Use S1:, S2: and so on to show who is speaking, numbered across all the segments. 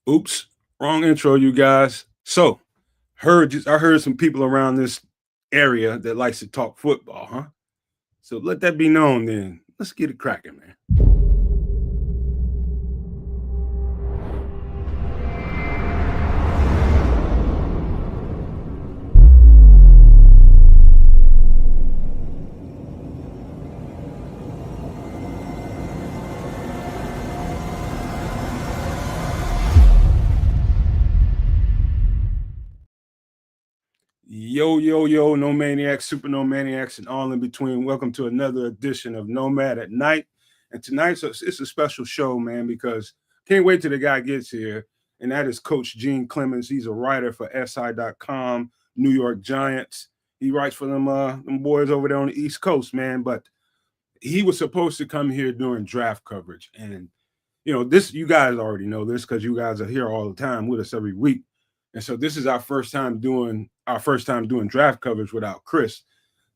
S1: Oops, wrong intro, you guys. So, I heard some people around this area that likes to talk football, huh? So let that be known then. Let's get it cracking, man. Yo, yo, yo, no maniacs, super no maniacs, and all in between. Welcome to another edition of Nomad at Night. And tonight's it's a special show, man, because can't wait till the guy gets here. And that is Coach Gene Clemons. He's a writer for SI.com, New York Giants. He writes for them boys over there on the East Coast, man. But he was supposed to come here during draft coverage. And this you guys already know this because you guys are here all the time with us every week. And so this is our first time doing draft coverage without Chris.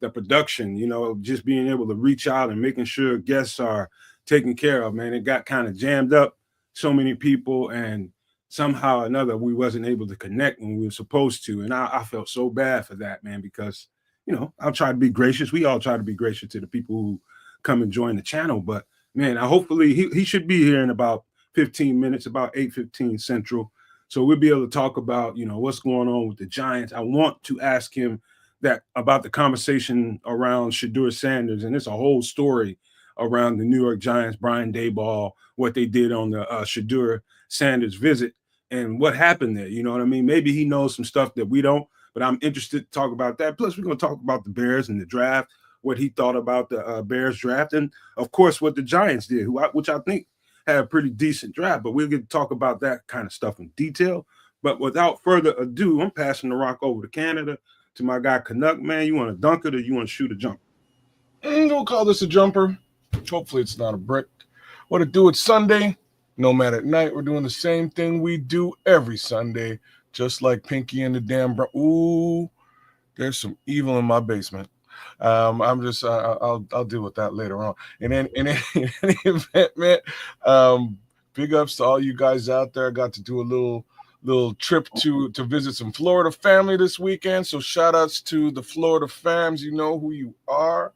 S1: The production, just being able to reach out and making sure guests are taken care of, man. It got kind of jammed up, so many people, and somehow or another we wasn't able to connect when we were supposed to. And I felt so bad for that, man, because I'll try to be gracious. We all try to be gracious to the people who come and join the channel. But man, hopefully he should be here in about 15 minutes, about 8:15 Central. So we'll be able to talk about, what's going on with the Giants. I want to ask him that about the conversation around Shedeur Sanders, and it's a whole story around the New York Giants, Brian Daboll, what they did on the Shedeur Sanders visit, and what happened there. You know what I mean? Maybe he knows some stuff that we don't, but I'm interested to talk about that. Plus, we're going to talk about the Bears and the draft, what he thought about the Bears draft, and of course what the Giants did, which I think had a pretty decent draft. But we'll get to talk about that kind of stuff in detail. But without further ado, I'm passing the rock over to Canada to my guy Canuck. Man, you want to dunk it or you want to shoot a jumper?
S2: We'll call this a jumper. Hopefully it's not a brick. What to do? It's Sunday. Nomad at Night. We're doing the same thing we do every Sunday, just like Pinky and the damn. Ooh, there's some evil in my basement. I'm just I'll deal with that later on. And then in any event, man, big ups to all you guys out there. I got to do a little trip to visit some Florida family this weekend. So shout outs to the Florida fams. You know who you are.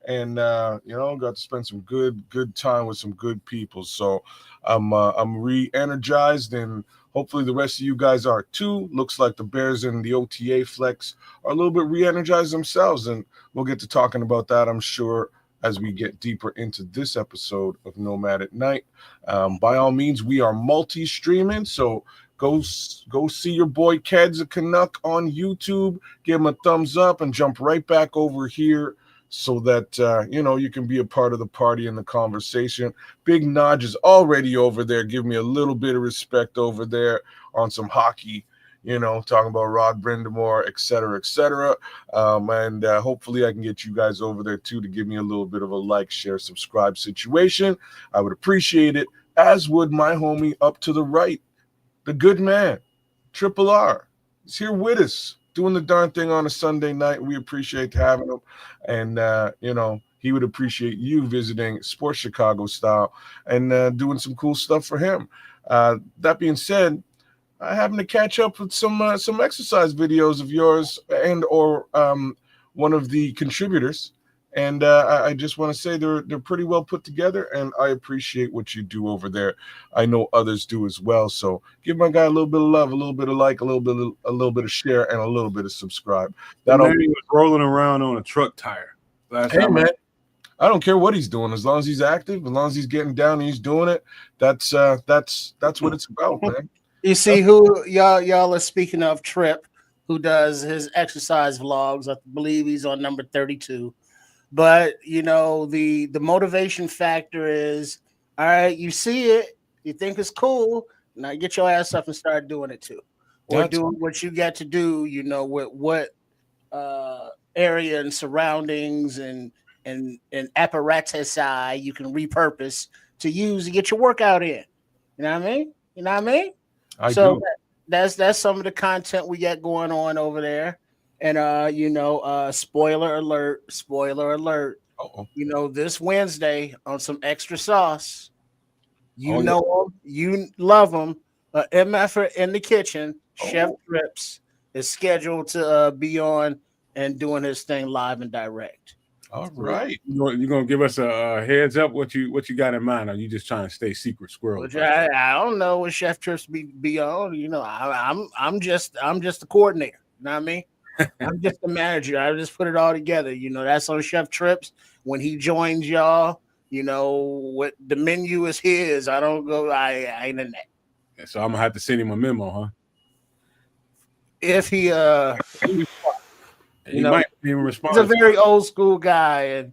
S2: And got to spend some good time with some good people. So I'm re-energized, and hopefully the rest of you guys are too. Looks like the Bears and the OTA flex are a little bit re-energized themselves, and we'll get to talking about that, I'm sure, as we get deeper into this episode of Nomad at Night. By all means, we are multi-streaming, so go see your boy Keds a Canuck on YouTube, give him a thumbs up, and jump right back over here so that, you can be a part of the party and the conversation. Big Nodge is already over there. Give me a little bit of respect over there on some hockey, talking about Rod Brindamore, et cetera, et cetera. And hopefully I can get you guys over there, too, to give me a little bit of a like, share, subscribe situation. I would appreciate it, as would my homie up to the right, the good man, Triple R. He's here with us, doing the darn thing on a Sunday night. We appreciate having him. And, he would appreciate you visiting Sports Chicago style and doing some cool stuff for him. That being said, I happen to catch up with some exercise videos of yours and or one of the contributors. And I just want to say they're pretty well put together, and I appreciate what you do over there. I know others do as well. So give my guy a little bit of love, a little bit of like, a little bit of share, and a little bit of subscribe.
S1: That man was rolling around on a truck tire.
S2: Hey, man, I don't care what he's doing, as long as he's active, as long as he's getting down and he's doing it. That's what it's about, man.
S3: You see who y'all are speaking of, Trip, who does his exercise vlogs. I believe he's on number 32. But, the motivation factor is, all right, you see it, you think it's cool, now get your ass up and start doing it too. Or doing what you got to do, with what area and surroundings and apparatus you can repurpose to use to get your workout in. You know what I mean?
S2: I do.
S3: That's some of the content we got going on over there. And spoiler alert.
S2: Uh-oh.
S3: This Wednesday on some extra sauce. You know them, you love them. MF in the kitchen. Chef
S2: Oh.
S3: Trips is scheduled to be on and doing his thing live and direct.
S2: All right.
S1: You're gonna give us a heads up what you got in mind? Or are you just trying to stay secret squirrel?
S3: Which I don't know what Chef Trips be on. You know, I'm just the coordinator. You know what I mean? I'm just the manager. I just put it all together. You know, that's on Chef Trips. When he joins y'all, you know what the menu is his. I don't go. I ain't in that.
S1: So I'm gonna have to send him a memo, huh?
S3: If he
S1: He might even respond.
S3: He's a very old school guy,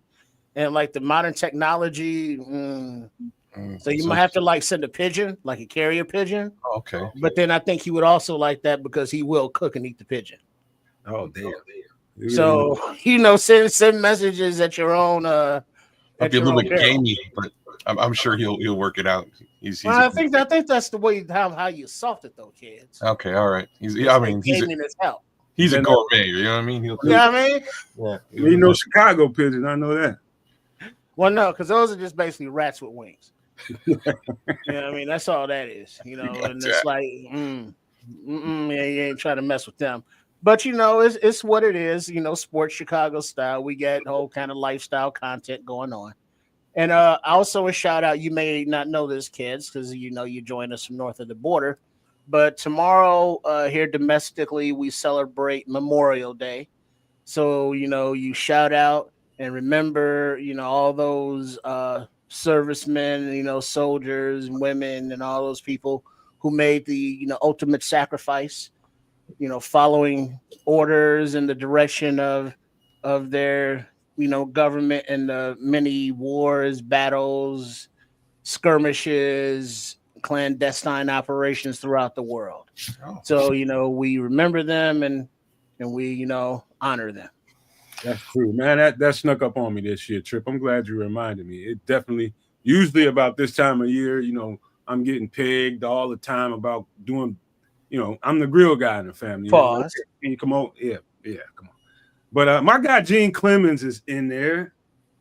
S3: and like the modern technology. So you might have to like send a pigeon, like a carrier pigeon.
S2: Okay.
S3: But then I think he would also like that because he will cook and eat the pigeon.
S1: Oh damn.
S3: So send messages at your own.
S2: It'll be a little bit gamey, but I'm sure he'll work it out.
S3: I think that's the way how you soft it though, kids.
S2: Okay, all right. He's a gourmet. You know what I mean?
S1: Yeah. Chicago pigeon. I know that.
S3: Well, no, because those are just basically rats with wings. You know what I mean? That's all that is. You know, and it's like, you ain't trying to mess with them. But it's what it is. You know, sports Chicago style. We get whole kind of lifestyle content going on. And also a shout out. You may not know this, kids, because you join us from north of the border. But tomorrow here domestically, we celebrate Memorial Day. So you shout out and remember all those servicemen, soldiers and women and all those people who made the ultimate sacrifice. Following orders in the direction of their, government and the many wars, battles, skirmishes, clandestine operations throughout the world. Oh. So, we remember them and we, honor them.
S1: That's true, man. That snuck up on me this year, Trip. I'm glad you reminded me. It definitely, usually about this time of year, I'm getting pegged all the time about doing, I'm the grill guy in the family.
S3: Pause.
S1: Can you come on? Yeah, come on. But my guy Gene Clemons is in there.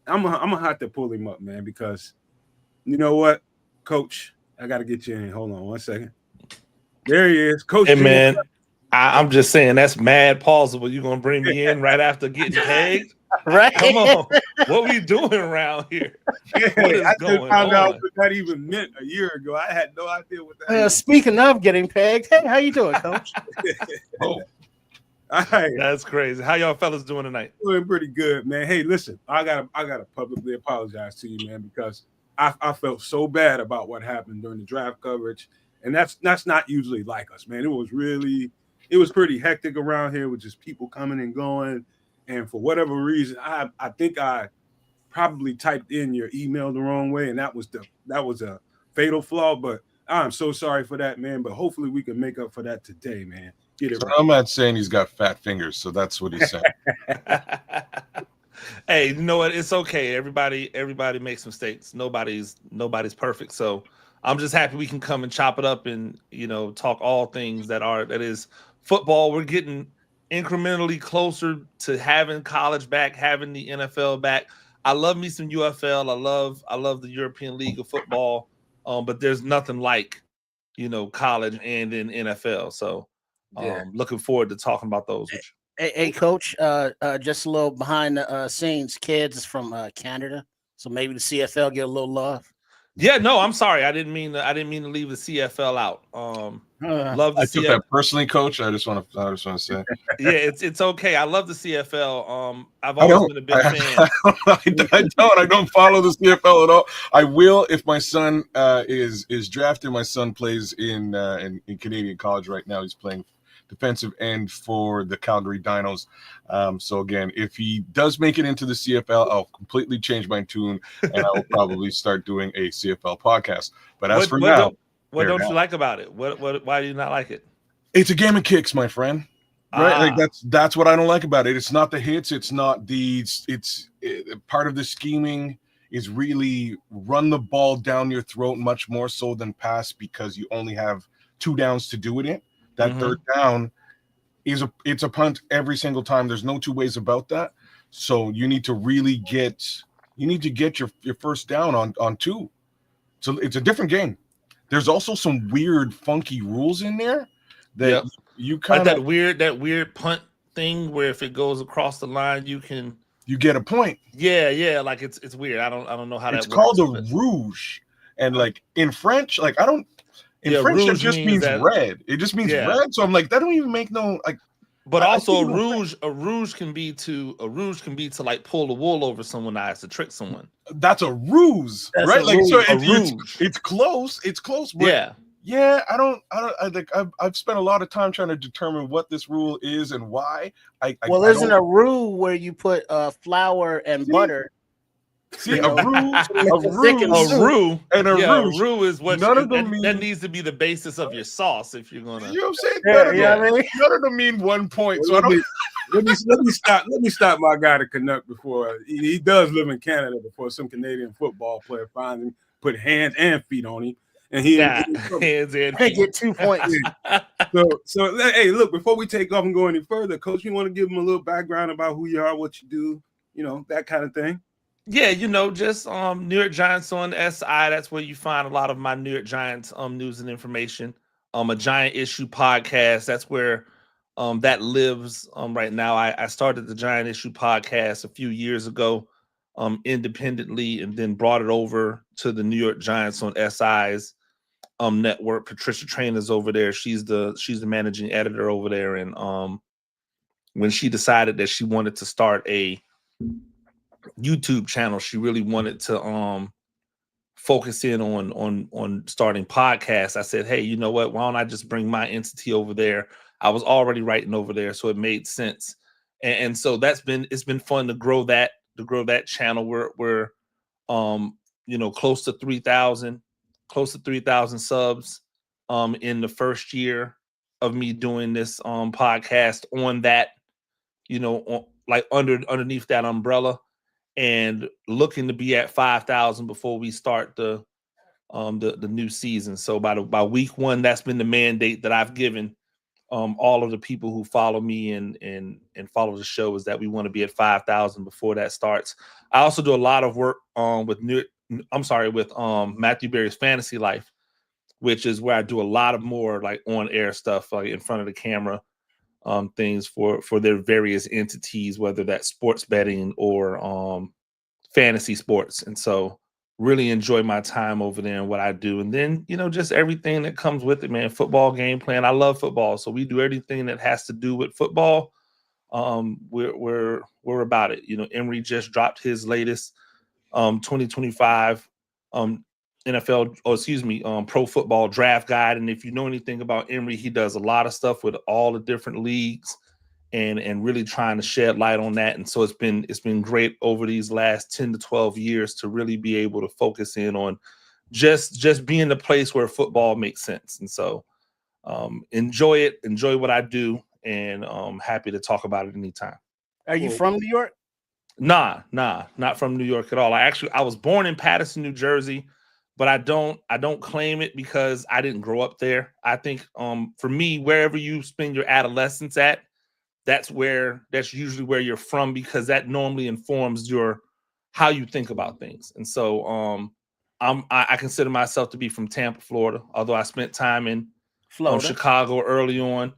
S1: I'm gonna have to pull him up, man, because you know what, Coach, I got to get you in. Hold on 1 second. There he is, Coach.
S4: Hey, man, I'm just saying that's mad plausible. You're gonna bring me in right after getting pegged?
S3: Right?
S4: Come on, what we doing around here?
S1: Hey, I just found out what that even meant a year ago. I had no idea what that.
S3: Was. Speaking of getting pegged, hey, how you doing, Coach?
S1: Oh, all right.
S4: That's crazy. How y'all fellas doing tonight?
S1: Doing pretty good, man. Hey, listen, I gotta publicly apologize to you, man, because I felt so bad about what happened during the draft coverage, and that's not usually like us, man. It was pretty hectic around here with just people coming and going. And for whatever reason, I think I probably typed in your email the wrong way, and that was a fatal flaw. But I'm so sorry for that, man. But hopefully we can make up for that today, man. Get it right.
S2: I'm not saying he's got fat fingers, so that's what he's saying.
S4: Hey, you know what? It's okay. Everybody makes mistakes. Nobody's perfect. So I'm just happy we can come and chop it up and talk all things that is football. We're getting incrementally closer to having college back, having the NFL back. I love me some UFL. I love the European League of Football. But there's nothing like, college and then NFL. So looking forward to talking about those.
S3: Hey, Coach, just a little behind the scenes, kids from Canada. So maybe the CFL get a little love.
S4: Yeah, no, I'm sorry. I didn't mean to leave the CFL out. Love the
S2: I took that personally, Coach. I just want to say.
S4: Yeah, it's okay. I love the CFL. I've always been a big fan.
S2: I don't follow the CFL at all. I will if my son is drafted. My son plays in Canadian college right now. He's playing defensive end for the Calgary Dinos. So again, if he does make it into the CFL, I'll completely change my tune and I will probably start doing a CFL podcast. But as for now,
S4: what don't you like about it? Why do you not like it?
S2: It's a game of kicks, my friend. Right? Like that's what I don't like about it. It's not the hits. It's not part of the scheming is really run the ball down your throat much more so than pass because you only have 2 downs to do it in. That third down it's a punt every single time. There's no 2 ways about that. So you need to really get your first down on 2. So it's a different game. there's also some weird, funky rules in there that
S4: Yep.
S2: you
S4: Like
S2: kind of
S4: that weird punt thing where if it goes across the line, you
S2: get a point.
S4: Yeah, like it's weird. I don't know how
S2: It's
S4: that works.
S2: called a rouge, and like in French, like in French that
S4: rouge
S2: just means
S4: that,
S2: red. It just means red. So I'm like, that don't even make no like.
S4: But also a rouge can be to like pull the wool over someone's eyes to trick someone.
S2: That's a ruse,
S3: That's
S2: right?
S3: a
S2: Like
S3: ruse.
S2: so,
S4: A rouge.
S2: it's close. It's close, but yeah, I think I've spent a lot of time trying to determine what this rule is and why.
S3: Isn't a roux where you put flour and butter?
S2: See,
S3: a
S4: roux
S2: and a rouge.
S4: Roux is what
S2: none of them
S4: that needs to be the basis of your sauce if you're gonna.
S2: You know what I'm saying? None of them mean 1 point. So
S1: let me stop my guy to Canuck before he does live in Canada before some Canadian football player finds him, put hands and feet on him, and he
S4: hands and feet.
S3: Get 2 points.
S1: So hey, look, before we take off and go any further, Coach, you want to give him a little background about who you are, what you do, that kind of thing.
S4: Yeah, just New York Giants on SI. That's where you find a lot of my New York Giants news and information. A Giant Issue podcast. That's where that lives right now. I started the Giant Issue podcast a few years ago independently, and then brought it over to the New York Giants on SI's network. Patricia Trainer's over there. She's the managing editor over there, and when she decided that she wanted to start a YouTube channel, she really wanted to focus in on starting podcasts. I said, hey, you know what? Why don't I just bring my entity over there? I was already writing over there, so it made sense. And so it's been fun to grow that channel. We're close to 3,000 subs in the first year of me doing this podcast on that, like underneath that umbrella, and looking to be at 5,000 before we start the new season. So by week 1, that's been the mandate that I've given all of the people who follow me and follow the show, is that we want to be at 5,000 before that starts. I also do a lot of work with Matthew Berry's Fantasy Life, which is where I do a lot of more like on air stuff, like in front of the camera, things for their various entities, whether that's sports betting or fantasy sports. And so really enjoy my time over there and what I do. And then, just everything that comes with it, man. Football game plan. I love football. So we do everything that has to do with football. We're about it. Emory just dropped his latest 2025 pro football draft guide. And if you know anything about Emory, he does a lot of stuff with all the different leagues and really trying to shed light on that. And so it's been great over these last 10 to 12 years to really be able to focus in on just being the place where football makes sense. And so enjoy what I do, and happy to talk about it anytime.
S3: Are you from New York?
S4: Nah, not from New York at all. I was born in Paterson, New Jersey, but I don't claim it because I didn't grow up there. I think for me, wherever you spend your adolescence at, that's usually where you're from, because that normally informs how you think about things. And so I consider myself to be from Tampa, Florida, although I spent time in Chicago early on.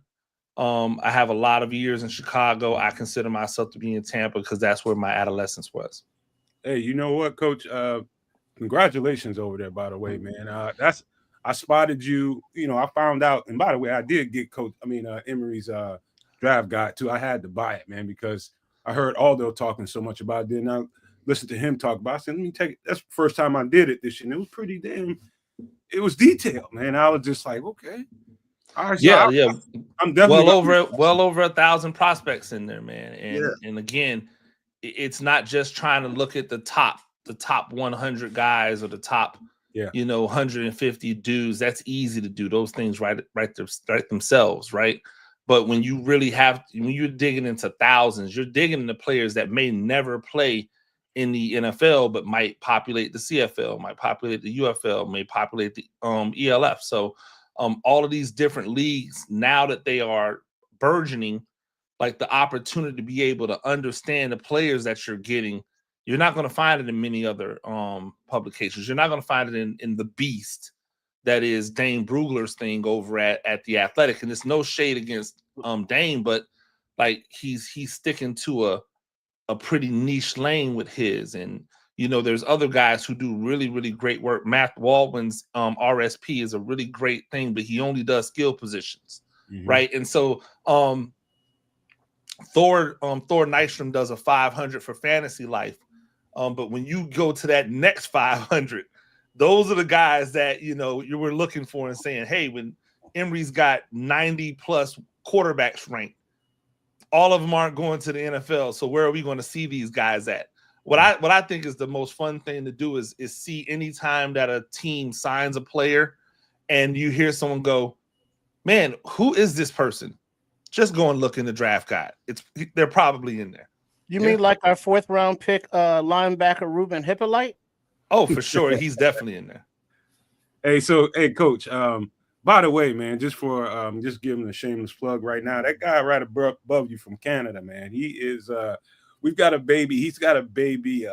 S4: I have a lot of years in Chicago. I consider myself to be in Tampa because that's where my adolescence was.
S1: Hey, you know what, Coach? Congratulations over there, by the way, man. I spotted you. I found out, and by the way, I did get Emory's draft guide too. I had to buy it, man, because I heard Aldo talking so much about it. Then I listened to him talk about it. I said, let me take it. That's the first time I did it this year. And it was pretty it was detailed, man. I was just like, okay. All right, so I'm definitely
S4: well over 1,000 prospects in there, man. And again, it's not just trying to look at the top 100 guys or the top 150 dudes. That's easy to do. Those things right themselves, right? But when you're digging into thousands, you're digging into players that may never play in the NFL, but might populate the CFL, might populate the UFL, may populate the ELF. So all of these different leagues, now that they are burgeoning, like the opportunity to be able to understand the players that you're getting, you're not going to find it in many other publications. You're not going to find it in The Beast. that is Dane Brugler's thing over at the Athletic. And it's no shade against Dane, but like he's sticking to a pretty niche lane with his. And there's other guys who do really, really great work. Matt Waldman's RSP is a really great thing, but he only does skill positions, right? And so Thor Nystrom does a 500 for Fantasy Life, but when you go to that next 500, those are the guys that you were looking for and saying, hey, when Emery's got 90 plus quarterbacks ranked, all of them aren't going to the NFL. So where are we going to see these guys at? What I think is the most fun thing to do is see any time that a team signs a player and you hear someone go, man, who is this person? Just go and look in the draft guide. They're probably in there.
S3: You mean like our 4th round pick linebacker Ruben Hippolyte?
S4: Oh, for sure. He's definitely in there.
S1: Hey, Coach, by the way, man, just for just giving a shameless plug right now, that guy right above you from Canada, man, he is we've got a baby. He's got a baby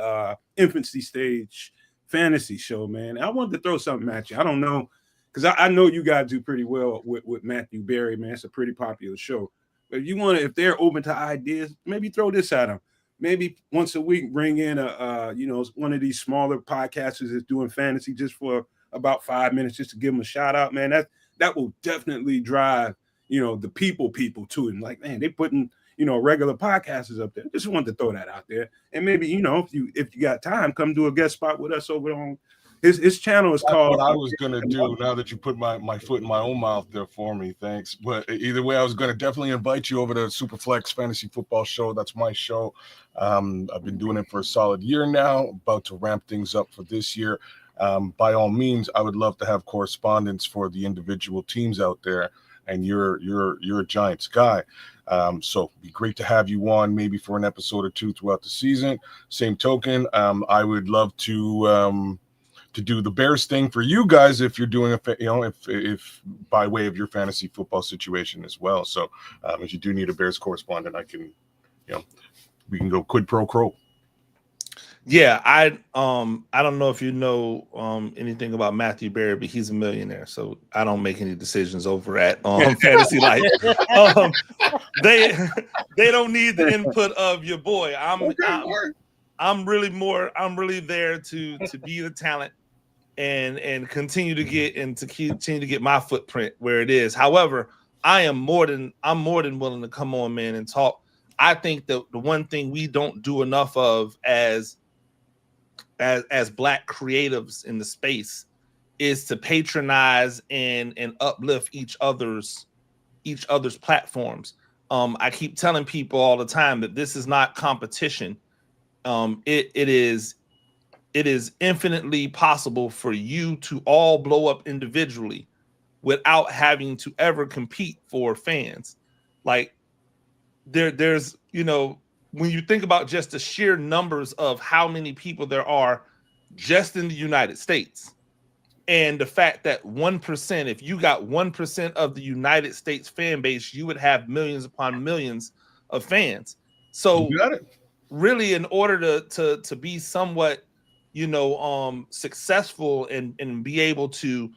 S1: infancy stage fantasy show, man. I wanted to throw something at you. I don't know, because I know you guys do pretty well with Matthew Berry, man. It's a pretty popular show. But if they're open to ideas, maybe throw this at them. Maybe once a week, bring in one of these smaller podcasters that's doing fantasy just for about 5 minutes, just to give them a shout out, man. That will definitely drive the people to it. Like, man, they putting regular podcasters up there. Just wanted to throw that out there. And maybe if you got time, come do a guest spot with us over on his channel is called.
S2: What I was gonna do, now that you put my foot in my own mouth there for me, thanks. But either way, I was gonna definitely invite you over to Superflex Fantasy Football Show. That's my show. I've been doing it for a solid year now, about to ramp things up for this year. By all means, I would love to have correspondence for the individual teams out there, and you're a Giants guy. So it'd be great to have you on maybe for an episode or two throughout the season. Same token, I would love to do the Bears thing for you guys if you're doing if by way of your fantasy football situation as well. So if you do need a Bears correspondent, I can, we can go quid pro quo.
S4: Yeah, I don't know if you know anything about Matthew Berry, but he's a millionaire, so I don't make any decisions over at Fantasy Life. They don't need the input of your boy. I'm really there to be the talent and continue to get my footprint where it is. However, I'm more than willing to come on, man, and talk. I think that the one thing we don't do enough of as Black creatives in the space is to patronize and uplift each other's platforms. I keep telling people all the time that this is not competition. It is infinitely possible for you to all blow up individually without having to ever compete for fans. Like there's when you think about just the sheer numbers of how many people there are just in the United States, and the fact that 1%, if you got 1% of the United States fan base, you would have millions upon millions of fans. So really, in order to be somewhat, successful and be able to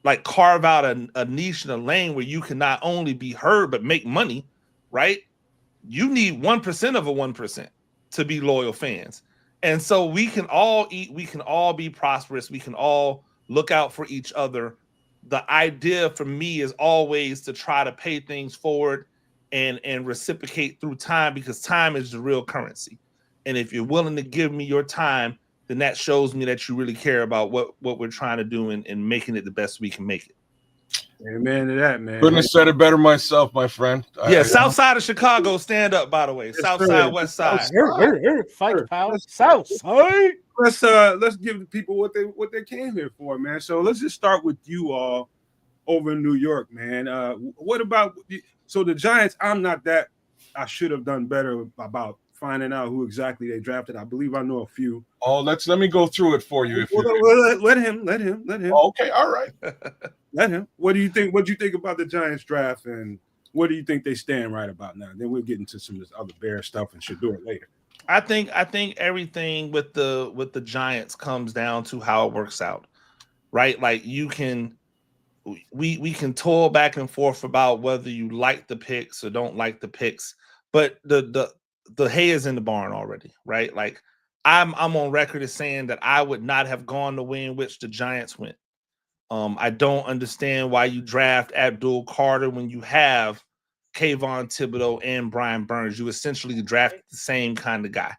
S4: like carve out a niche and a lane where you can not only be heard but make money, right? You need 1% of a 1% to be loyal fans. And so we can all eat, we can all be prosperous, we can all look out for each other. The idea for me is always to try to pay things forward and reciprocate through time, because time is the real currency. And if you're willing to give me your time, then that shows me that you really care about what we're trying to do and making it the best we can make it.
S1: Amen to that, man.
S2: Couldn't have said it better myself, my friend.
S4: Yeah, South side of Chicago, stand up, by the way. South side, West side.
S3: Fight power. South side.
S1: Let's give the people what they came here for, man. So let's just start with you all over in New York, man. What about the Giants? I should have done better about finding out who exactly they drafted. I believe I know a few.
S2: Oh, let me go through it for you.
S1: Let him.
S2: Okay, all right.
S1: Let him. What do you think? What do you think about the Giants draft, and what do you think they stand right about now? Then we'll get into some of this other Bear stuff and should do it later.
S4: I think everything with the Giants comes down to how it works out. right? Like you can, we can toil back and forth about whether you like the picks or don't like the picks, but the hay is in the barn already, right? Like I'm on record as saying that I would not have gone the way in which the Giants went. I don't understand why you draft Abdul Carter when you have Kayvon Thibodeau and Brian Burns. You essentially drafted the same kind of guy,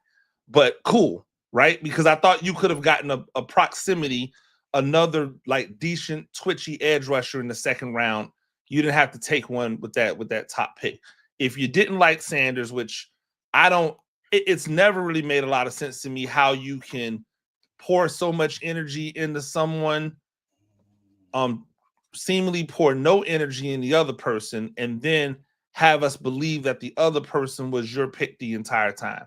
S4: but cool, right? Because I thought you could have gotten a proximity, another like decent twitchy edge rusher in the second round. You didn't have to take one with that top pick. If you didn't like Sanders, which I don't, it's never really made a lot of sense to me how you can pour so much energy into someone, seemingly pour no energy in the other person, and then have us believe that the other person was your pick the entire time.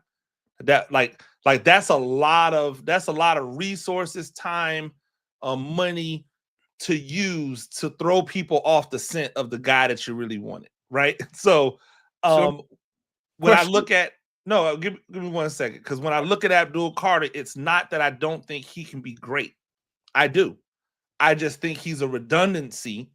S4: That like that's a lot of resources, time, money to use to throw people off the scent of the guy that you really wanted, right? So when I look at give me 1 second, because when I look at Abdul Carter, it's not that I don't think he can be great. I do. I just think he's a redundancy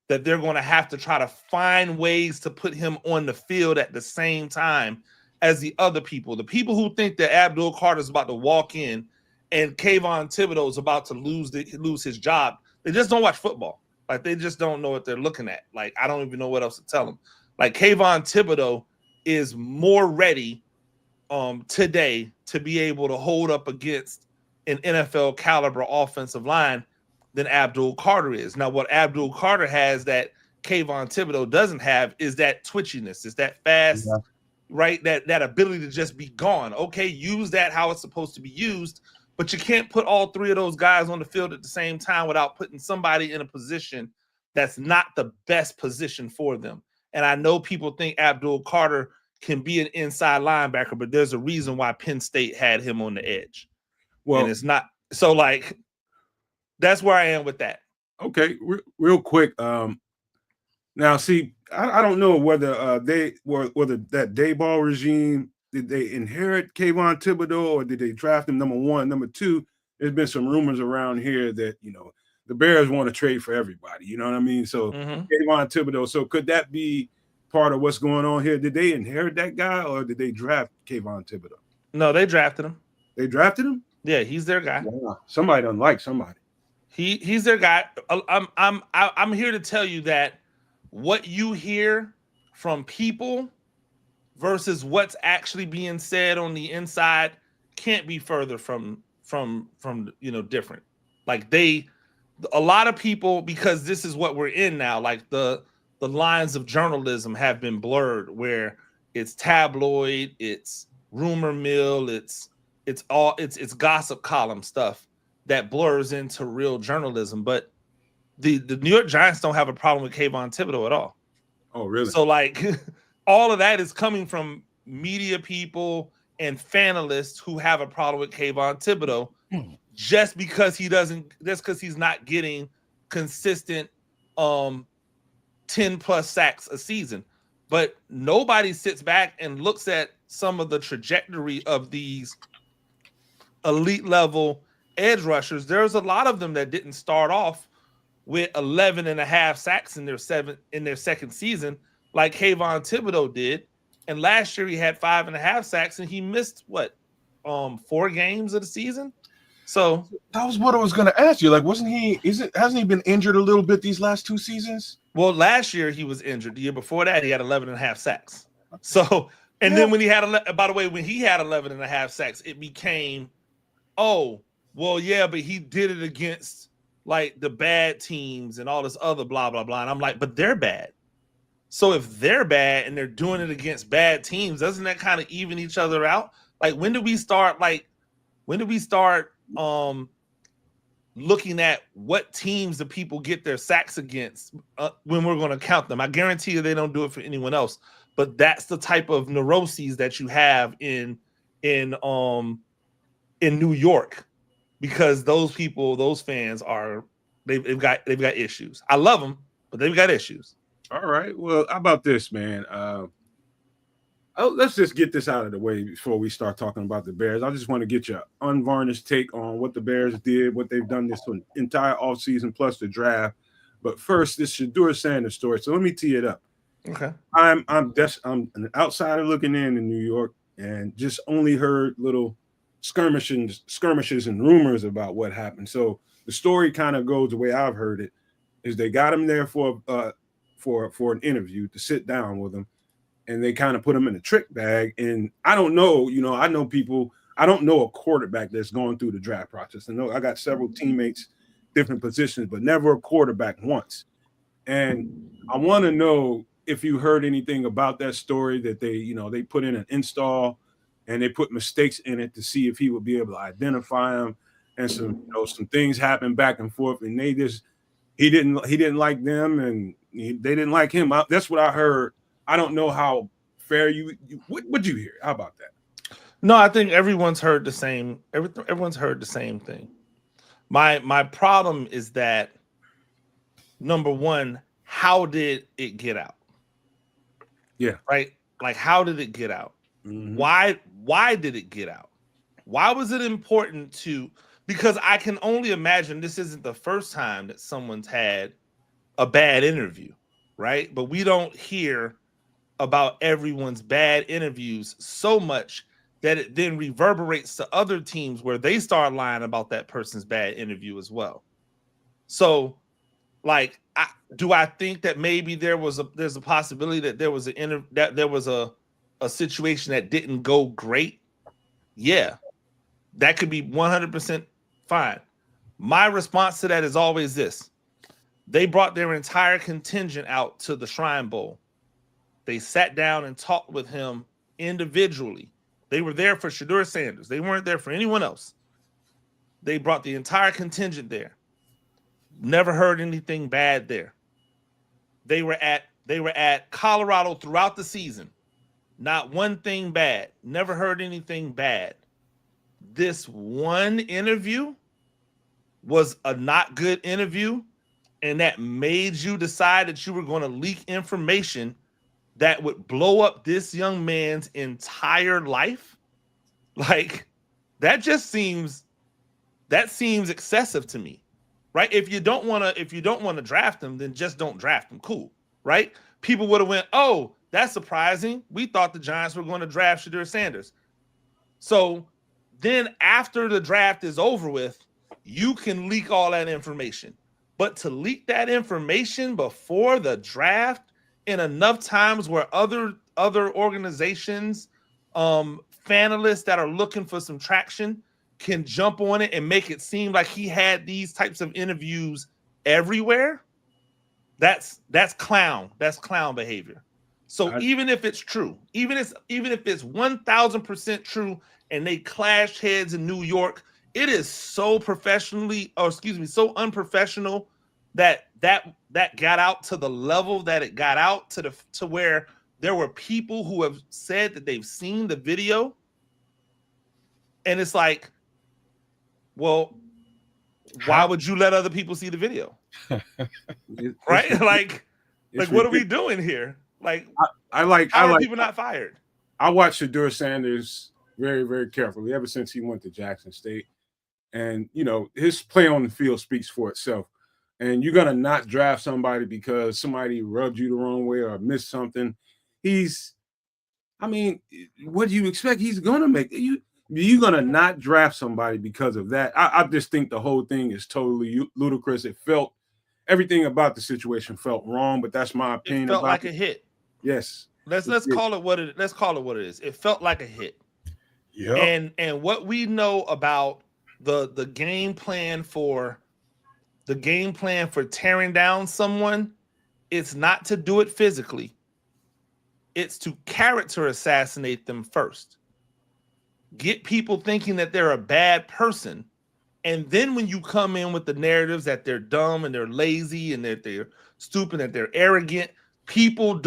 S4: that they're going to have to try to find ways to put him on the field at the same time as the other people. The people who think that Abdul Carter is about to walk in and Kayvon Thibodeau is about to lose his job, they just don't watch football. Like, they just don't know what they're looking at. Like, I don't even know what else to tell them. Like, Kayvon Thibodeau is more ready today to be able to hold up against an NFL caliber offensive line than Abdul Carter is. Now, what Abdul Carter has that Kayvon Thibodeau doesn't have is that twitchiness, is that fast, right? That ability to just be gone. Okay, use that how it's supposed to be used, but you can't put all three of those guys on the field at the same time without putting somebody in a position that's not the best position for them. And I know people think Abdul Carter can be an inside linebacker, but there's a reason why Penn State had him on the edge. Well, and it's not so like. That's where I am with that.
S1: Okay, real quick. Now, see, I don't know whether whether that Dayball regime, did they inherit Kayvon Thibodeau or did they draft him number one? Number two, there's been some rumors around here that, you know, the Bears want to trade for everybody. You know what I mean? So Kayvon Thibodeau. So could that be part of what's going on here? Did they inherit that guy or did they draft Kayvon Thibodeau?
S4: No, they drafted him.
S1: They drafted him?
S4: Yeah, he's their guy.
S1: Wow. Somebody doesn't like somebody.
S4: He's their guy. I'm here to tell you that what you hear from people versus what's actually being said on the inside can't be further from different. Like a lot of people, because this is what we're in now, like the lines of journalism have been blurred, where it's tabloid, it's rumor mill, it's gossip column stuff that blurs into real journalism. But the New York Giants don't have a problem with Kayvon Thibodeau at all.
S1: Oh, really?
S4: So like all of that is coming from media people and fanalists who have a problem with Kayvon Thibodeau just because he's not getting consistent 10 plus sacks a season. But nobody sits back and looks at some of the trajectory of these elite level edge rushers. There's a lot of them that didn't start off with 11 and a half sacks in their second season, like Kayvon Thibodeau did. And last year he had 5.5 sacks and he missed 4 games of the season. So
S2: that was what I was going to ask you. Like, hasn't he been injured a little bit these last 2 seasons?
S4: Well, last year he was injured. The year before that, he had 11.5 sacks. So, and then when he had 11.5 sacks, it became, oh, well, yeah, but he did it against like the bad teams and all this other blah, blah, blah. And I'm like, but they're bad. So if they're bad and they're doing it against bad teams, doesn't that kind of even each other out? Like, when do we start looking at what teams the people get their sacks against when we're going to count them? I guarantee you they don't do it for anyone else. But that's the type of neuroses that you have in New York, because those people, those fans they've got issues. I love them, but they've got issues.
S1: All right. Well, how about this, man? I let's just get this out of the way before we start talking about the Bears. I just want to get your unvarnished take on what the Bears did, what they've done this entire offseason plus the draft. But first, this Shedeur Sanders story. So let me tee it up.
S4: Okay.
S1: I'm an outsider looking in New York, and just only heard little skirmishes and rumors about what happened. So the story kind of goes the way I've heard it, is they got him there for an interview to sit down with him, and they kind of put him in a trick bag. And I don't know, I know people. I don't know a quarterback that's going through the draft process. I got several teammates, different positions, but never a quarterback once. And I want to know if you heard anything about that story, that they put in an install and they put mistakes in it to see if he would be able to identify them, and some things happened back and forth, and he didn't like them, and they didn't like him. That's what I heard. I don't know how fair what'd you hear? How about that?
S4: No, I think everyone's heard the same. Everyone's heard the same thing. My problem is that, number one, how did it get out?
S1: Yeah.
S4: Right? Like, how did it get out?
S1: Mm-hmm.
S4: Why did it get out? Why was it important to? Because I can only imagine this isn't the first time that someone's had a bad interview, right? But we don't hear about everyone's bad interviews so much that it then reverberates to other teams where they start lying about that person's bad interview as well. So, like, do I think that maybe there's a possibility that there was a situation that didn't go great? Yeah, that could be 100% fine. My response to that is always this: they brought their entire contingent out to the Shrine Bowl. They sat down and talked with him individually. They were there for Shedeur Sanders. They weren't there for anyone else. They brought the entire contingent there. Never heard anything bad there. They were at Colorado throughout the season. Not one thing bad. Never heard anything bad. This one interview was a not good interview, and that made you decide that you were going to leak information that would blow up this young man's entire life. Like, that seems excessive to me. Right? If you don't want to draft him, then just don't draft him. Cool. Right? People would have went, "Oh, that's surprising. We thought the Giants were going to draft Shedeur Sanders." So then after the draft is over with, you can leak all that information. But to leak that information before the draft in enough times where other organizations, fanalists that are looking for some traction, can jump on it and make it seem like he had these types of interviews everywhere, that's clown behavior. So even if it's true, even if it's 1,000% true, and they clashed heads in New York, it is so so unprofessional that got out to the level that it got out to where there were people who have said that they've seen the video, and it's like, well, why would you let other people see the video? Right? Like what are we doing here? Like, how are people not fired?
S1: I watched Shedeur Sanders very, very carefully ever since he went to Jackson State. And, his play on the field speaks for itself. And you're going to not draft somebody because somebody rubbed you the wrong way or missed something. What do you expect he's going to make? You're going to not draft somebody because of that. I just think the whole thing is totally ludicrous. Everything about the situation felt wrong, but that's my opinion.
S4: It felt like a hit.
S1: Yes.
S4: Let's call it what it is. It felt like a hit.
S2: Yeah.
S4: And what we know about the game plan for tearing down someone, it's not to do it physically. It's to character assassinate them first. Get people thinking that they're a bad person. And then when you come in with the narratives that they're dumb and they're lazy and that they're stupid, that they're arrogant, people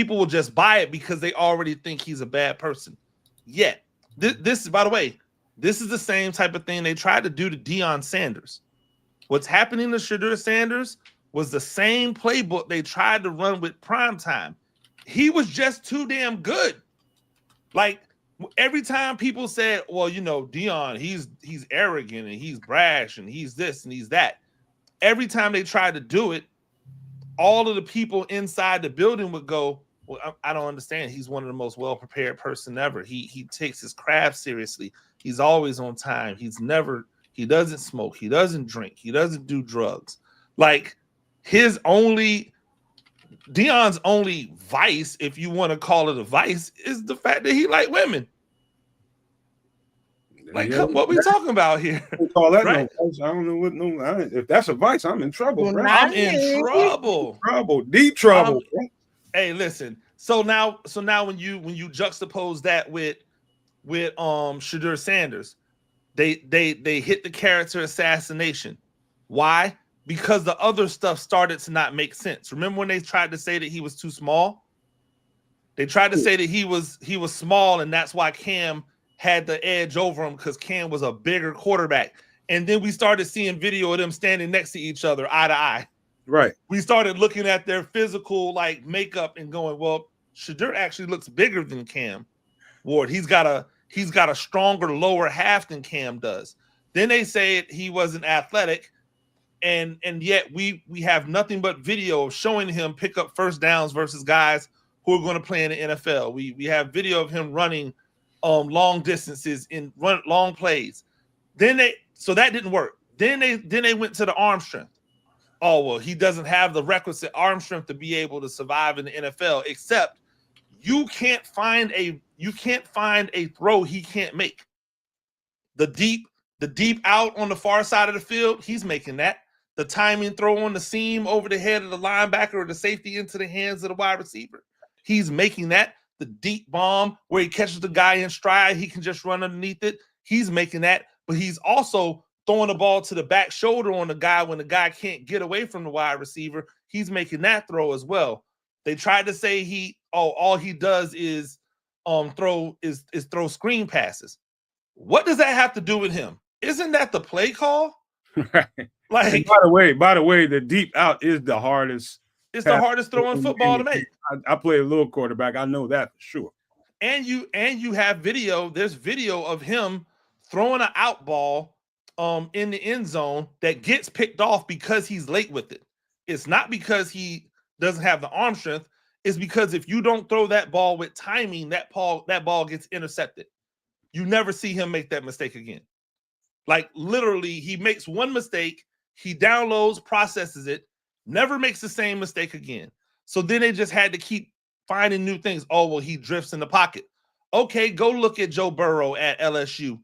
S4: will just buy it because they already think he's a bad person. Yet, this is, by the way, this is the same type of thing they tried to do to Deion Sanders. What's happening to Shedeur Sanders was the same playbook they tried to run with Primetime. He was just too damn good. Like every time people said, well, you know, Deion, he's arrogant and he's brash and he's this and he's that. Every time they tried to do it, all of the people inside the building would go, well, I don't understand. He's one of the most well-prepared person ever. He takes his craft seriously. He's always on time. He doesn't smoke. He doesn't drink. He doesn't do drugs. Like Deion's only vice, if you want to call it a vice, is the fact that he like women. Like, what we talking about here?
S1: Call that
S4: right?
S1: No vice. I don't know what if that's a vice, I'm in trouble, bro.
S4: I'm in trouble.
S1: Deep trouble.
S4: Hey, listen. So now when you juxtapose that with Shedeur Sanders, they hit the character assassination. Why? Because the other stuff started to not make sense. Remember when they tried to say that he was too small? They tried to say that he was small, and that's why Cam had the edge over him, because Cam was a bigger quarterback. And then we started seeing video of them standing next to each other, eye to eye.
S1: Right.
S4: We started looking at their physical like makeup and going, well, Shedeur actually looks bigger than Cam Ward. He's got a stronger lower half than Cam does. Then they say he wasn't athletic, and yet we have nothing but video of showing him pick up first downs versus guys who are going to play in the NFL. We have video of him running long distances in long plays. So that didn't work. Then they went to the arm strength. Oh, well, he doesn't have the requisite arm strength to be able to survive in the NFL, except you can't find a throw he can't make. The deep out on the far side of the field, he's making that. The timing throw on the seam over the head of the linebacker or the safety into the hands of the wide receiver, he's making that. The deep bomb where he catches the guy in stride, he can just run underneath it, he's making that. But he's also throwing the ball to the back shoulder on the guy when the guy can't get away from the wide receiver. He's making that throw as well. They tried to say all he does is throw screen passes. What does that have to do with him? Isn't that the play call?
S1: Right. Like, and by the way, the deep out is the hardest.
S4: It's the hardest throw in football to make.
S1: I play a little quarterback. I know that for sure.
S4: And you have video. There's video of him throwing an out ball in the end zone that gets picked off because he's late with it. It's not because he doesn't have the arm strength. It's because if you don't throw that ball with timing, that ball gets intercepted. You never see him make that mistake again. Like literally, he makes one mistake, he downloads, processes it, never makes the same mistake again. So then they just had to keep finding new things. Oh, well, he drifts in the pocket. Okay, go look at Joe Burrow at LSU,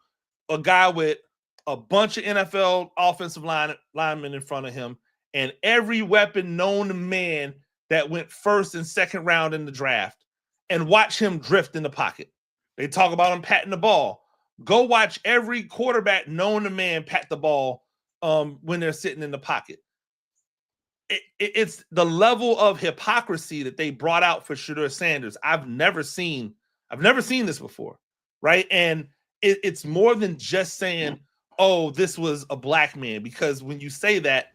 S4: a guy with a bunch of NFL offensive linemen in front of him, and every weapon known to man that went first and second round in the draft, and watch him drift in the pocket. They talk about him patting the ball. Go watch every quarterback known to man pat the ball when they're sitting in the pocket. It's the level of hypocrisy that they brought out for Shedeur Sanders. I've never seen this before, right? And it's more than just saying, oh, this was a black man, because when you say that,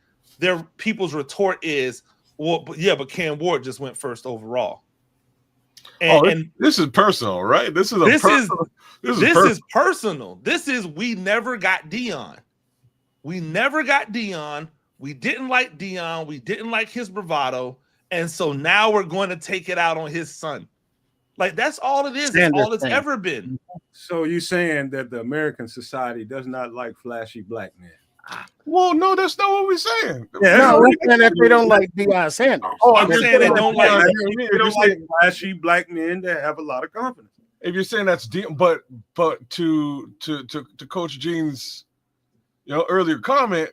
S4: people's retort is, well, but Cam Ward just went first overall. And
S2: this is personal, right? This is
S4: personal. This is we never got Deion. We never got Deion. We didn't like Deion. We didn't like his bravado. And so now we're going to take it out on his son. Like, that's all it is. That's all it's ever been.
S1: So you're saying that the American society does not like flashy black men?
S2: Well, no, that's not what we're saying.
S3: Yeah, no, we're saying that they don't like Deion Sanders.
S1: Oh, I'm saying they don't like flashy black men that have a lot of confidence.
S2: If you're saying that's but to Coach Gene's earlier comment,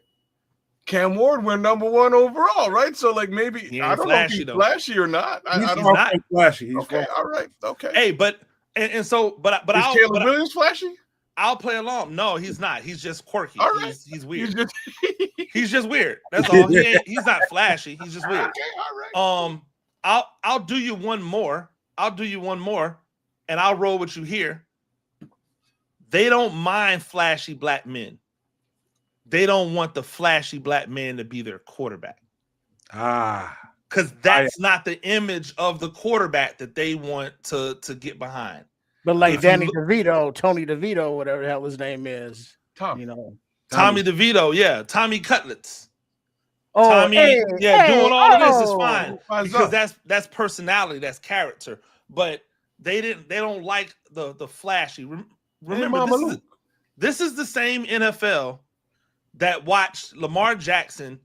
S2: Cam Ward went #1 overall, right? So like maybe I don't know if he's flashy or not.
S1: He's not flashy. He's
S2: okay, all right, okay.
S4: Hey, but
S2: Taylor Williams flashy?
S4: I'll play along. No, he's not. He's just quirky.
S2: All right.
S4: He's weird. He's just weird. That's all. He's not flashy. He's just weird.
S2: Okay, all
S4: right. I'll do you one more. And I'll roll with you here. They don't mind flashy black men. They don't want the flashy black man to be their quarterback. Because that's not the image of the quarterback that they want to get behind.
S3: But like
S4: If you
S3: Danny
S4: look-
S3: DeVito, Tony DeVito, whatever the hell his name is,
S2: Tom.
S3: you know.
S4: Tommy DeVito, yeah, Tommy Cutlets.
S3: Oh,
S4: Tommy,
S3: hey,
S4: doing all of this is
S3: oh.
S4: fine
S2: Why's
S4: because
S2: up?
S4: that's personality, that's character. But they don't like the flashy. Remember,
S2: Mama Luke.
S4: this is the same NFL that watched Lamar Jackson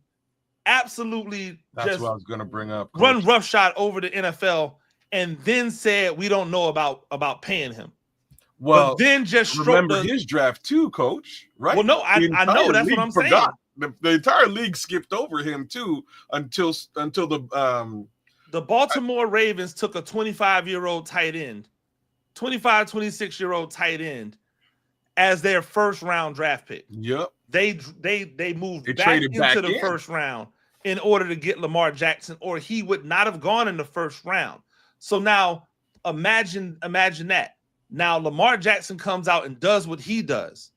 S4: absolutely
S2: That's
S4: just
S2: what I was going to bring up.
S4: run
S2: Coach.
S4: roughshod over the NFL, and then said we don't know about paying him.
S2: Well,
S4: but then just
S2: remember his draft too, Coach. Right?
S4: Well, no, I know that's what
S2: league
S4: I'm saying.
S2: forgot. The entire league skipped over him too until the
S4: Baltimore Ravens took a 25-year-old tight end, 26-year-old tight end as their first round draft pick.
S2: Yep.
S4: They moved
S2: They
S4: back
S2: traded
S4: into
S2: back
S4: the
S2: in.
S4: first round in order to get Lamar Jackson, or he would not have gone in the first round. So now imagine that. Now Lamar Jackson comes out and does what he does,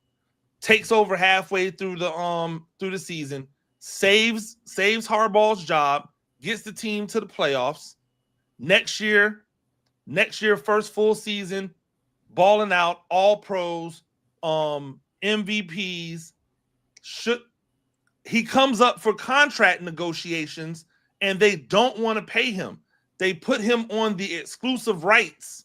S4: takes over halfway through the season, saves Harbaugh's job, gets the team to the playoffs. Next year, first full season, balling out, all pros, MVPs. He comes up for contract negotiations and they don't want to pay him. They put him on the exclusive rights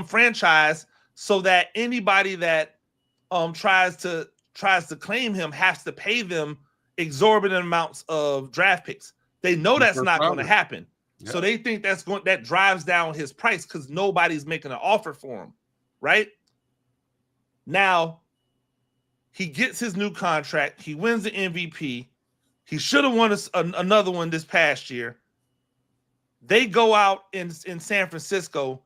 S4: franchise so that anybody that tries to claim him has to pay them exorbitant amounts of draft picks. They know that's not going to happen. Yeah. So they think that drives down his price because nobody's making an offer for him, right? Now, he gets his new contract. He wins the MVP. He should have won another one this past year. They go out in San Francisco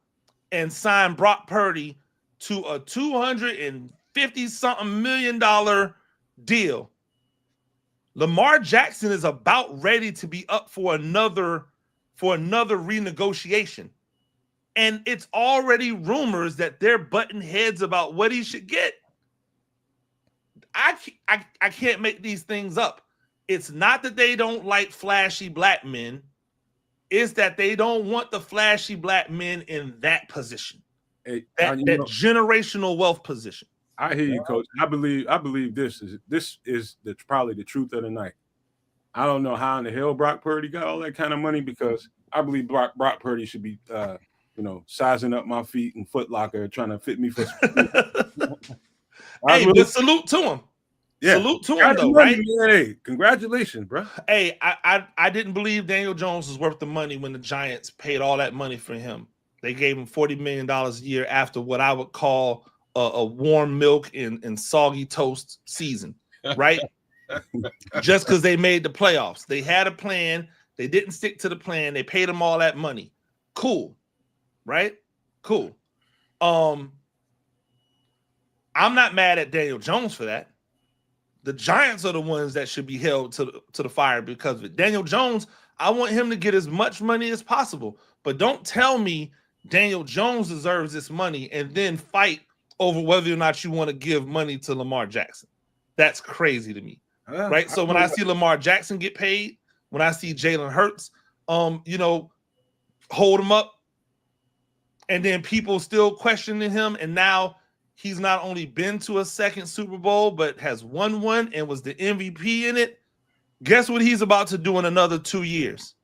S4: and sign Brock Purdy to a $250-something million deal. Lamar Jackson is about ready to be up for another renegotiation. And it's already rumors that they're butting heads about what he should get. I can't make these things up. It's not that they don't like flashy black men. It's that they don't want the flashy black men in that position.
S1: Hey,
S4: that generational wealth position.
S1: I hear you, Coach. I believe this is probably the truth of the night. I don't know how in the hell Brock Purdy got all that kind of money, because I believe Brock Purdy should be sizing up my feet in Foot Locker, trying to fit me for
S4: Hey, but salute to him. Yeah. Salute to him, though, right?
S1: Hey, congratulations, bro.
S4: Hey, I didn't believe Daniel Jones was worth the money when the Giants paid all that money for him. They gave him $40 million a year after what I would call a warm milk and soggy toast season, right? Just because they made the playoffs. They had a plan. They didn't stick to the plan. They paid him all that money. Cool, right? Cool. I'm not mad at Daniel Jones for that. The Giants are the ones that should be held to the fire because of it. Daniel Jones, I want him to get as much money as possible. But don't tell me Daniel Jones deserves this money and then fight over whether or not you want to give money to Lamar Jackson. That's crazy to me, right? So when I see Lamar Jackson get paid, when I see Jalen Hurts, hold him up, and then people still questioning him, and now he's not only been to a second Super Bowl, but has won one and was the MVP in it. Guess what he's about to do in another 2 years?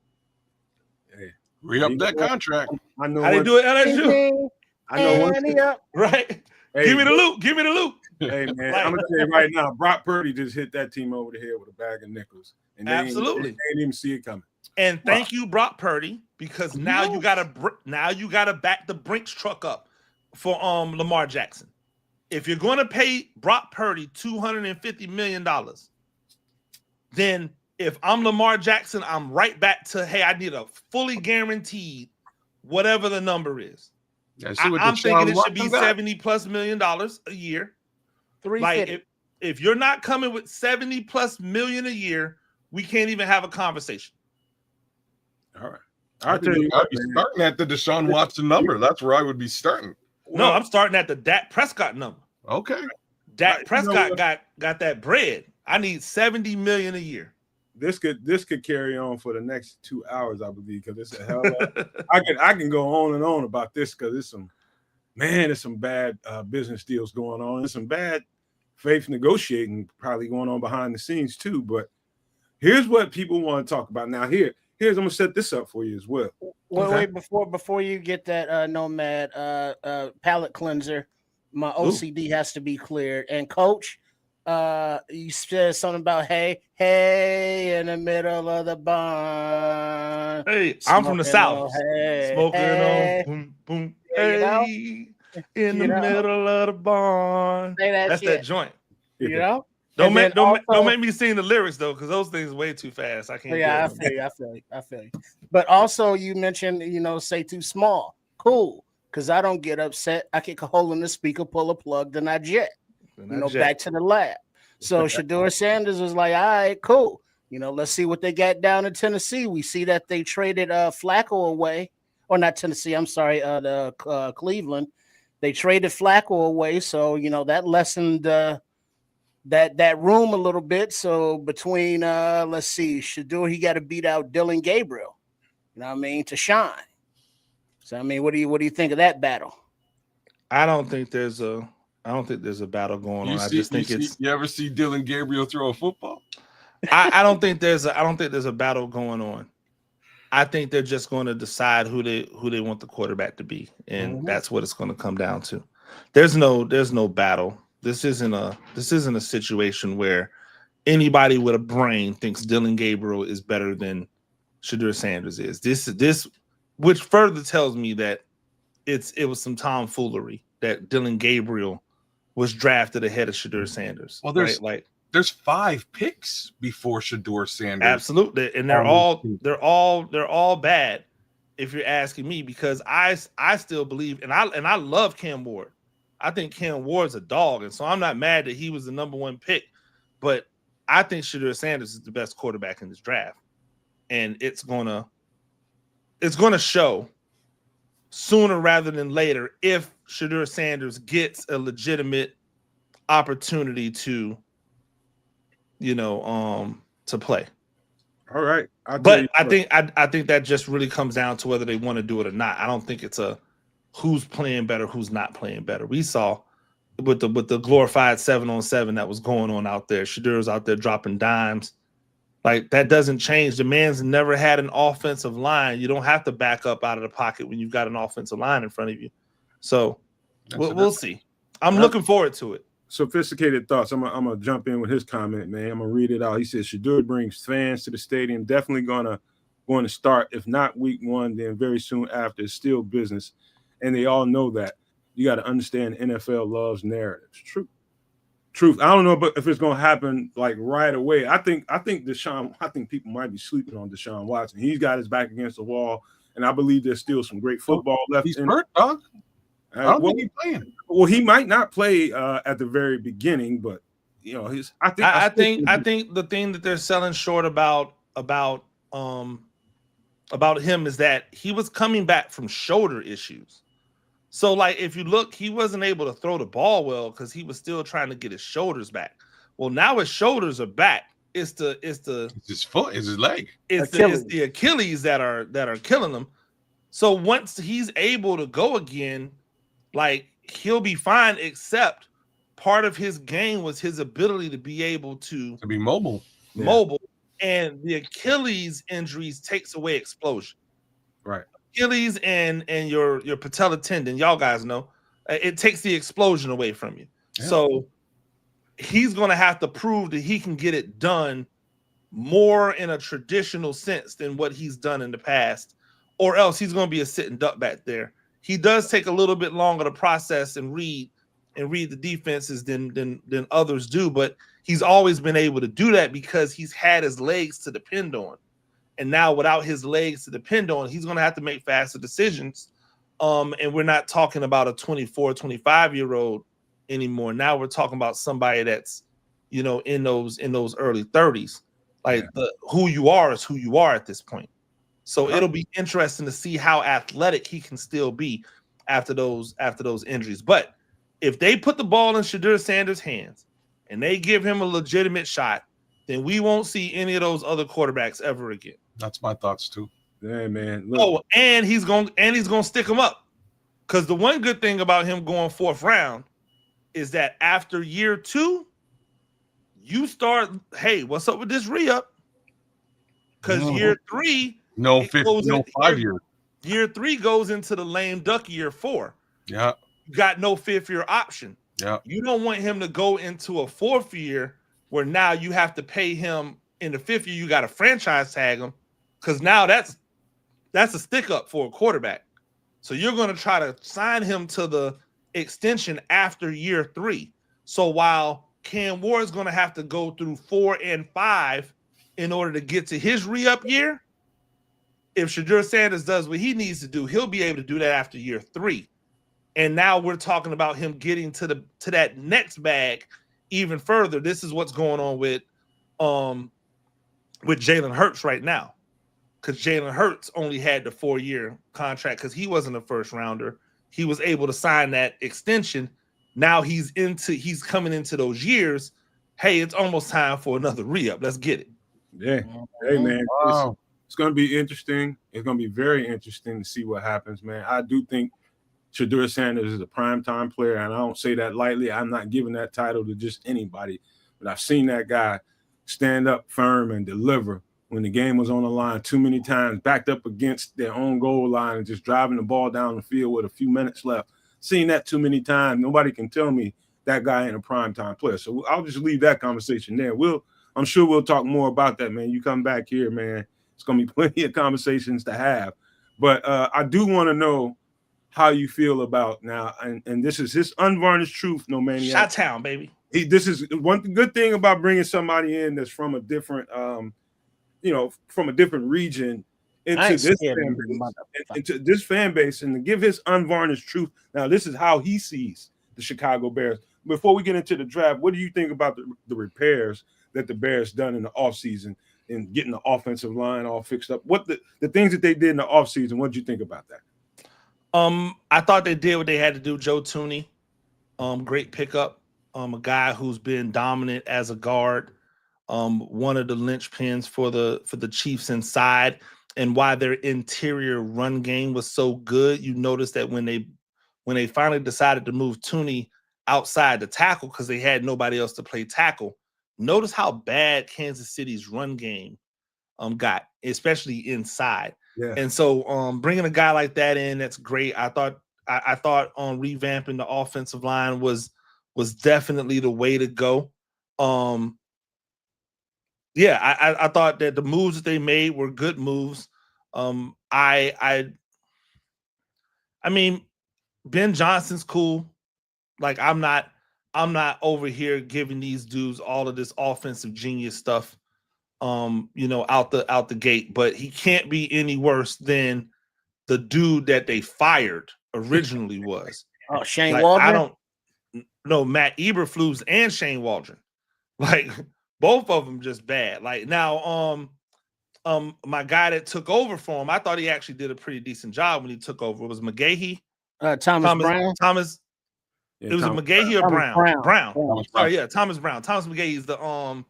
S2: Hey, re-up that contract.
S1: I know
S4: how they do it, LSU.
S1: I know one thing.
S4: Right? Hey, give me the loot. Give me the loot.
S1: Hey, man, I'm going to tell you right now, Brock Purdy just hit that team over the head with a bag of nickels. And
S4: absolutely.
S1: They didn't even see it coming.
S4: And thank you, Brock Purdy, because now you gotta back the Brinks truck up for Lamar Jackson. If you're going to pay Brock Purdy $250 million, then if I'm Lamar Jackson, I'm right back to, hey, I need a fully guaranteed whatever the number is. I'm thinking it should be $70+ million a year. Like if you're not coming with $70+ million a year, we can't even have a conversation.
S1: All right.
S2: I'd be starting at the Deshaun Watson number. That's where I would be starting.
S4: No, I'm starting at the Dak Prescott number.
S2: Okay.
S4: Dak Prescott got that bread. I need $70 million a year.
S1: this could carry on for the next 2 hours, I believe, because it's a hell of I can go on and on about this because it's some bad business deals going on. There's some bad faith negotiating probably going on behind the scenes too. But here's what people want to talk about. Now, here's I'm gonna set this up for you as well.
S3: Wait, before you get that Nomad palate cleanser, my OCD has to be cleared. And Coach, you said something about hey in the middle of the barn.
S4: Hey, I'm from the South. Smoking
S3: hey.
S4: on boom boom.
S3: Yeah,
S4: Hey, in the middle of the barn. That's
S3: shit.
S4: that joint.
S3: You know.
S4: Don't make me sing the lyrics though, because those things are way too fast. I can't.
S3: Yeah, I feel you. But also, you mentioned, say too small. Cool, because I don't get upset. I kick a hole in the speaker, pull a plug, then I jet. Back to the lab. So Shedeur Sanders was like, all right, cool. Let's see what they got down in Tennessee. We see that they traded Flacco away, or not Tennessee. I'm sorry, Cleveland. They traded Flacco away, so that lessened that room a little bit. So between let's see, Shedeur, he got to beat out Dylan Gabriel, to shine. So what do you think of that battle?
S4: I don't think there's a battle going on. I just think
S2: you ever see Dylan Gabriel throw a football?
S4: I don't think there's a battle going on. I think they're just going to decide who they want the quarterback to be, and that's what it's going to come down to. There's no battle. This isn't a situation where anybody with a brain thinks Dylan Gabriel is better than Shedeur Sanders is. This which further tells me that it was some tomfoolery that Dylan Gabriel was drafted ahead of Shedeur Sanders.
S2: Well, there's 5 picks before Shedeur Sanders.
S4: Absolutely, and they're all bad. If you're asking me, because I still believe, and I love Cam Ward. I think Cam Ward's a dog, and so I'm not mad that he was the number 1 pick. But I think Shedeur Sanders is the best quarterback in this draft, and it's gonna show sooner rather than later if Shedeur Sanders gets a legitimate opportunity to play.
S1: All right,
S4: but I think that just really comes down to whether they want to do it or not. I don't think it's a who's playing better, who's not playing better. We saw with the glorified 7-on-7 that was going on out there. Shedeur's out there dropping dimes. Like, that doesn't change. The man's never had an offensive line. You don't have to back up out of the pocket when you've got an offensive line in front of you. So we'll see. I'm looking forward to it.
S1: Sophisticated thoughts. I'm gonna jump in with his comment, man. I'm gonna read it out. He says Shedeur brings fans to the stadium. Definitely going to start, if not week 1, then very soon after. It's still business, and they all know that. You got to understand, NFL loves narratives. Truth. I don't know if it's gonna happen like right away. I think people might be sleeping on Deshaun Watson. He's got his back against the wall, and I believe there's still some great football left.
S2: He's hurt, dog. I don't think he's playing.
S1: Well, he might not play at the very beginning, but I
S4: think the thing that they're selling short about him is that he was coming back from shoulder issues. So, like, if you look, he wasn't able to throw the ball well because he was still trying to get his shoulders back. Well, now his shoulders are back. It's
S2: his foot, it's his leg.
S4: It's the Achilles that are killing him. So once he's able to go again, like, he'll be fine, except part of his game was his ability to be able to
S2: be mobile.
S4: And the Achilles injuries takes away explosion.
S1: Right.
S4: Achilles and your patella tendon, y'all guys know, it takes the explosion away from you. Yeah. So he's going to have to prove that he can get it done more in a traditional sense than what he's done in the past, or else he's going to be a sitting duck back there. He does take a little bit longer to process and read the defenses than others do, but he's always been able to do that because he's had his legs to depend on. And now without his legs to depend on, he's going to have to make faster decisions. And we're not talking about a 24, 25-year-old anymore. Now we're talking about somebody that's, in those early 30s. Like, who you are is who you are at this point. So it'll be interesting to see how athletic he can still be after those injuries. But if they put the ball in Shedeur Sanders' hands and they give him a legitimate shot, then we won't see any of those other quarterbacks ever again.
S2: That's my thoughts too.
S1: Yeah, man. Look,
S4: Oh, and he's gonna stick him up. Because the one good thing about him going 4th round is that after year 2, you start, hey, what's up with this re-up? Because year 3,
S2: no
S4: it goes in,
S2: 5 year.
S4: Year 3 goes into the lame duck year 4.
S2: Yeah.
S4: You got no 5th year option.
S2: Yeah.
S4: You don't want him to go into a 4th year where now you have to pay him in the 5th year. You got to franchise tag him because now that's a stick up for a quarterback. So you're going to try to sign him to the extension after year 3. So while Cam Ward is going to have to go through 4 and 5 in order to get to his re-up year, if Shedeur Sanders does what he needs to do, he'll be able to do that after year 3. And now we're talking about him getting to that next bag even further. This is what's going on with Jalen Hurts right now. Because Jalen Hurts only had the 4-year contract because he wasn't a first rounder. He was able to sign that extension. Now he's coming into those years. Hey, it's almost time for another re-up. Let's get it.
S1: Yeah. Hey, man.
S2: Wow.
S1: It's going to be interesting. It's going to be very interesting to see what happens, man. I do think Shedeur Sanders is a primetime player, and I don't say that lightly. I'm not giving that title to just anybody. But I've seen that guy stand up firm and deliver when the game was on the line too many times, backed up against their own goal line and just driving the ball down the field with a few minutes left. Seen that too many times. Nobody can tell me that guy ain't a primetime player. So I'll just leave that conversation there. I'm sure we'll talk more about that, man. You come back here, man. It's going to be plenty of conversations to have. But I do want to know how you feel about now, and this is his unvarnished truth, no maniac.
S4: Chi-town, baby.
S1: This is one good thing about bringing somebody in that's from a different, from a different region into this fan base, and to give his unvarnished truth. Now, this is how he sees the Chicago Bears. Before we get into the draft, what do you think about the repairs that the Bears done in the offseason and getting the offensive line all fixed up? What the things that they did in the offseason, what did you think about that?
S4: I thought they did what they had to do. Joe Thuney, great pickup. A guy who's been dominant as a guard. One of the linchpins for the Chiefs inside, and why their interior run game was so good. You notice that when they finally decided to move Thuney outside the tackle because they had nobody else to play tackle. Notice how bad Kansas City's run game got, especially inside.
S1: Yeah.
S4: And so bringing a guy like that in, that's great. I thought revamping the offensive line was definitely the way to go. I thought that the moves that they made were good moves. I mean, Ben Johnson's cool. Like I'm not over here giving these dudes all of this offensive genius stuff, out the gate, but he can't be any worse than the dude that they fired originally was.
S3: Oh, Shane Waldron?
S4: I don't know, Matt Eberflus and Shane Waldron. Like both of them just bad. Like now, my guy that took over for him, I thought he actually did a pretty decent job when he took over. It was McGahee.
S3: Thomas Brown.
S4: It was a McGahee or Brown. Oh yeah, Thomas Brown. Thomas McGahee is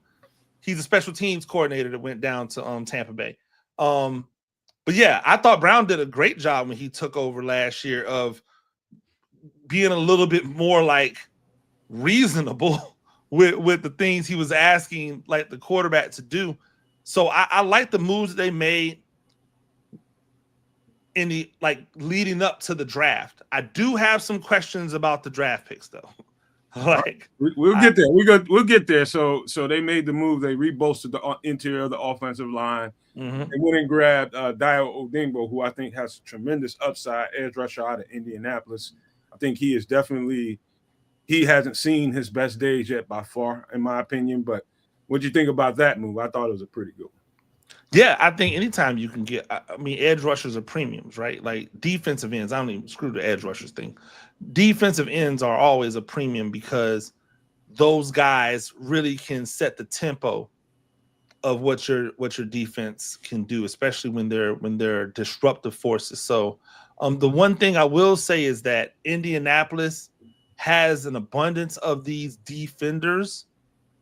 S4: he's a special teams coordinator that went down to Tampa Bay. But yeah, I thought Brown did a great job when he took over last year of being a little bit more like reasonable with the things he was asking like the quarterback to do. So I like the moves that they made in the leading up to the draft. I do have some questions about the draft picks though.
S1: We'll get there. We'll get there. So they made the move. They rebolstered the interior of the offensive line.
S4: Mm-hmm.
S1: They went and grabbed Dio Odingbo, who I think has tremendous upside, edge rusher out of Indianapolis. I think he hasn't seen his best days yet by far, in my opinion. But what do you think about that move? I thought it was a pretty good one.
S4: Yeah, I think anytime you can get, edge rushers are premiums, right? Like defensive ends, I don't even screw the edge rushers thing. Defensive ends are always a premium because those guys really can set the tempo of what your defense can do, especially when they're disruptive forces. So the one thing I will say is that Indianapolis has an abundance of these defenders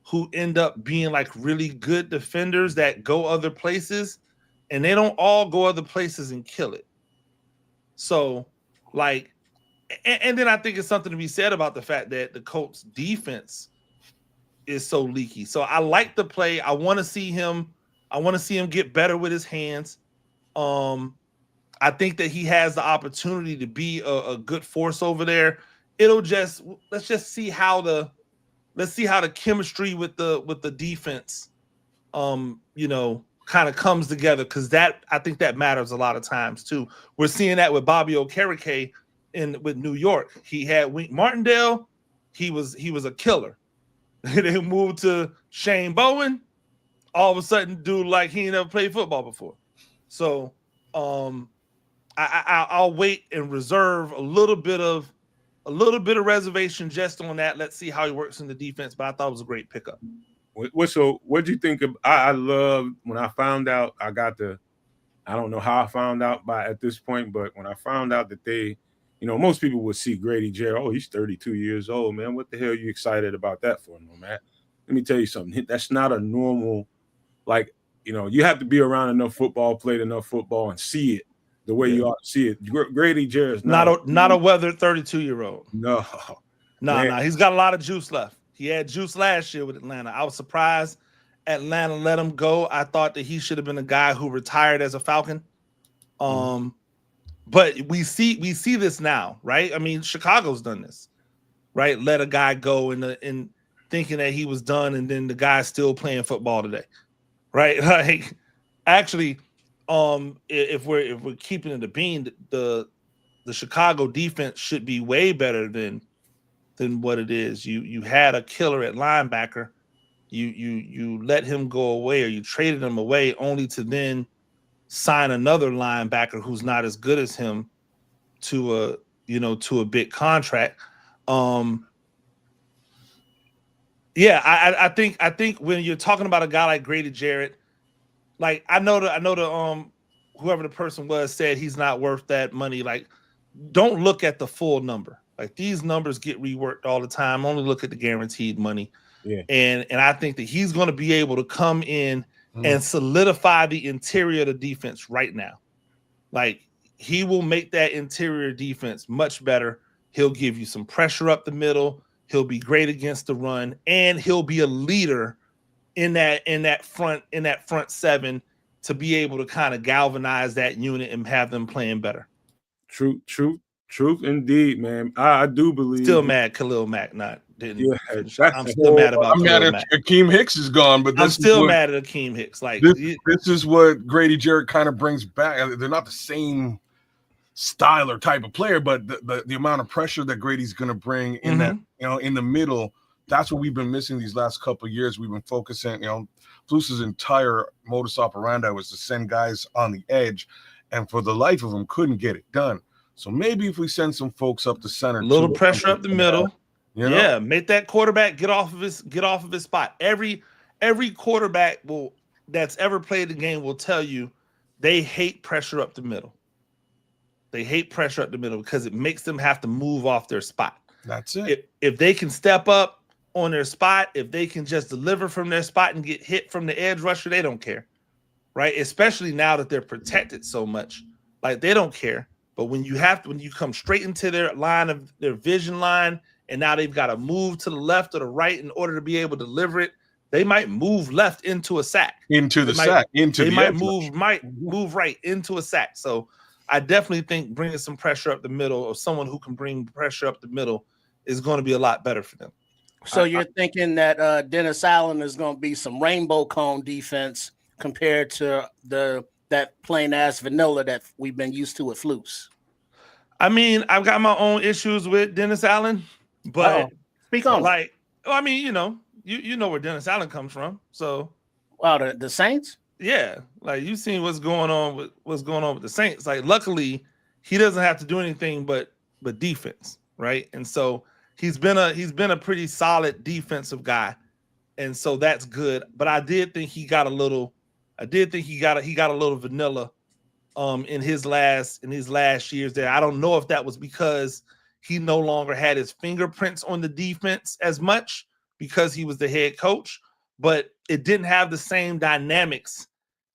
S4: who end up being like really good defenders that go other places, and they don't all go other places and kill it. So, like, and then I think it's something to be said about the fact that the Colts defense is so leaky. So I like the play. I want to see him. I want to see him get better with his hands. I think that he has the opportunity to be a good force over there. Let's just see how the chemistry with the defense, kind of comes together, because I think that matters a lot of times too. We're seeing that with Bobby Okereke with New York. He had Wink Martindale. He was a killer. They moved to Shane Bowen. All of a sudden, dude, like he ain't never played football before. So I'll wait and reserve a little bit of reservation just on that. Let's see how he works in the defense. But I thought it was a great pickup.
S1: So what do you think of? I love when I found out. I don't know how I found out at this point, but when I found out that they, most people would see Grady Jarrett. Oh, he's 32 years old, man. What the hell are you excited about that for, Nomad? Let me tell you something. That's not a normal, you have to be around enough football, played enough football, and see it the way you ought to see it. Grady Jarrett's not
S4: a weathered 32-year-old.
S1: No.
S4: No. He's got a lot of juice left. He had juice last year with Atlanta. I was surprised Atlanta let him go. I thought that he should have been a guy who retired as a Falcon. But we see this now, right? I mean, Chicago's done this, right? Let a guy go in thinking that he was done, and then the guy's still playing football today, right? Like, actually, if we're keeping it a bean, the Chicago defense should be way better than what it is. You had a killer at linebacker. You let him go away, or you traded him away, only to then sign another linebacker who's not as good as him to a big contract. I think when you're talking about a guy like Grady Jarrett, like I know the whoever the person was said he's not worth that money. Like, don't look at the full number. Like, these numbers get reworked all the time. Only look at the guaranteed money.
S1: Yeah.
S4: And I think that he's going to be able to come in and solidify the interior of the defense right now. Like, he will make that interior defense much better. He'll give you some pressure up the middle. He'll be great against the run, and he'll be a leader in that front seven to be able to kind of galvanize that unit and have them playing better.
S1: Truth indeed, man. I do believe.
S4: Still mad Khalil Mack didn't.
S1: Yeah,
S4: I'm still mad about.
S2: I'm mad at Akeem Hicks is gone, but
S4: I'm still mad at Akeem Hicks. Like,
S2: this is what Grady Jarrett kind of brings back. They're not the same style or type of player, but the amount of pressure that Grady's going to bring in that, in the middle, that's what we've been missing these last couple of years. We've been focusing, Flus's entire modus operandi was to send guys on the edge, and for the life of them couldn't get it done. So maybe if we send some folks up the center,
S4: a little pressure up the middle,
S2: Yeah,
S4: make that quarterback get off of his spot. Every quarterback that's ever played the game will tell you they hate pressure up the middle. They hate pressure up the middle because it makes them have to move off their spot.
S2: That's it.
S4: If they can step up on their spot, if they can just deliver from their spot and get hit from the edge rusher, they don't care, right? Especially now that they're protected so much, like they don't care. But when you come straight into their vision line, and now they've got to move to the left or the right in order to be able to deliver it, they might move left into a sack. They might move right into a sack. So I definitely think bringing some pressure up the middle, or someone who can bring pressure up the middle, is going to be a lot better for them.
S3: So you're thinking that Dennis Allen is going to be some rainbow cone defense compared to that plain ass vanilla that we've been used to with Flus.
S4: I mean, I've got my own issues with Dennis Allen, but
S3: speak on.
S4: You know where Dennis Allen comes from. So,
S3: the Saints.
S4: Yeah, like you've seen what's going on with the Saints. Like, luckily, he doesn't have to do anything but defense, right? And so he's been a pretty solid defensive guy, and so that's good. But I did think he got a little vanilla in his last years there. I don't know if that was because he no longer had his fingerprints on the defense as much, because he was the head coach, but it didn't have the same dynamics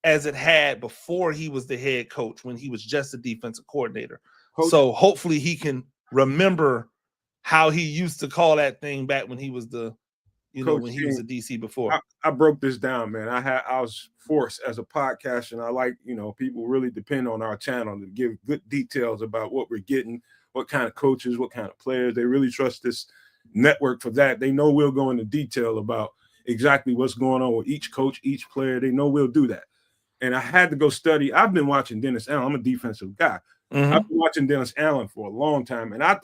S4: as it had before he was the head coach when he was just a defensive coordinator.
S1: Coach,
S4: so hopefully he can remember how he used to call that thing back when he was the, when he was a DC before.
S1: I broke this down, man. I was forced as a podcast, and I like, people really depend on our channel to give good details about what we're getting, what kind of coaches, what kind of players. They really trust this network for that. They know we'll go into detail about exactly what's going on with each coach, each player. They know we'll do that. And I had to go study. I've been watching Dennis Allen. I'm a defensive guy.
S4: Mm-hmm.
S1: I've been watching Dennis Allen for a long time. And I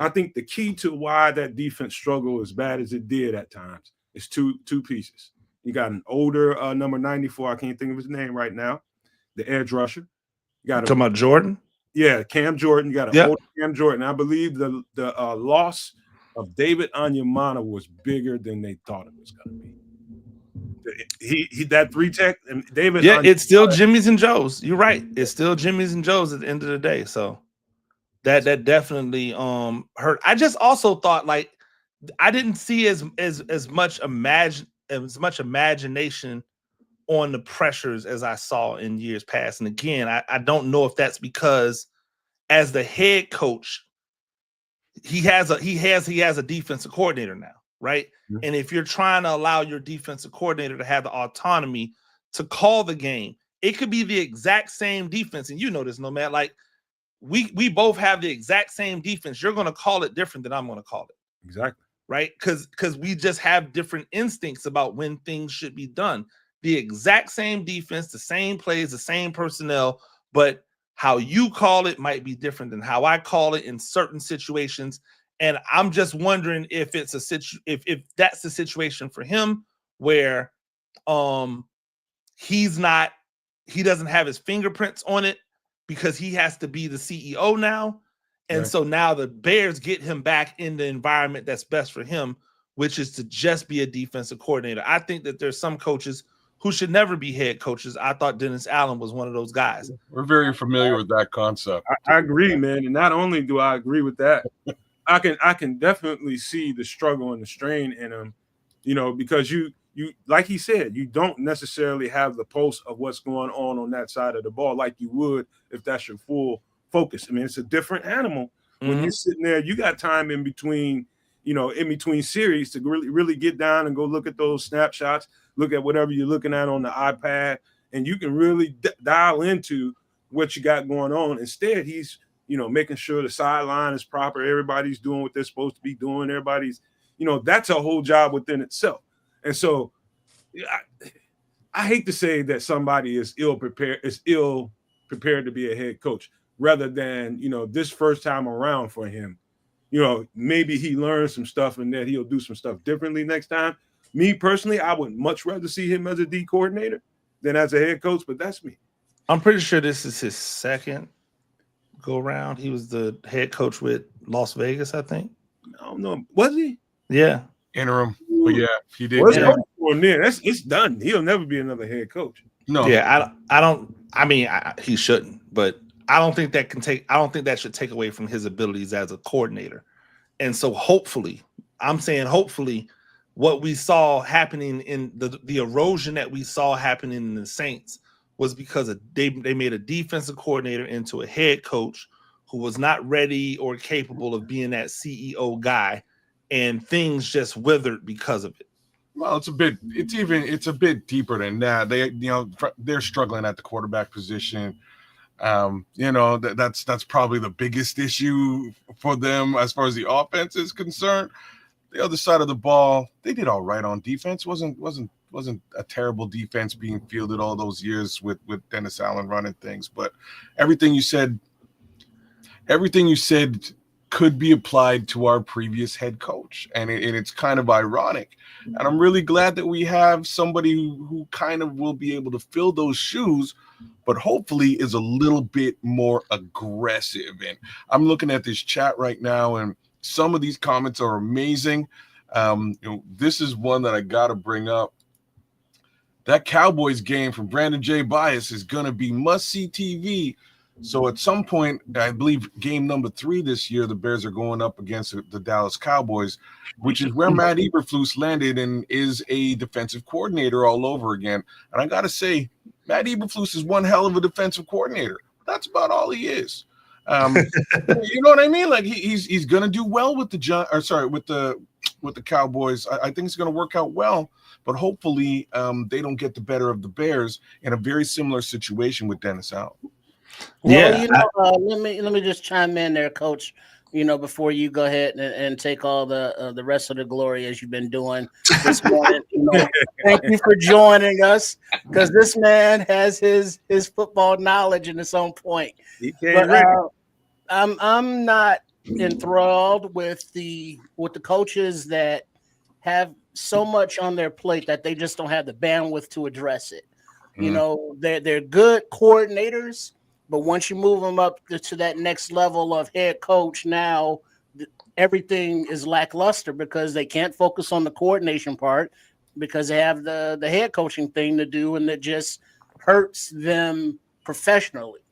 S1: think the key to why that defense struggled as bad as it did at times is two pieces. You got an older number 94. I can't think of his name right now. The edge rusher. You got
S4: talking about Jordan?
S1: Yeah, Cam Jordan. You got an older Cam Jordan. I believe the loss of David Onyemata was bigger than they thought it was going to be. He that 3-tech and David.
S4: Yeah, it's still Jimmy's and Joe's. You're right. It's still Jimmy's and Joe's at the end of the day. So that definitely hurt. I just also thought I didn't see as much imagination on the pressures as I saw in years past. And again, I don't know if that's because as the head coach, he has a defensive coordinator now, right? Mm-hmm. And if you're trying to allow your defensive coordinator to have the autonomy to call the game, it could be the exact same defense. And this, Nomad, we both have the exact same defense. You're going to call it different than I'm going to call it.
S1: Exactly.
S4: Right? Because we just have different instincts about when things should be done. The exact same defense, the same plays, the same personnel, but how you call it might be different than how I call it in certain situations. And I'm just wondering if it's if that's the situation for him where he doesn't have his fingerprints on it because he has to be the CEO now. And right. So now the Bears get him back in the environment that's best for him, which is to just be a defensive coordinator. I think that there's some coaches who should never be head coaches. I thought Dennis Allen was one of those guys.
S2: We're very familiar with that concept.
S1: I agree, man. And not only do I agree with that, I can definitely see the struggle and the strain in him, because you like he said, you don't necessarily have the pulse of what's going on that side of the ball like you would if that's your full focus. I mean, it's a different animal. Mm-hmm. When you're sitting there, you got time in between series to really get down and go look at those snapshots, look at whatever you're looking at on the iPad, and you can really dial into what you got going on. Instead, he's making sure the sideline is proper. Everybody's doing what they're supposed to be doing. Everybody's, that's a whole job within itself. And so I hate to say that somebody is ill prepared to be a head coach rather than, this first time around for him, maybe he learns some stuff and that he'll do some stuff differently next time. Me personally, I would much rather see him as a D coordinator than as a head coach, but that's me.
S4: I'm pretty sure this is his second go around. He was the head coach with Las Vegas, I think.
S1: I don't know. Was he?
S4: Yeah.
S2: Interim. But yeah, he did.
S1: It's done. He'll never be another head coach.
S2: No.
S4: Yeah, he shouldn't, but I don't think that should take away from his abilities as a coordinator. And so hopefully, what we saw happening in the erosion that we saw happening in the Saints was because they made a defensive coordinator into a head coach who was not ready or capable of being that CEO guy, and things just withered because of it.
S2: Well, it's a bit deeper than that. They're struggling at the quarterback position. That's probably the biggest issue for them as far as the offense is concerned. The other side of the ball, they did all right on defense. Wasn't a terrible defense being fielded all those years with Dennis Allen running things. But everything you said could be applied to our previous head coach, and it's kind of ironic. And I'm really glad that we have somebody who kind of will be able to fill those shoes, but hopefully is a little bit more aggressive. And I'm looking at this chat right now, and some of these comments are amazing. This is one that I got to bring up. That Cowboys game from Brandon J. Bias is going to be must-see TV So at some point, I believe game number 3 this year, the Bears are going up against the Dallas Cowboys, which is where Matt Eberflus landed and is a defensive coordinator all over again. And I got to say, Matt Eberflus is one hell of a defensive coordinator. That's about all he is. You know what I mean? Like he's going to do well with the Cowboys. I think it's going to work out well, but hopefully they don't get the better of the Bears in a very similar situation with Dennis Allen.
S3: Well, let me just chime in there, Coach. Before you go ahead and take all the rest of the glory as you've been doing this morning. Thank you for joining us, because this man has his football knowledge in its own point. But I'm not enthralled with the coaches that have so much on their plate that they just don't have the bandwidth to address it. They're good coordinators. But once you move them up to that next level of head coach, now everything is lackluster because they can't focus on the coordination part because they have the head coaching thing to do, and it just hurts them professionally.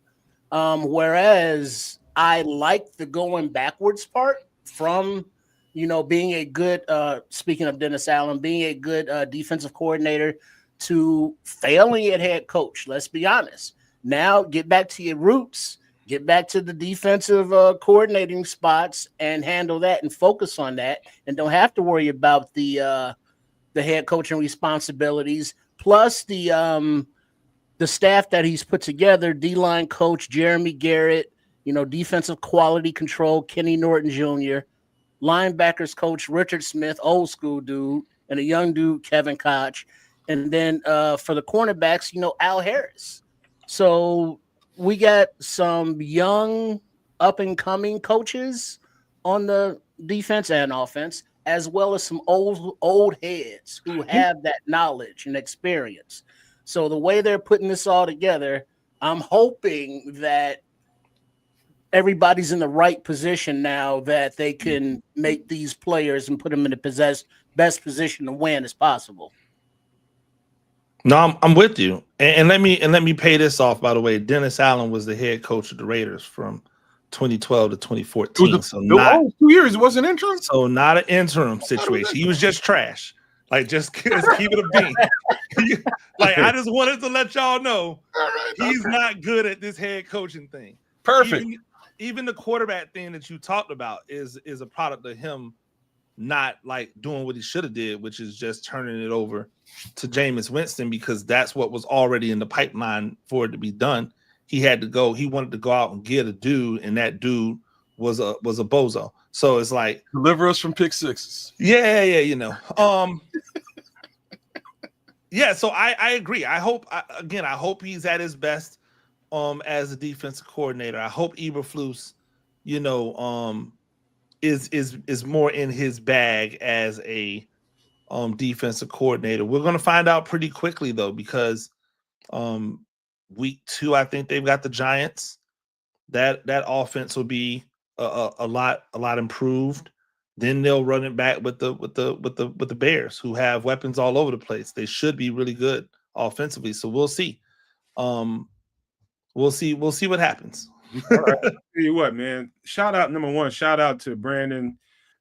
S3: Whereas I like the going backwards part from, being a good, speaking of Dennis Allen, being a good defensive coordinator to failing at head coach. Let's be honest. Now get back to your roots, get back to the defensive coordinating spots and handle that and focus on that, and don't have to worry about the head coaching responsibilities. Plus the staff that he's put together: D-line coach Jeremy Garrett, defensive quality control Kenny Norton Jr., linebackers coach Richard Smith, old school dude, and a young dude Kevin Koch, and then for the cornerbacks, Al Harris. So we got some young up-and-coming coaches on the defense and offense, as well as some old heads who have that knowledge and experience. So the way they're putting this all together, I'm hoping that everybody's in the right position now that they can make these players and put them in the best position to win as possible.
S4: No, I'm with you, and let me pay this off. By the way, Dennis Allen was the head coach of the Raiders from 2012 to 2014. So not
S2: 2 years. It wasn't interim.
S4: So not an interim situation. He was just trash. Like just keep it a bean. Like I just wanted to let y'all know he's not good at this head coaching thing.
S2: Perfect.
S4: Even the quarterback thing that you talked about is a product of him not like doing what he should have did, which is just turning it over to Jameis Winston, because that's what was already in the pipeline for it to be done. He wanted to go out and get a dude, and that dude was a bozo. So it's like,
S2: deliver us from pick sixes.
S4: Yeah. Yeah, so I agree. I hope he's at his best as a defensive coordinator. I hope Eberflus, is more in his bag as a defensive coordinator. We're going to find out pretty quickly though, because week 2, I think they've got the Giants. That offense will be a lot improved. Then they'll run it back with the Bears, who have weapons all over the place. They should be really good offensively. So we'll see. We'll see what happens.
S1: All right. Tell you what, man. Number one, shout out to Brandon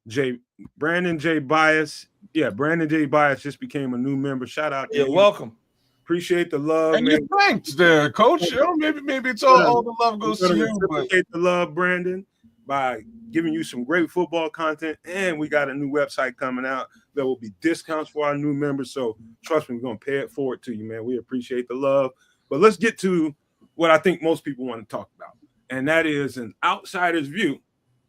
S1: J. Bias. Yeah, Brandon J. Bias just became a new member. Shout out to
S4: you. Welcome.
S1: Appreciate the love,
S2: and
S1: man.
S2: Thanks there, Coach. Maybe it's all the love goes to you.
S1: Appreciate the love, Brandon, by giving you some great football content. And we got a new website coming out. There will be discounts for our new members. So trust me, we're going to pay it forward to you, man. We appreciate the love. But let's get to what I think most people want to talk about. And that is an outsider's view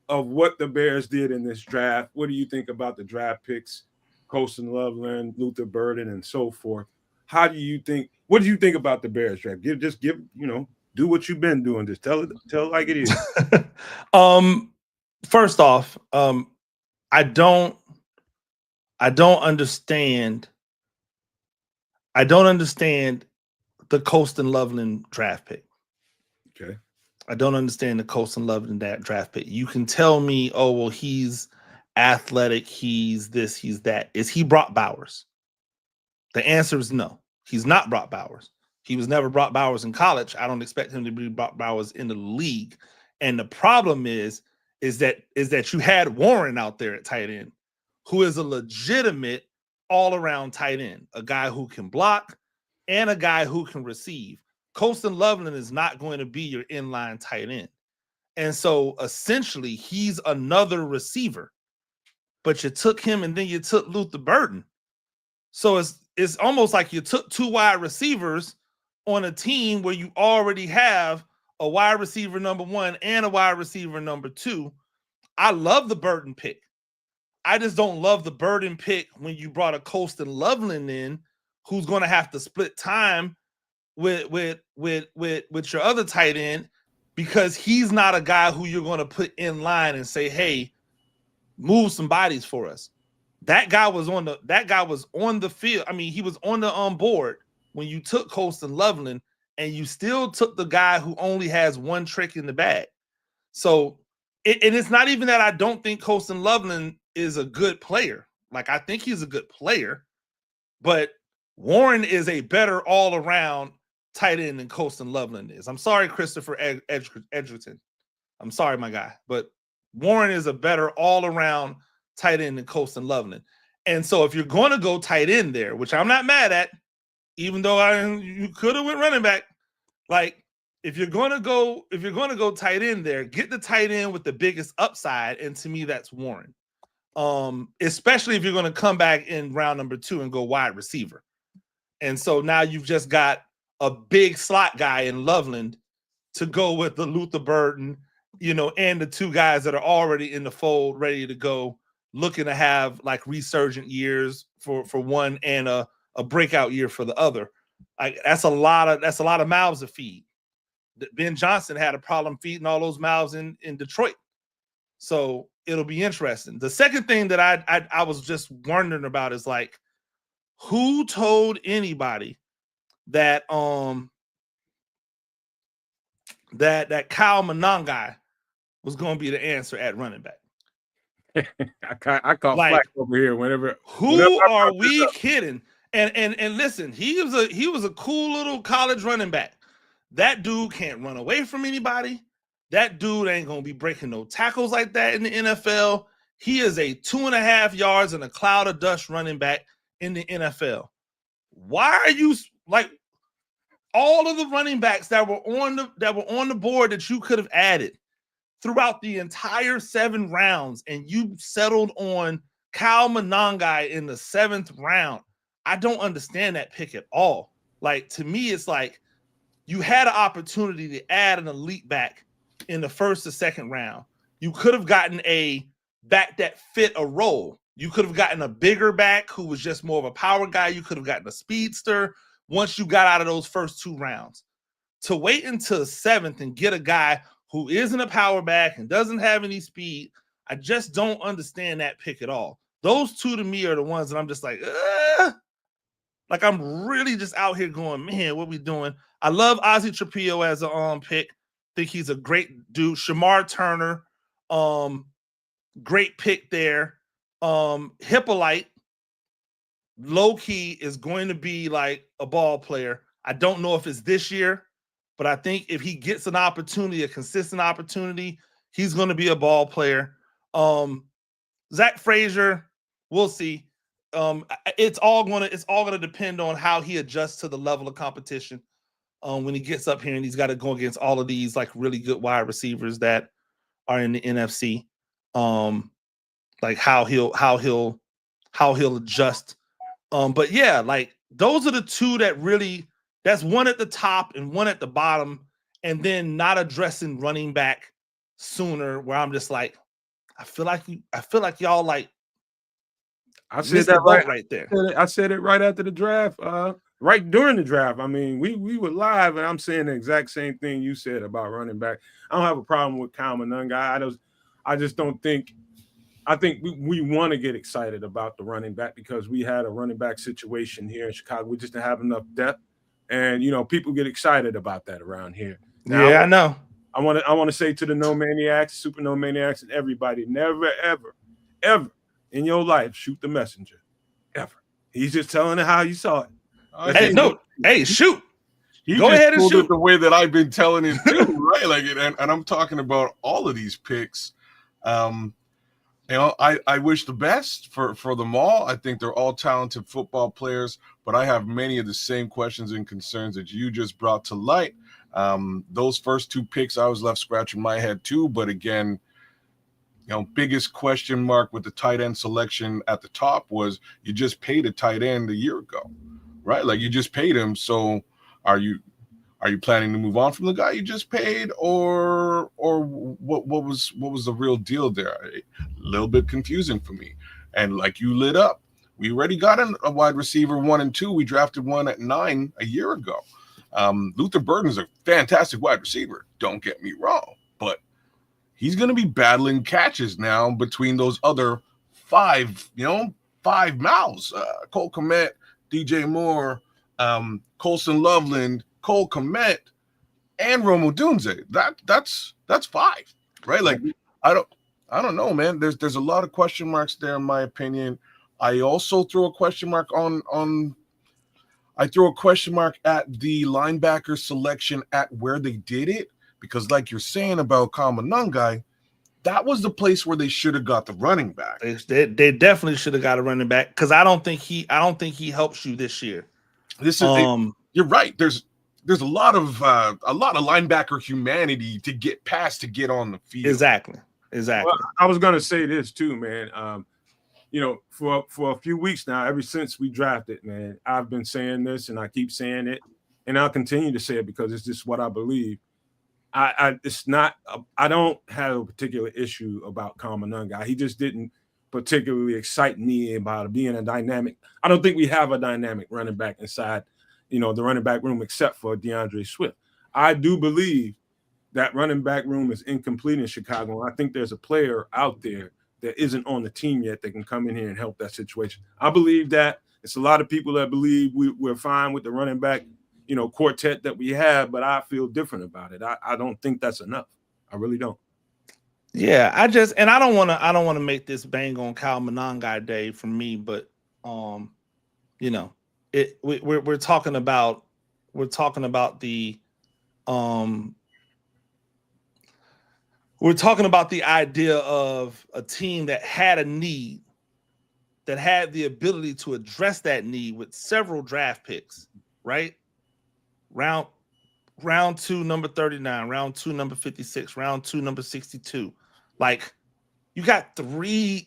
S1: of what the Bears did in this draft. What do you think about the draft picks, Colston Loveland, Luther Burden, and so forth? What do you think about the Bears draft? Do what you've been doing. Just tell it like it is.
S4: First off, I don't understand the Colston Loveland draft pick.
S1: Okay.
S4: I don't understand the Colston Loveland draft pick. You can tell me, oh, well, he's athletic, he's this, he's that. Is he Brock Bowers? The answer is no. He's not Brock Bowers. He was never Brock Bowers in college. I don't expect him to be Brock Bowers in the league. And the problem is that you had Warren out there at tight end, who is a legitimate all-around tight end, a guy who can block and a guy who can receive. Colston Loveland is not going to be your inline tight end. And so essentially he's another receiver, but you took him and then you took Luther Burden. So it's almost like you took 2 wide receivers on a team where you already have a wide receiver number 1 and a wide receiver number 2. I love the Burden pick. I just don't love the Burden pick when you brought a Colston Loveland in, who's going to have to split time with your other tight end, because he's not a guy who you're going to put in line and say, hey, move some bodies for us. That guy was on the field. I mean, he was on the board when you took Colston Loveland, and you still took the guy who only has one trick in the bag. So and it's not even that I don't think Colston Loveland is a good player. Like, I think he's a good player, but Warren is a better all-around tight end than Colston Loveland is. I'm sorry, Christopher Edgerton. I'm sorry, my guy, but Warren is a better all-around tight end than Colston Loveland. And so if you're going to go tight end there, which I'm not mad at, even though you could have went running back, like, if you're going to go tight end there, get the tight end with the biggest upside, and to me that's Warren. Especially if you're going to come back in round number 2 and go wide receiver. And so now you've just got a big slot guy in Loveland to go with the Luther Burden, and the 2 guys that are already in the fold, ready to go, looking to have like resurgent years for one and a breakout year for the other. Like, that's a lot of mouths to feed. Ben Johnson had a problem feeding all those mouths in Detroit. So it'll be interesting. The second thing that I was just wondering about is, like, who told anybody that that Kyle Monangai was going to be the answer at running back?
S1: I caught flack over here whenever.
S4: Who are we kidding? And listen, he was a cool little college running back. That dude can't run away from anybody. That dude ain't gonna be breaking no tackles like that in the NFL. He is a 2.5 yards in a cloud of dust running back in the NFL. Why are you, like, all of the running backs that were on the board that you could have added throughout the entire 7 rounds, and you settled on Kyle Monangai in the 7th round? I don't understand that pick at all. Like, to me, it's like you had an opportunity to add an elite back in the 1st or 2nd round. You could have gotten a back that fit a role. You could have gotten a bigger back who was just more of a power guy. You could have gotten a speedster once you got out of those first 2 rounds. To wait until the 7th and get a guy who isn't a power back and doesn't have any speed, I just don't understand that pick at all. Those 2 to me are the ones that I'm just like, like, I'm really just out here going, man, what we doing? I love Ozzie Trapillo as a pick. Think he's a great dude. Shamar Turner, great pick there. Hippolyte, low key, is going to be like a ball player. I don't know if it's this year, but I think if he gets an opportunity, a consistent opportunity, he's going to be a ball player. Zach Frazier, we'll see. It's all gonna depend on how he adjusts to the level of competition when he gets up here and he's got to go against all of these, like, really good wide receivers that are in the NFC. Like how he'll adjust. But yeah, like, those are the 2 that really, that's one at the top and one at the bottom, and then not addressing running back sooner, where I'm just like, I feel like y'all, like,
S1: I said that
S4: right there.
S1: I said it right after the draft, right during the draft. I mean, we were live, and I'm saying the exact same thing you said about running back. I don't have a problem with Kyle Monangai. I just don't think. I think we want to get excited about the running back because we had a running back situation here in Chicago. We just didn't have enough depth, and people get excited about that around here.
S4: Now, yeah, I know.
S1: I want to say to the No Maniacs, Super No Maniacs, and everybody, never, ever, ever in your life shoot the messenger, ever. He's just telling it how you saw it.
S4: Hey, shoot.
S2: He
S4: Go
S2: just
S4: ahead and
S2: told
S4: shoot.
S2: it the way that I've been telling it too, right? Like, and I'm talking about all of these picks. I wish the best for them all. I think they're all talented football players, but I have many of the same questions and concerns that you just brought to light. Those first 2 picks, I was left scratching my head too. But again, biggest question mark with the tight end selection at the top was you just paid a tight end a year ago, right? Like you just paid him. So are you planning to move on from the guy you just paid, or what was the real deal there? A little bit confusing for me. And like you lit up, we already got a wide receiver 1 and 2. We drafted one at 9 a year ago. Luther Burden's a fantastic wide receiver. Don't get me wrong, but he's going to be battling catches now between those other 5 mouths. Cole Kmet, DJ Moore, Colson Loveland, Cole Kmet, and Romo Dunze. That's 5, right? Like I don't know, man. There's a lot of question marks there, in my opinion. I also throw a question mark I throw a question mark at the linebacker selection at where they did it, because like you're saying about Kamanungai, that was the place where they should have got the running back.
S4: They definitely should have got a running back, because I don't think he helps you this year.
S2: This is you're right. There's a lot of linebacker humanity to get past to get on the field.
S4: Exactly.
S1: Well, I was gonna say this too, man. For a few weeks now, ever since we drafted, man, I've been saying this and I keep saying it, and I'll continue to say it because it's just what I believe. I don't have a particular issue about Kamanungai. He just didn't particularly excite me about being a dynamic. I don't think we have a dynamic running back inside, the running back room, except for DeAndre Swift. I do believe that running back room is incomplete in Chicago. And I think there's a player out there that isn't on the team yet that can come in here and help that situation. I believe that. It's a lot of people that believe we're fine with the running back, quartet that we have, but I feel different about it. I don't think that's enough. I really don't.
S4: Yeah, I don't want to make this bang on Kyle Monangai day for me, but we're talking about the we're talking about the idea of a team that had a need, that had the ability to address that need with several draft picks, right? Round 2, number 39, round 2, number 56, round 2, number 62. Like, you got three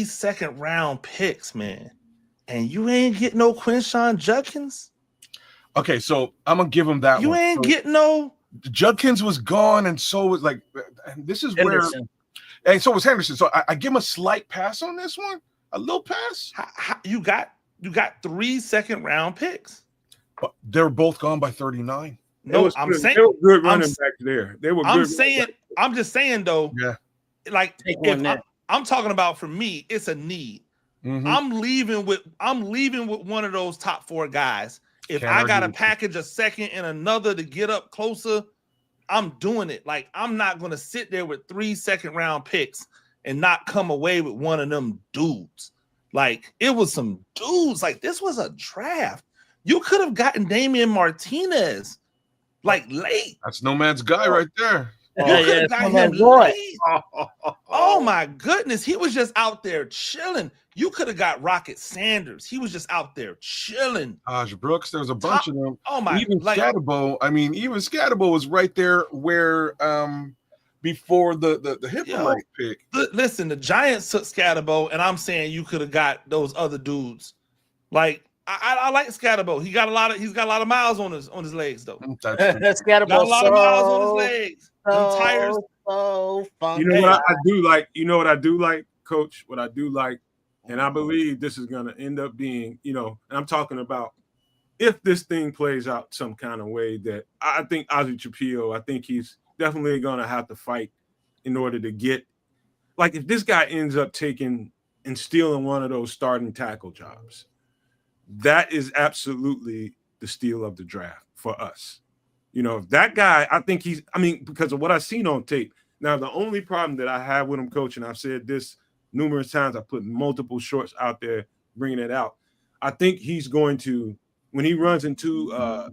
S4: second round picks, man, and you ain't getting no Quinshawn Judkins.
S2: Okay, so I'm gonna give him that.
S4: You ain't getting no.
S2: Judkins was gone, and so was and this is Henderson. And so was Henderson. So I give him a slight pass on this one, a little pass.
S4: You got 3 second round picks.
S2: But they're both gone by 39.
S4: No, I'm saying
S1: they were good running backs there. They were.
S4: I'm just saying though.
S2: Yeah.
S4: Like I'm talking about, for me, it's a need. Mm-hmm. I'm leaving with one of those top 4 guys. If I got to package a second and another to get up closer, I'm doing it. Like, I'm not going to sit there with 3 second round picks and not come away with one of them dudes. Like, it was some dudes. Like, this was a draft. You could have gotten Damian Martinez like late.
S2: That's Nomad's guy right there.
S4: You could have got him late. Oh my goodness. He was just out there chilling. You could have got Rocket Sanders. He was just out there chilling.
S2: Taj Brooks, there's a bunch of them.
S4: Oh my,
S2: even Scatterbo was right there where before the Hippolyte pick.
S4: Listen, the Giants took Scatterbo, and I'm saying you could have got those other dudes. Like, I like Scatterbo. He's got a lot of miles on his legs though.
S3: Scatterbo
S4: got a lot of miles on his legs. Tires.
S3: So funky.
S1: You know what I do like? You know what I do like, Coach? What I do like, and I believe this is going to end up being, and I'm talking about if this thing plays out some kind of way, that I think Ozzie Trapillo, I think he's definitely going to have to fight in order to get, like, if this guy ends up taking and stealing one of those starting tackle jobs, that is absolutely the steal of the draft for us. If that guy, I think because of what I've seen on tape. Now, the only problem that I have with him, Coach, and I've said this numerous times, I put multiple shorts out there bringing it out. I think he's going to when he runs into a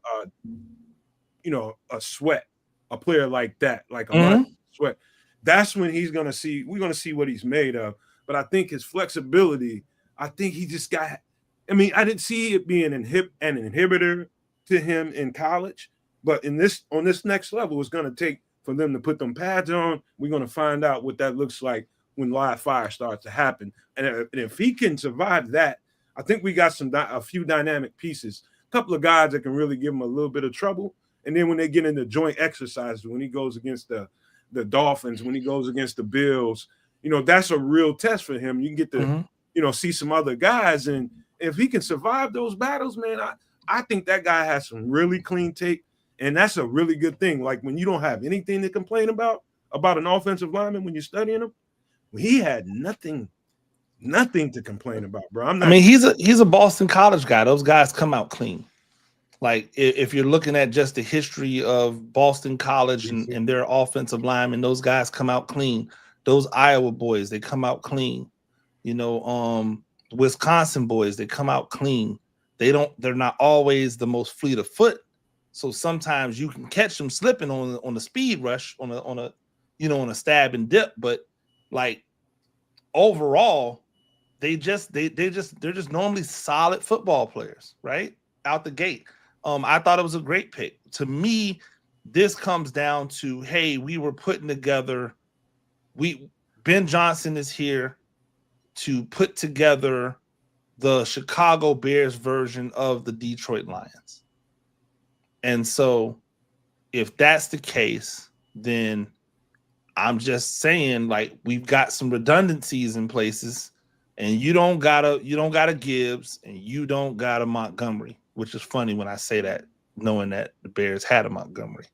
S1: Sweat, a player like that, like a Monty Sweat, that's when we're gonna see what he's made of. But I think his flexibility, I think he just got. I mean, I didn't see it being an inhibitor to him in college, but on this next level, it's gonna take for them to put them pads on. We're gonna find out what that looks like when live fire starts to happen, and if he can survive that, I think we got a few dynamic pieces, a couple of guys that can really give him a little bit of trouble. And then when they get into joint exercises, when he goes against the Dolphins, when he goes against the Bills, that's a real test for him. You can get to, see some other guys. And if he can survive those battles, man, I think that guy has some really clean tape. And that's a really good thing. Like when you don't have anything to complain about an offensive lineman when you're studying him, he had nothing to complain about, bro.
S4: He's a Boston College guy. Those guys come out clean. Like if you're looking at just the history of Boston College and their offensive linemen, those guys come out clean. Those Iowa boys, they come out clean. Wisconsin boys, they come out clean. They're not always the most fleet of foot. So sometimes you can catch them slipping on the speed rush, on a stab and dip. But like overall, they're just normally solid football players, right? Out the gate. I thought it was a great pick. To me, this comes down to, hey, we were putting together. Ben Johnson is here to put together the Chicago Bears version of the Detroit Lions. And so if that's the case, then I'm just saying, like, we've got some redundancies in places, and you don't got a Gibbs and you don't got a Montgomery, which is funny when I say that, knowing that the Bears had a Montgomery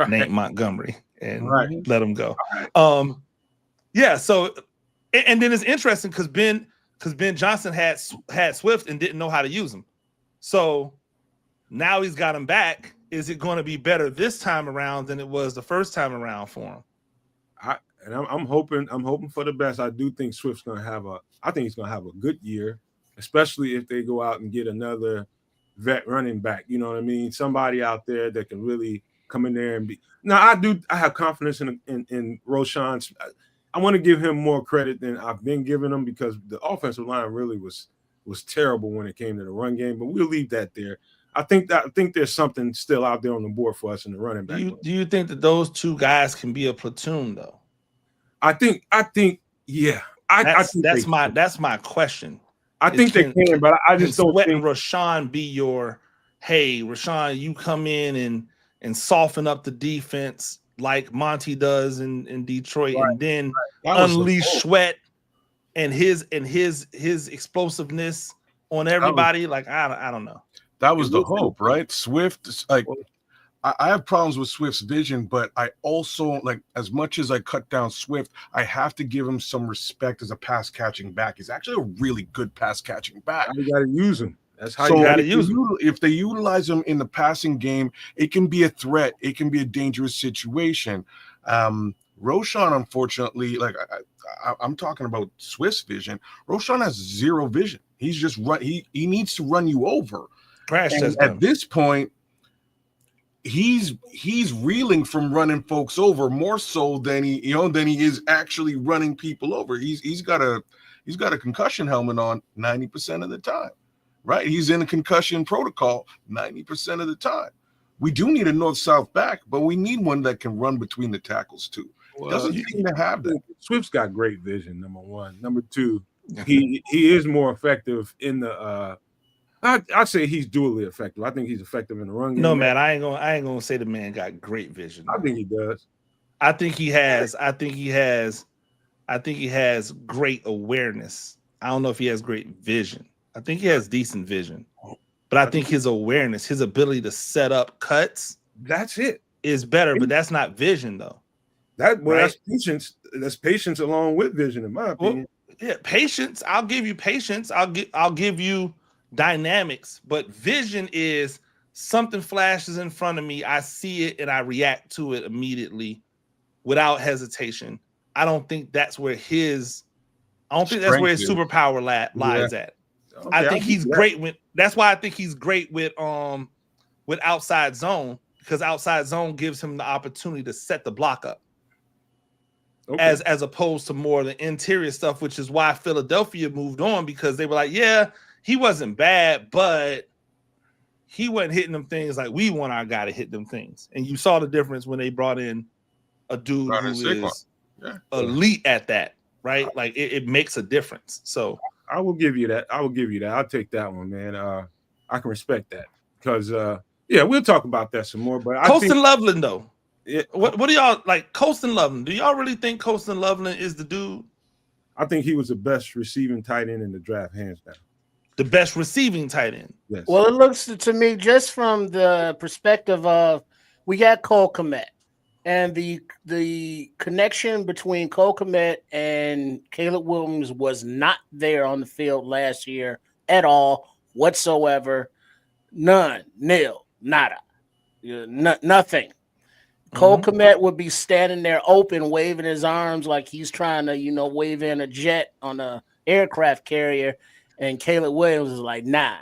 S4: named Montgomery and let him go. Yeah. So, and then it's interesting because Ben Johnson had Swift and didn't know how to use him. So now he's got him back. Is it going to be better this time around than it was the first time around for him?
S1: I'm hoping for the best. I do think Swift's going to have he's going to have a good year, especially if they go out and get another vet running back. You know what I mean? Somebody out there that can really come in there and be. Now, I have confidence in Roschon. I want to give him more credit than I've been giving him because the offensive line really was terrible when it came to the run game. But we'll leave that there. I think there's something still out there on the board for us in the running back.
S4: Do you think that those two guys can be a platoon though?
S1: I think yeah.
S4: That's my question.
S1: I think they can, but I just don't think
S4: Roschon be your, hey, Roschon, you come in and soften up the defense like Monty does in Detroit, and then unleash Sweat and his explosiveness on everybody. I don't know.
S2: That was the hope, right? Swift, like I have problems with Swift's vision, but I also, like, as much as I cut down Swift, I have to give him some respect as a pass catching back. He's actually a really good pass catching back.
S1: You got to use him. That's how you got to use him.
S2: If they utilize him in the passing game, it can be a threat. It can be a dangerous situation. Roschon, unfortunately, like I'm talking about Swift's vision. Roschon has zero vision. He's just he needs to run you over. At this point, he's reeling from running folks over more so than he is actually running people over. He's got a concussion helmet on 90% of the time, right? He's in a concussion protocol 90% of the time. We do need a north-south back, but we need one that can run between the tackles too.
S1: Well,
S2: doesn't seem to have that.
S1: Swift's got great vision. Number one. Number two, he is more effective in the. I'd say he's dually effective. I think he's effective in the run game.
S4: No, man, I ain't gonna say the man got great vision.
S1: I think he does.
S4: I think he has great awareness. I don't know if he has great vision. I think he has decent vision, but I think his awareness, his ability to set up cuts,
S1: that's it,
S4: is better. But that's not vision, though.
S1: That's patience. That's patience along with vision, in my opinion.
S4: Well, yeah, patience. I'll give you patience. I'll give you dynamics, but vision is something flashes in front of me. I see it and I react to it immediately without hesitation. I don't think that's where his superpower lies at. I think he's great with. That's why I think he's great with outside zone, because outside zone gives him the opportunity to set the block up. Okay. As opposed to more of the interior stuff, which is why Philadelphia moved on, because they were like, yeah, he wasn't bad, but he wasn't hitting them things like we want our guy to hit them things. And you saw the difference when they brought in a dude who is elite at that, right? Like it makes a difference. So
S1: I will give you that. I'll take that one, man. I can respect that because we'll talk about that some more. But
S4: Colston Loveland, though. What do y'all like? Colston Loveland. Do y'all really think Colston Loveland is the dude?
S1: I think he was the best receiving tight end in the draft, hands down.
S4: The best receiving tight end.
S1: Yes.
S3: Well, it looks to me, just from the perspective of, we got Cole Kmet, and the connection between Cole Kmet and Caleb Williams was not there on the field last year at all whatsoever. None, nil, nada, nothing. Cole Kmet would be standing there open, waving his arms like he's trying to, wave in a jet on a aircraft carrier. And Caleb Williams is like, nah,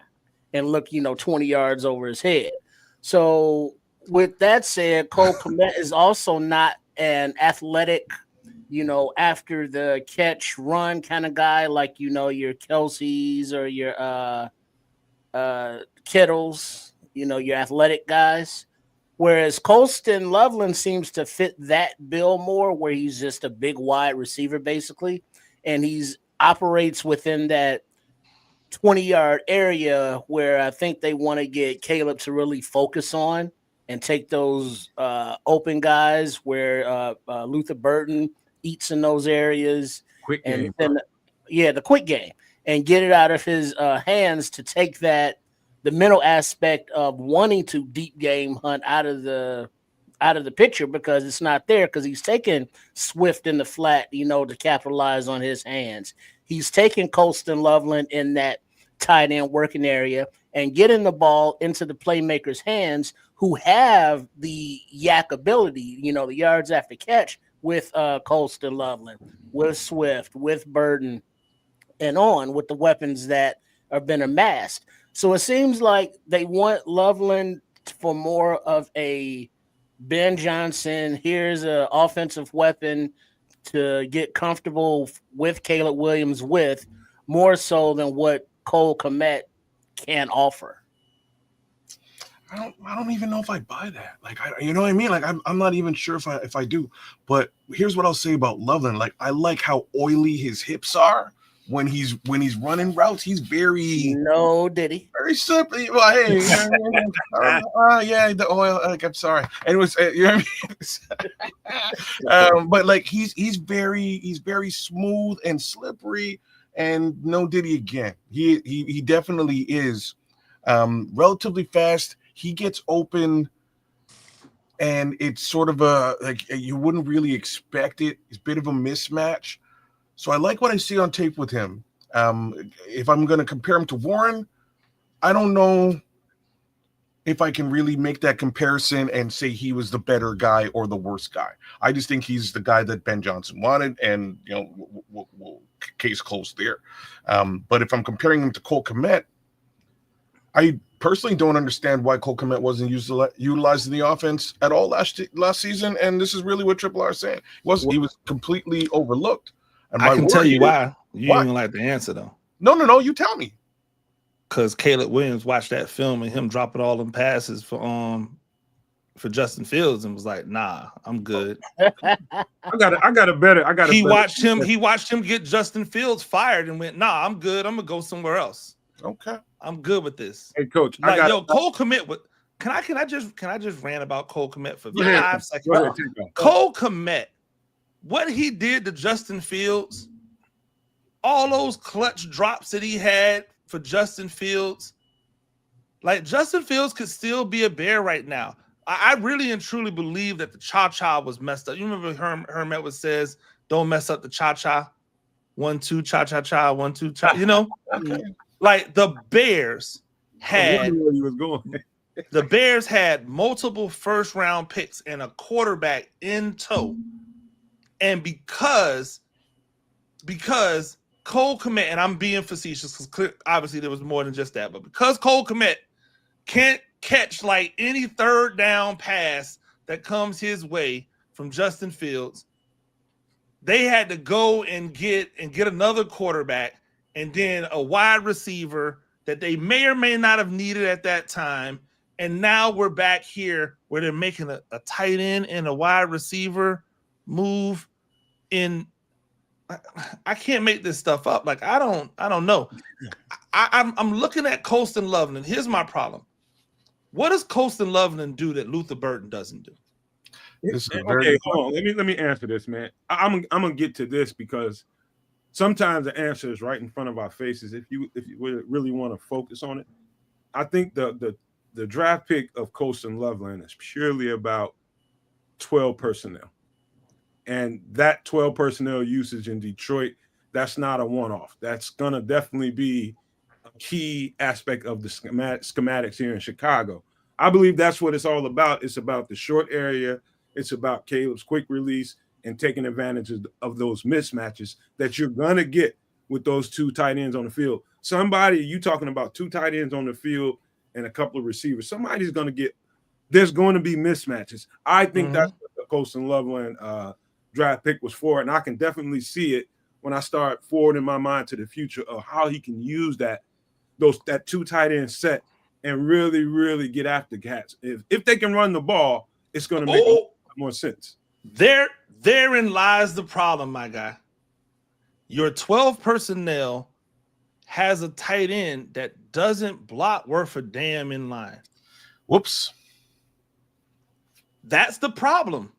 S3: and look, 20 yards over his head. So with that said, Cole Kmet is also not an athletic, after the catch run kind of guy, like, your Kelseys or your Kittles, your athletic guys. Whereas Colston Loveland seems to fit that bill more, where he's just a big wide receiver, basically. And he's operates within that 20-yard area where I think they want to get Caleb to really focus on and take those open guys where Luther Burton eats in those areas.
S1: Quick game.
S3: The quick game, and get it out of his hands to take the mental aspect of wanting to deep game hunt out of the picture, because it's not there, because he's taking Swift in the flat, to capitalize on his hands. He's taking Colston Loveland in that tight end working area and getting the ball into the playmaker's hands, who have the yak ability, the yards after catch with Colston Loveland, with Swift, with Burden, and on with the weapons that have been amassed. So it seems like they want Loveland for more of a Ben Johnson, here's an offensive weapon to get comfortable with Caleb Williams with, more so than what Cole Kmet can offer.
S2: I don't even know if I buy that. Like, you know what I mean? Like, I'm not even sure if I do. But here's what I'll say about Loveland. Like, I like how oily his hips are when he's running routes. He's very very simple. Well, hey, the oil. Like, I'm sorry. Anyways, you know what I mean? But like, he's very smooth and slippery. And no Diddy again. He definitely is relatively fast. He gets open, and it's sort of you wouldn't really expect it. It's a bit of a mismatch. So I like what I see on tape with him. If I'm going to compare him to Warren, I don't know if I can really make that comparison and say he was the better guy or the worse guy. I just think he's the guy that Ben Johnson wanted, and we'll case closed there. But if I'm comparing him to Cole Kmet, I personally don't understand why Cole Kmet wasn't utilized in the offense at all last season, and this is really what Triple R is saying. He was completely overlooked. And
S4: I can tell you why. You didn't even like the answer, though.
S2: No, you tell me.
S4: Because Caleb Williams watched that film and him dropping all them passes for Justin Fields and was like, "Nah, I'm good." He watched him get Justin Fields fired and went, "Nah, I'm good. I'm gonna go somewhere else.
S2: Okay,
S4: I'm good with this."
S1: Hey, Coach,
S4: Cole Kmet. Can I just rant about Cole Kmet for 5 seconds? Cole Kmet, what he did to Justin Fields, all those clutch drops that he had for Justin Fields, like, Justin Fields could still be a Bear right now. I really and truly believe that the cha-cha was messed up. You remember Herm Edwards says, "Don't mess up the cha-cha. 1, 2, cha-cha-cha, 1, 2, cha." Like, the Bears had
S1: where you was going.
S4: The Bears had multiple first-round picks and a quarterback in tow. And because Cole Kmet, and I'm being facetious because obviously there was more than just that, but because Cole Kmet can't catch like any third down pass that comes his way from Justin Fields, they had to go and get another quarterback and then a wide receiver that they may or may not have needed at that time. And now we're back here where they're making a tight end and a wide receiver move in. I can't make this stuff up. Like, I don't know. I'm looking at Colston Loveland. Here's my problem. What does Colston Loveland do that Luther Burton doesn't do?
S1: Okay, hold on. Let me answer this, man. I'm gonna get to this because sometimes the answer is right in front of our faces. If you really want to focus on it, I think the draft pick of Colston Loveland is purely about 12 personnel, and that 12 personnel usage in Detroit, that's not a one-off. That's gonna definitely be a key aspect of the schematics here in Chicago. I believe that's what it's all about. It's about the short area. It's about Caleb's quick release and taking advantage of those mismatches that you're going to get with those two tight ends on the field. You talking about two tight ends on the field and a couple of receivers. Somebody's going to get – there's going to be mismatches. I think that's what the Colston Loveland draft pick was for, and I can definitely see it when I start forwarding my mind to the future of how he can use that two tight end set and really, really get after cats. If they can run the ball, it's going to make more sense.
S4: Therein lies the problem, my guy. Your 12 personnel has a tight end that doesn't block worth a damn in line.
S2: Whoops.
S4: That's the problem.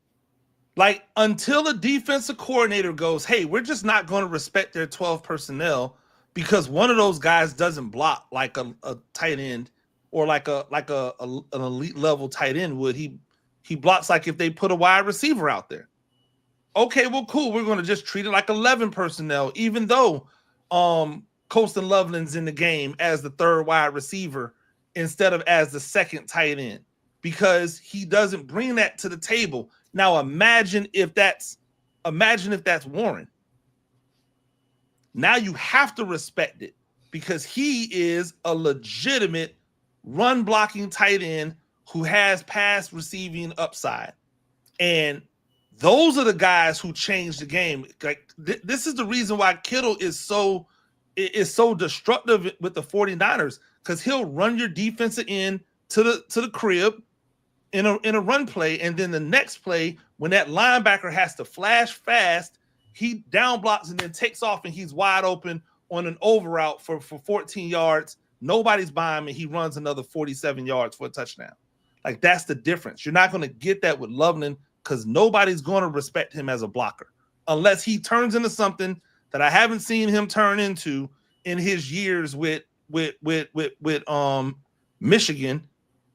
S4: Like, until a defensive coordinator goes, hey, we're just not going to respect their 12 personnel because one of those guys doesn't block like a tight end or like an elite level tight end would. He blocks like if they put a wide receiver out there. Okay, well, cool. We're going to just treat it like 11 personnel, even though Colston Loveland's in the game as the third wide receiver instead of as the second tight end, because he doesn't bring that to the table. Now imagine if that's Warren. Now you have to respect it because he is a legitimate run blocking tight end who has pass receiving upside. And those are the guys who change the game. Like this is the reason why Kittle is so destructive with the 49ers, because he'll run your defensive end to the crib in a run play, and then the next play when that linebacker has to flash fast, he down blocks and then takes off and he's wide open on an over route for 14 yards. Nobody's by him and he runs another 47 yards for a touchdown. Like, that's the difference. You're not going to get that with Loveland because nobody's going to respect him as a blocker unless he turns into something that I haven't seen him turn into in his years with Michigan,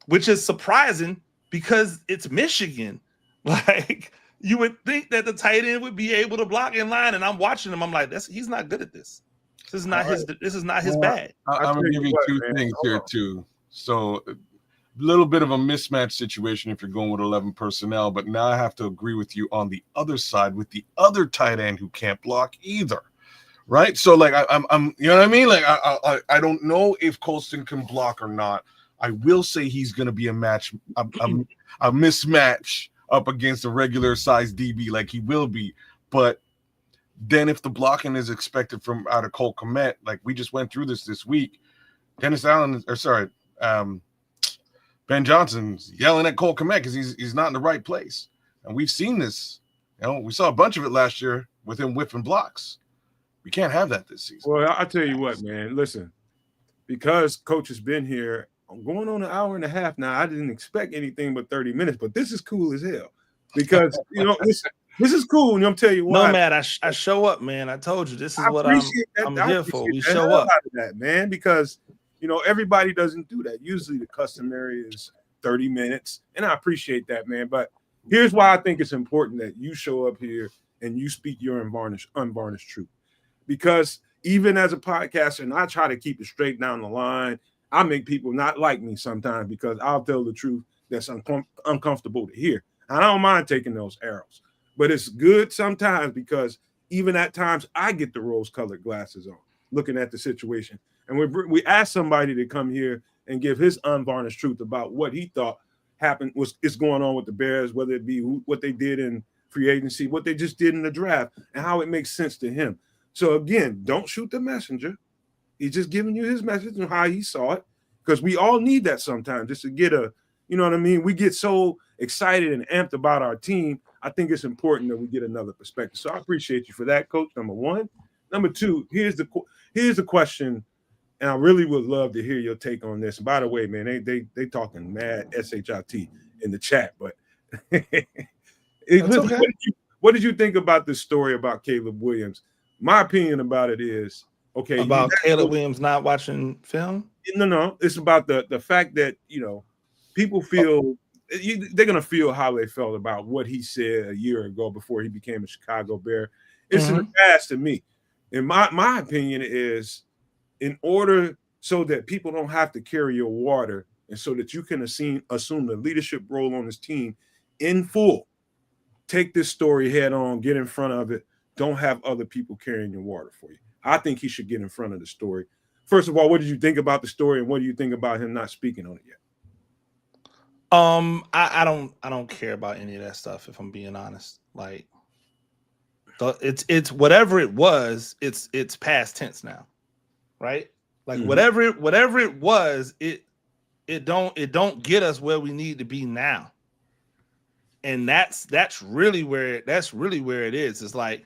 S4: which is surprising because it's Michigan. Like, you would think that the tight end would be able to block in line, and I'm watching him. I'm like, he's not good at this. This is not his bag.
S2: I'm gonna give you two things here too. So a little bit of a mismatch situation if you're going with 11 personnel, but now I have to agree with you on the other side with the other tight end who can't block either. Right? So like I'm you know what I mean? Like I don't know if Colston can block or not. I will say he's going to be a mismatch up against a regular size DB, like he will be. But then if the blocking is expected from out of Cole Kmet, like we just went through this week, Ben Johnson's yelling at Cole Kmet because he's not in the right place. And we've seen this. You know, we saw a bunch of it last year with him whipping blocks. We can't have that this season.
S1: Well, I'll tell you what, man. Listen, because Coach has been here, I'm going on an hour and a half now. I didn't expect anything but 30 minutes, but this is cool as hell because, you know, this is cool. And I'm telling you why.
S4: Nomad, I show up, man. I told you this is what I'm here for. We show up.
S1: That, man, because, you know, everybody doesn't do that. Usually the customary is 30 minutes, and I appreciate that, man. But here's why I think it's important that you show up here and you speak your unvarnished truth. Because even as a podcaster, and I try to keep it straight down the line, I make people not like me sometimes because I'll tell the truth that's uncomfortable to hear. I don't mind taking those arrows, but it's good sometimes because even at times I get the rose-colored glasses on, looking at the situation. And we asked somebody to come here and give his unvarnished truth about what he thought is going on with the Bears, whether it be what they did in free agency, what they just did in the draft, and how it makes sense to him. So again, don't shoot the messenger. He's just giving you his message and how he saw it, because we all need that sometimes just to get you know what I mean? We get so excited and amped about our team. I think it's important that we get another perspective. So I appreciate you for that, Coach, number one. Number two, here's the question, and I really would love to hear your take on this. And by the way, man, they talking mad SHIT in the chat, but listen,
S4: okay.
S1: What did you think about this story about Caleb Williams? My opinion about it is, okay,
S4: about Caleb Williams not watching film.
S1: No, it's about the fact that, you know, people feel they're gonna feel how they felt about what he said a year ago before he became a Chicago Bear. It's in the past to me. And my opinion is, in order so that people don't have to carry your water, and so that you can assume the leadership role on this team in full, take this story head on, get in front of it. Don't have other people carrying your water for you. I think he should get in front of the story. First of all, what did you think about the story, and what do you think about him not speaking on it yet?
S4: I don't care about any of that stuff, if I'm being honest. Like, it's whatever it was, it's past tense now, right? Like whatever it was, it don't get us where we need to be now. And that's really where it is. It's like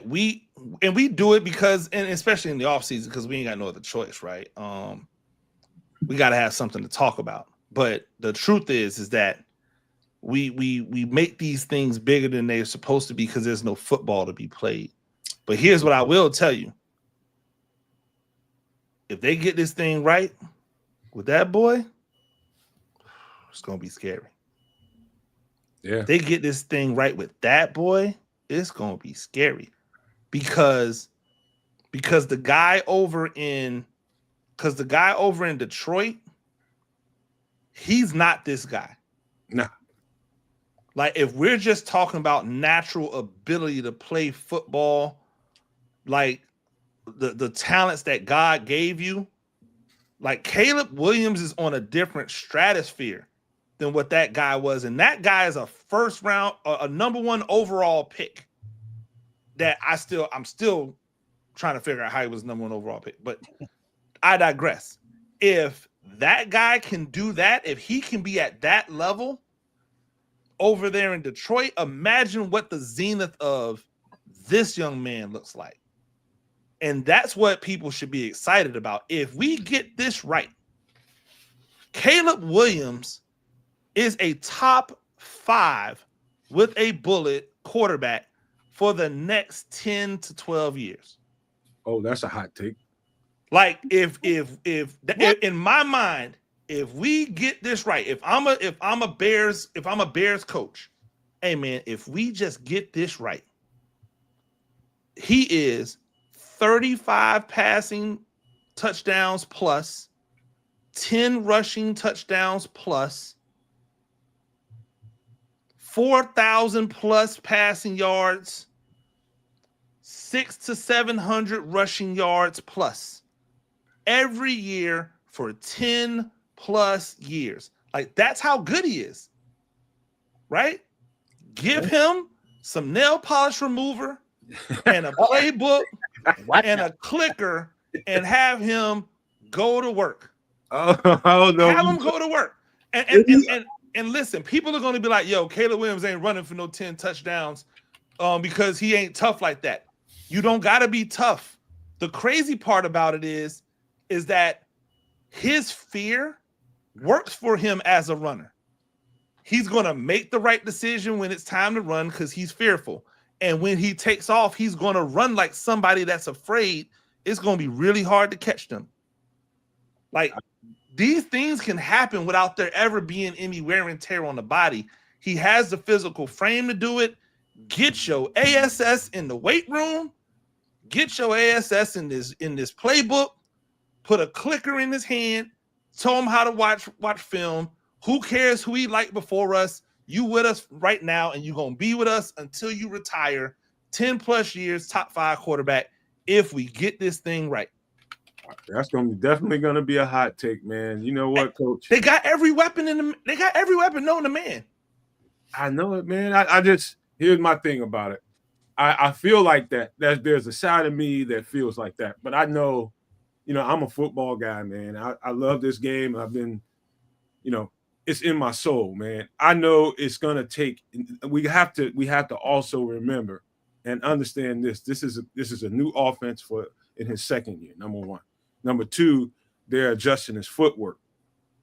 S4: we do it because, and especially in the offseason, because we ain't got no other choice, right? We got to have something to talk about. But the truth is that we make these things bigger than they're supposed to be because there's no football to be played. But here's what I will tell you. If they get this thing right with that boy, it's going to be scary.
S1: Yeah.
S4: If they get this thing right with that boy, it's going to be scary. Because the guy over in Detroit, he's not this guy.
S1: Nah.
S4: Like, if we're just talking about natural ability to play football, like the talents that God gave you, like Caleb Williams is on a different stratosphere than what that guy was. And that guy is a first round, a number one overall pick that I'm still trying to figure out how he was number one overall pick, but I digress. If that guy can do that, if he can be at that level over there in Detroit, imagine what the zenith of this young man looks like. And that's what people should be excited about. If we get this right, Caleb Williams is a top 5 with a bullet quarterback for the next 10 to 12 years.
S1: Oh, that's a hot take.
S4: Like, if in my mind, if we get this right, if I'm a Bears coach, hey man, if we just get this right, he is 35 passing touchdowns plus, 10 rushing touchdowns plus, 4,000 plus passing yards, 600 to 700 rushing yards plus every year for 10 plus years. Like, that's how good he is, right? Give him some nail polish remover and a playbook and a clicker and have him go to work.
S1: Oh no.
S4: Have him go to work. And listen, people are going to be like, yo, Caleb Williams ain't running for no 10 touchdowns because he ain't tough like that. You don't got to be tough. The crazy part about it is that his fear works for him as a runner. He's going to make the right decision when it's time to run because he's fearful. And when he takes off, he's going to run like somebody that's afraid. It's going to be really hard to catch them. Like, these things can happen without there ever being any wear and tear on the body. He has the physical frame to do it. Get your ASS in the weight room. Get your ASS in this playbook. Put a clicker in his hand. Tell him how to watch film. Who cares who he liked before us? You with us right now, and you're going to be with us until you retire. 10 plus years, top 5 quarterback if we get this thing right.
S1: That's definitely going to be a hot take, man. You know what, Coach?
S4: They got every weapon known to man.
S1: I know it, man. I just, here's my thing about it. I feel like that there's a side of me that feels like that, but I know, I'm a football guy, man. I love this game. I've been, it's in my soul, man. I know it's going to take. We have to also remember and understand this. This is a new offense in his second year. Number one. Number two, they're adjusting his footwork.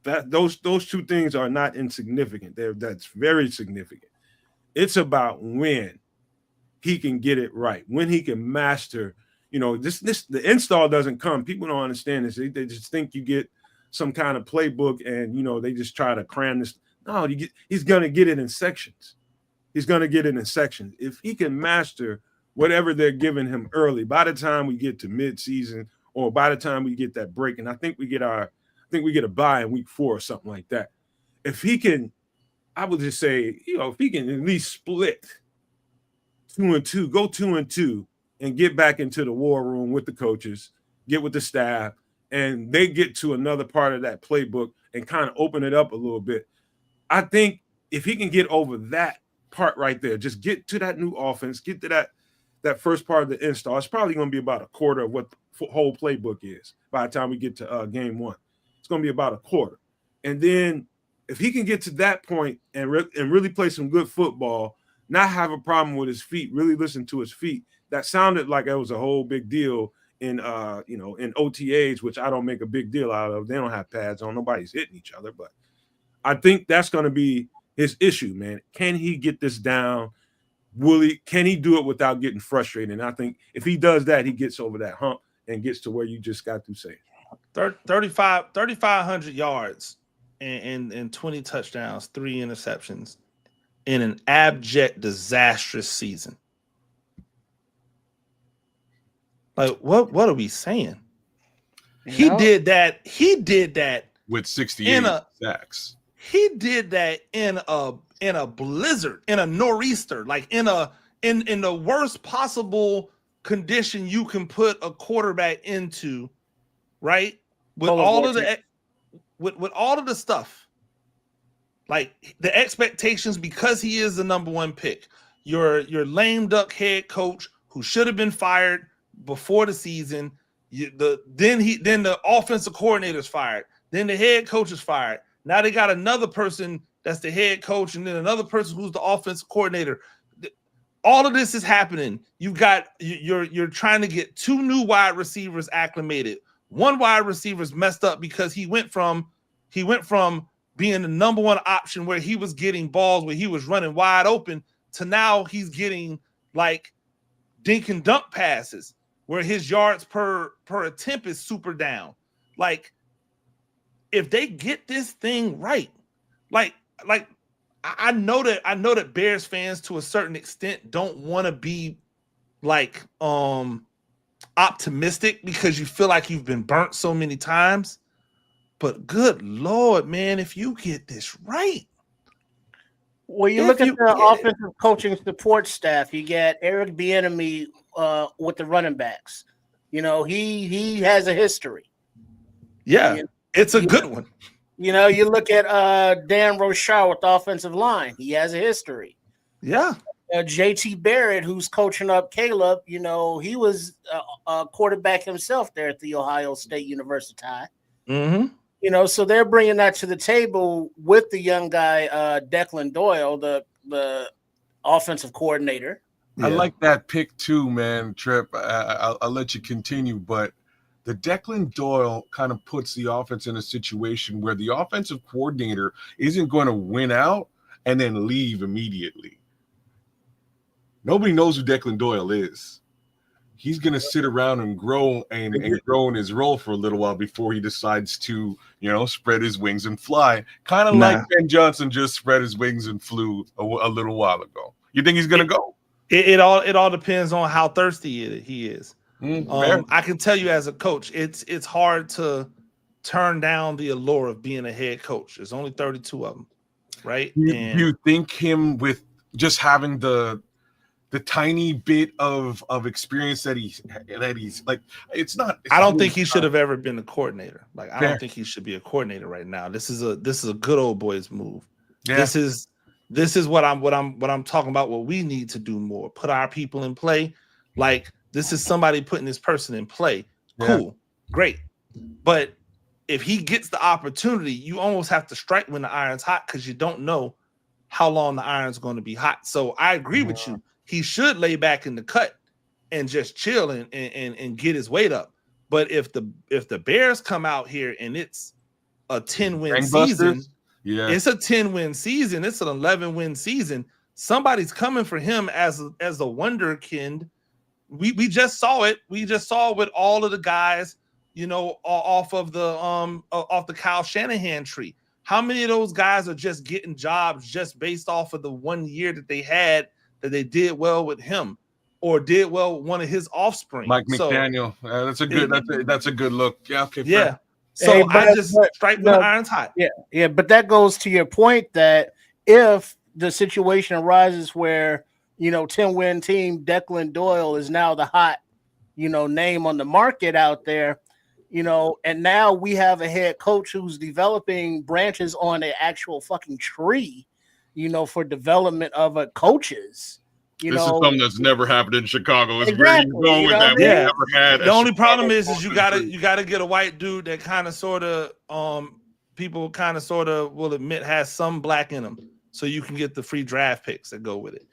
S1: Those two things are not insignificant. That's very significant. It's about when he can get it right, when he can master. The install doesn't come. People don't understand this. They just think you get some kind of playbook and they just try to cram this. No, he's gonna get it in sections. He's gonna get it in sections. If he can master whatever they're giving him early, by the time we get to mid-season or by the time we get that break, and I think we get a bye in week 4 or something like that. If he can, I would just say, if he can at least split 2-2, go 2-2, and get back into the war room with the coaches, get with the staff, and they get to another part of that playbook and kind of open it up a little bit. I think if he can get over that part right there, just get to that new offense, get to that first part of the install, it's probably going to be about a quarter of what the whole playbook is by the time we get to game 1. It's going to be about a quarter. And then if he can get to that point and really play some good football, not have a problem with his feet, really listen to his feet, that sounded like it was a whole big deal in OTAs, which I don't make a big deal out of. They don't have pads on. Nobody's hitting each other. But I think that's going to be his issue, man. Can he get this down? Can he do it without getting frustrated? And I think if he does that, he gets over that hump and gets to where you just got to say.
S4: 3,500 yards and 20 touchdowns, 3 interceptions in an abject, disastrous season. Like, what are we saying? He did that
S2: with 68 sacks.
S4: He did that in a blizzard, in a nor'easter, like in the worst possible condition you can put a quarterback into, right? With all of the stuff, like the expectations, because he is the number 1 pick. Your lame duck head coach who should have been fired before the season. Then the offensive coordinator's fired. Then the head coach is fired. Now they got another person that's the head coach, and then another person who's the offensive coordinator. All of this is happening. You're trying to get 2 new wide receivers acclimated. One wide receiver's messed up because he went from being the number 1 option where he was getting balls where he was running wide open to now he's getting like dink and dunk passes where his yards per attempt is super down. Like, if they get this thing right, like I know that Bears fans to a certain extent don't want to be like optimistic because you feel like you've been burnt so many times. But good Lord, man, if you get this right.
S3: Well, you look at the offensive coaching support staff. You get Eric Bieniemy with the running backs. He has a history.
S4: Yeah, it's a good one.
S3: You look at Dan Rochelle with the offensive line. He has a history.
S4: Yeah.
S3: JT Barrett, who's coaching up Caleb, he was a quarterback himself there at the Ohio State University.
S4: Mm-hmm.
S3: So they're bringing that to the table with the young guy, Declan Doyle, the offensive coordinator.
S2: Yeah. I like that pick too, man, Trip. I'll let you continue, but the Declan Doyle kind of puts the offense in a situation where the offensive coordinator isn't going to win out and then leave immediately. Nobody knows who Declan Doyle is. He's going to sit around and grow and grow in his role for a little while before he decides to, spread his wings and fly. Kind of like Ben Johnson just spread his wings and flew a little while ago. You think he's going to go?
S4: It all depends on how thirsty he is. I can tell you as a coach, it's hard to turn down the allure of being a head coach. There's only 32 of them, right?
S2: You think him with just having the the tiny bit of experience that he's like, it's not.
S4: I don't think he should have ever been a coordinator. Like, I don't think he should be a coordinator right now. This is a good old boys move. Yeah. This is what I'm talking about. What we need to do more. Put our people in play. Like, this is somebody putting this person in play. Cool, great. But if he gets the opportunity, you almost have to strike when the iron's hot, because you don't know how long the iron's going to be hot. So I agree with you. He should lay back in the cut and just chill and get his weight up. But if the Bears come out here and it's a 10-win season, it's a 10-win season, it's an 11-win season, somebody's coming for him as a wonderkind. We just saw it. We just saw with all of the guys, you know, off the Kyle Shanahan tree. How many of those guys are just getting jobs just based off of the 1 year that they had, that they did well with him, or did well with one of his offspring?
S2: Mike McDaniel. That's a good look. Yeah. Okay.
S4: Yeah.
S2: Fair.
S4: So hey, I just strike when the iron's hot.
S3: Yeah. But that goes to your point that if the situation arises where, you know, 10-win team Declan Doyle is now the hot, you know, name on the market out there, you know, and now we have a head coach who's developing branches on an actual fucking tree, you know, for development of coaches.
S2: This is something that's never happened in Chicago. It's where you going with that.
S4: Yeah. Never had the only problem is you gotta get a white dude that kind of sort of people kind of sort of will admit has some black in him, so you can get the free draft picks that go with it.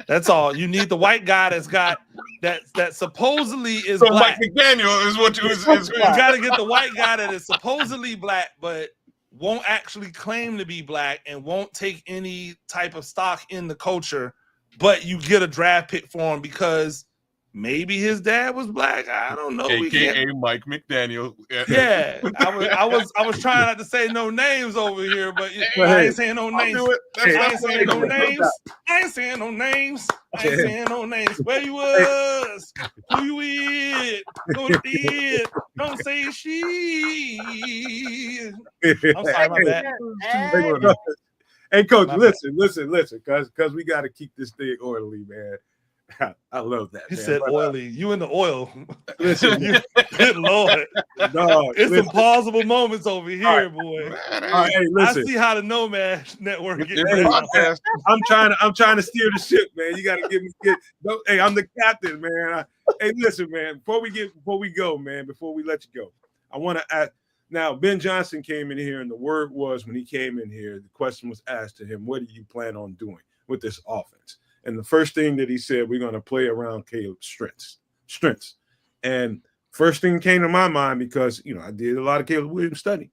S4: That's all. You need the white guy that's got that supposedly is so black.
S2: Mike McDaniel is what you
S4: got to get the white guy that is supposedly black but won't actually claim to be black and won't take any type of stock in the culture, but you get a draft pick for him because maybe his dad was black. I don't know.
S2: AKA Mike McDaniel.
S4: Yeah. I was trying not to say no names over here, but I ain't saying no names. I ain't saying no names. I ain't saying no names. I ain't saying no names. Where you was? Who you with? Go to bed. Don't say she. I'm sorry, my bad.
S1: Hey, Coach, listen, because we got to keep this thing orderly, man. I love that.
S4: He said oily. You in the oil. Listen, good Lord. No, it's some plausible moments over here, boy.
S1: All right, hey, listen.
S4: I see how the Nomad Network is.
S1: I'm trying to steer the ship, man. You got to give me. Hey, I'm the captain, man. Hey, listen, man. Before we go, man. Before we let you go, I want to ask. Now, Ben Johnson came in here, and the word was when he came in here, the question was asked to him, "What do you plan on doing with this offense?" And the first thing that he said, we're going to play around Caleb's strengths. And first thing came to my mind, because, you know, I did a lot of Caleb Williams study.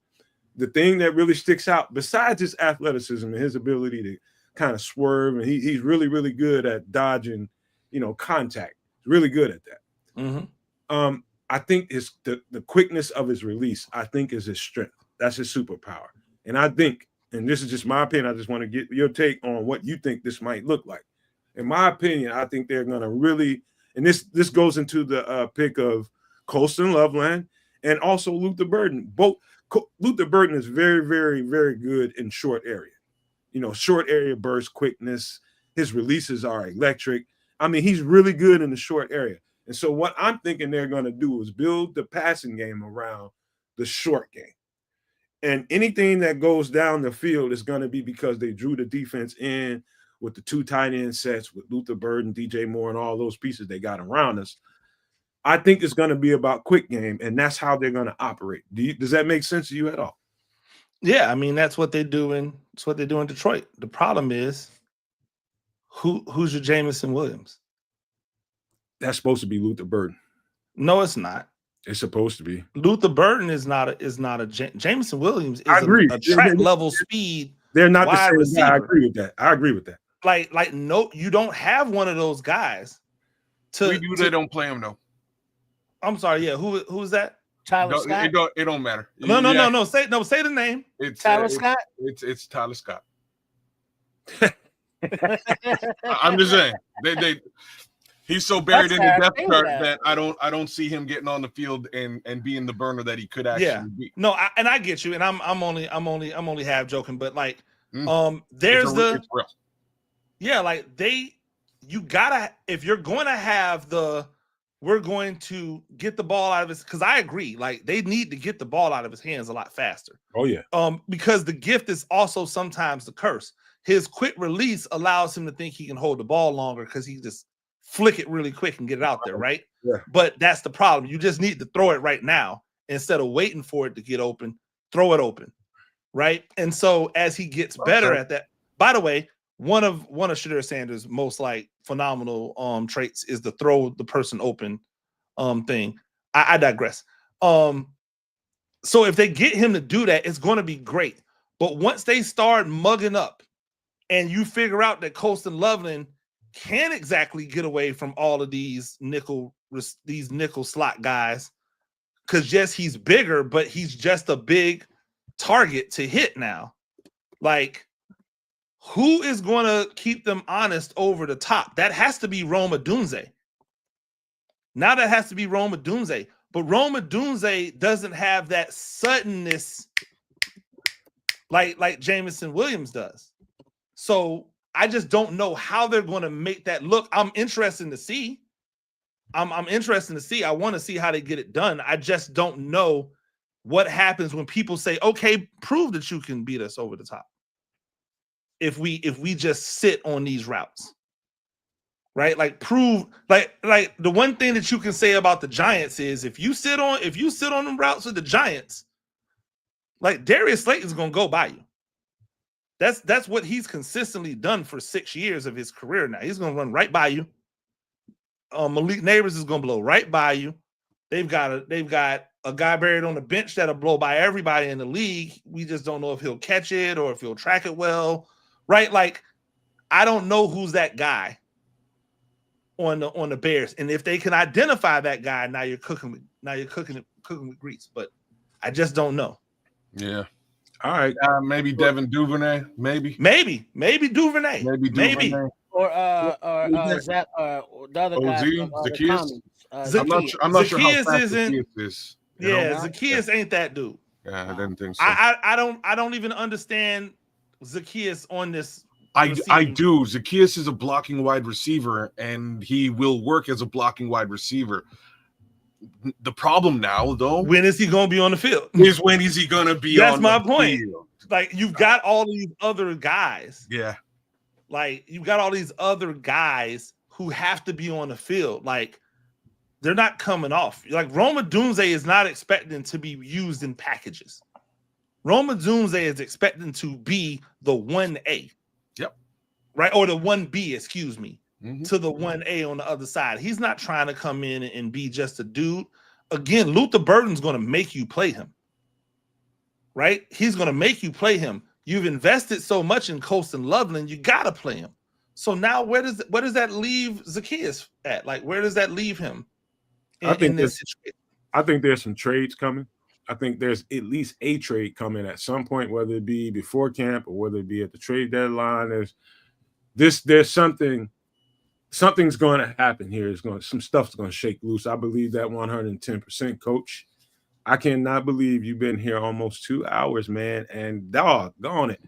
S1: The thing that really sticks out, besides his athleticism and his ability to kind of swerve, and he's really, really good at dodging, you know, contact. He's really good at that. Mm-hmm. I think the quickness of his release, I think, is his strength. That's his superpower. And I think, and this is just my opinion, I just want to get your take on what you think this might look like. In my opinion, I think they're going to really, and this goes into the pick of Colston Loveland and also Luther Burden. Luther Burden is very, very, very good in short area. You know, short area burst quickness. His releases are electric. I mean, he's really good in the short area. And so what I'm thinking they're going to do is build the passing game around the short game. And anything that goes down the field is going to be because they drew the defense in with the two tight end sets with Luther Burden, DJ Moore, and all those pieces they got around us. I think it's going to be about quick game, and that's how they're going to operate. Does that make sense to you at all?
S4: Yeah, I mean, that's what they do in Detroit. The problem is, who's your Jameson Williams?
S1: That's supposed to be Luther Burden.
S4: No, it's not.
S1: It's supposed to be.
S4: Luther Burden is not a Jameson Williams is a track level speed.
S1: They're not the same receiver. I agree with that.
S4: Like no, you don't have one of those guys.
S2: They don't play him though.
S4: I'm sorry. Yeah, who is that?
S3: Tyler Scott.
S2: It don't matter.
S4: No. Say the name.
S2: It's
S3: Tyler Scott.
S2: It's Tyler Scott. I'm just saying he's so buried in the depth chart that I don't see him getting on the field and being the burner that he could actually be.
S4: No, I get you, and I'm only half joking, but like there's like you gotta, if you're going to have we're going to get the ball out of his, because I agree, like they need to get the ball out of his hands a lot faster.
S1: Oh yeah.
S4: Because the gift is also sometimes the curse. His quick release allows him to think he can hold the ball longer because he just flick it really quick and get it out there, right?
S1: Yeah.
S4: But that's the problem. You just need to throw it right now instead of waiting for it to get open. Throw it open, right? And so as he gets better at that, by the way, one of Shedeur Sanders' most like phenomenal traits is the throw the person open thing. I digress. So if they get him to do that, it's going to be great. But once they start mugging up and you figure out that Colston Loveland can't exactly get away from all of these nickel slot guys, because yes, he's bigger, but he's just a big target to hit now. Like, who is going to keep them honest over the top? That has to be Rome Odunze. Now that has to be Rome Odunze. But Rome Odunze doesn't have that suddenness like Jamison Williams does. So I just don't know how they're going to make that look. I'm interested to see. I'm interested to see. I want to see how they get it done. I just don't know what happens when people say, okay, prove that you can beat us over the top. If we just sit on these routes, right? Like prove, like the one thing that you can say about the Giants is if you sit on them routes with the Giants, like Darius Slayton's gonna go by you. That's what he's consistently done for 6 years of his career now. He's gonna run right by you. Malik Neighbors is gonna blow right by you. They've got a guy buried on the bench that'll blow by everybody in the league. We just don't know if he'll catch it or if he'll track it well. Right, like I don't know who's that guy on the Bears, and if they can identify that guy, now you're cooking with grease. But I just don't know.
S2: Yeah.
S1: All right.
S2: Maybe Devin Duvernay. Maybe
S4: Duvernay. Maybe.
S3: Or Zach, the other guy.
S2: Zacchaeus. I'm not sure how
S4: Zacchaeus
S2: fast
S4: isn't.
S2: Zacchaeus is.
S4: Yeah, Zacchaeus ain't that dude.
S2: Yeah, I didn't think so.
S4: I don't even understand Zacchaeus on this.
S2: I do. Zacchaeus is a blocking wide receiver, and he will work as a blocking wide receiver. The problem now, though,
S4: when is he going to be on the field?
S2: Is when is he going to be?
S4: That's
S2: on
S4: my
S2: the
S4: point.
S2: field?
S4: Like you've got all these other guys.
S2: Yeah.
S4: Like you've got all these other guys who have to be on the field. Like they're not coming off. Like Rome Odunze is not expecting to be used in packages. Rome Odunze is expecting to be the 1A.
S2: Yep.
S4: Right? Or the 1B, excuse me.
S2: Mm-hmm.
S4: To the 1A on the other side. He's not trying to come in and be just a dude. Again, Luther Burden's going to make you play him. Right? He's going to make you play him. You've invested so much in Colston Loveland, you got to play him. So now where does that leave Zacchaeus at? Like, where does that leave him in this situation?
S1: I think there's some trades coming. I think there's at least a trade coming at some point, whether it be before camp or whether it be at the trade deadline. There's something's going to happen here. Some stuff's going to shake loose. I believe that 110%, Coach. I cannot believe you've been here almost 2 hours, man, and doggone it,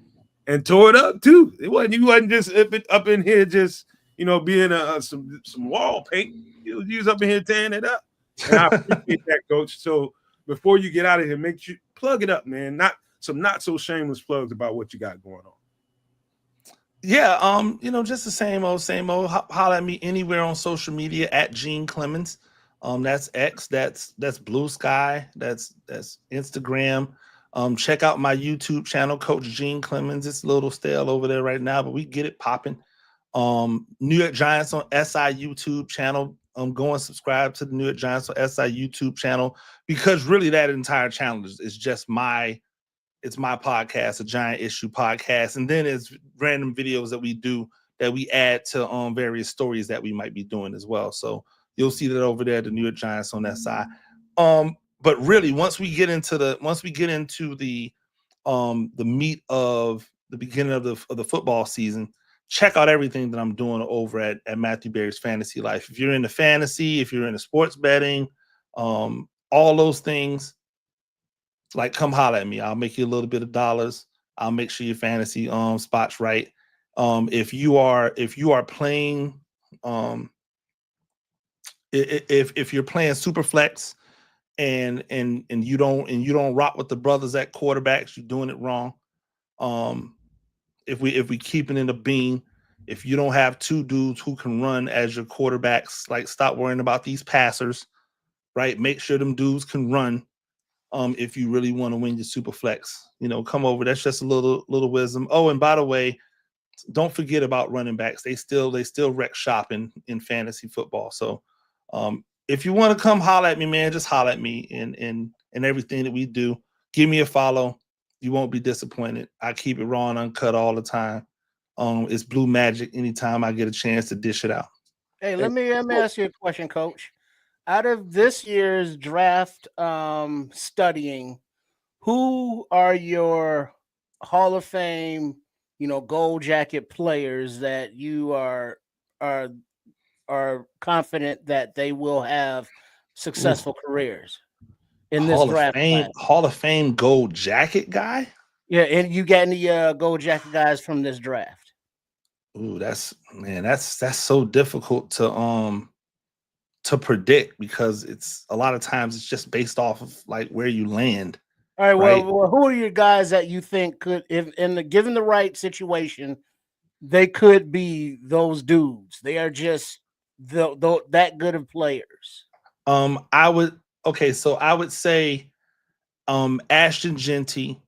S1: and tore it up too. You wasn't just up in here just being some wall paint. You was up in here tearing it up. And I appreciate that, Coach. So before you get out of here, make sure you plug it up, man. Not so shameless plugs about what you got going on.
S4: Yeah, just the same old. Holler at me anywhere on social media at Gene Clemons. That's X, that's Blue Sky, that's Instagram. Check out my YouTube channel, Coach Gene Clemons. It's a little stale over there right now, but we get it popping. New York Giants on SI YouTube channel. Go and subscribe to the New York Giants on SI YouTube channel, because really that entire channel is just it's my podcast, a Giant Issue podcast, and then it's random videos that we do that we add to various stories that we might be doing as well. So you'll see that over there at the New York Giants on that side. But really, once we get into the meat of the beginning of the football season, check out everything that I'm doing over at Matthew Berry's Fantasy Life. If you're into fantasy, if you're into sports betting, all those things, like come holler at me. I'll make you a little bit of dollars. I'll make sure your fantasy spot's right. If you are playing If you're playing super flex and you don't rock with the brothers at quarterbacks, you're doing it wrong. If we keep it in the bean, if you don't have two dudes who can run as your quarterbacks, like stop worrying about these passers, right? Make sure them dudes can run. If you really want to win your super flex, come over. That's just a little wisdom. Oh, and by the way, don't forget about running backs. They still wreck shop in fantasy football. So if you want to come holler at me, man, just holler at me in everything that we do. Give me a follow. You won't be disappointed. I keep it raw and uncut all the time. It's blue magic anytime I get a chance to dish it out.
S3: Hey, let me ask you a question, Coach. Out of this year's draft studying, who are your Hall of Fame, gold jacket players that you are confident that they will have successful careers in this draft class?
S4: Hall of Fame gold jacket guy?
S3: Yeah, and you got any gold jacket guys from this draft?
S4: Ooh, that's so difficult to predict because it's a lot of times it's just based off of like where you land.
S3: All right, well, who are your guys that you think could, if given the right situation, they could be those dudes? They are just that good of players.
S4: I would say Ashton Genty,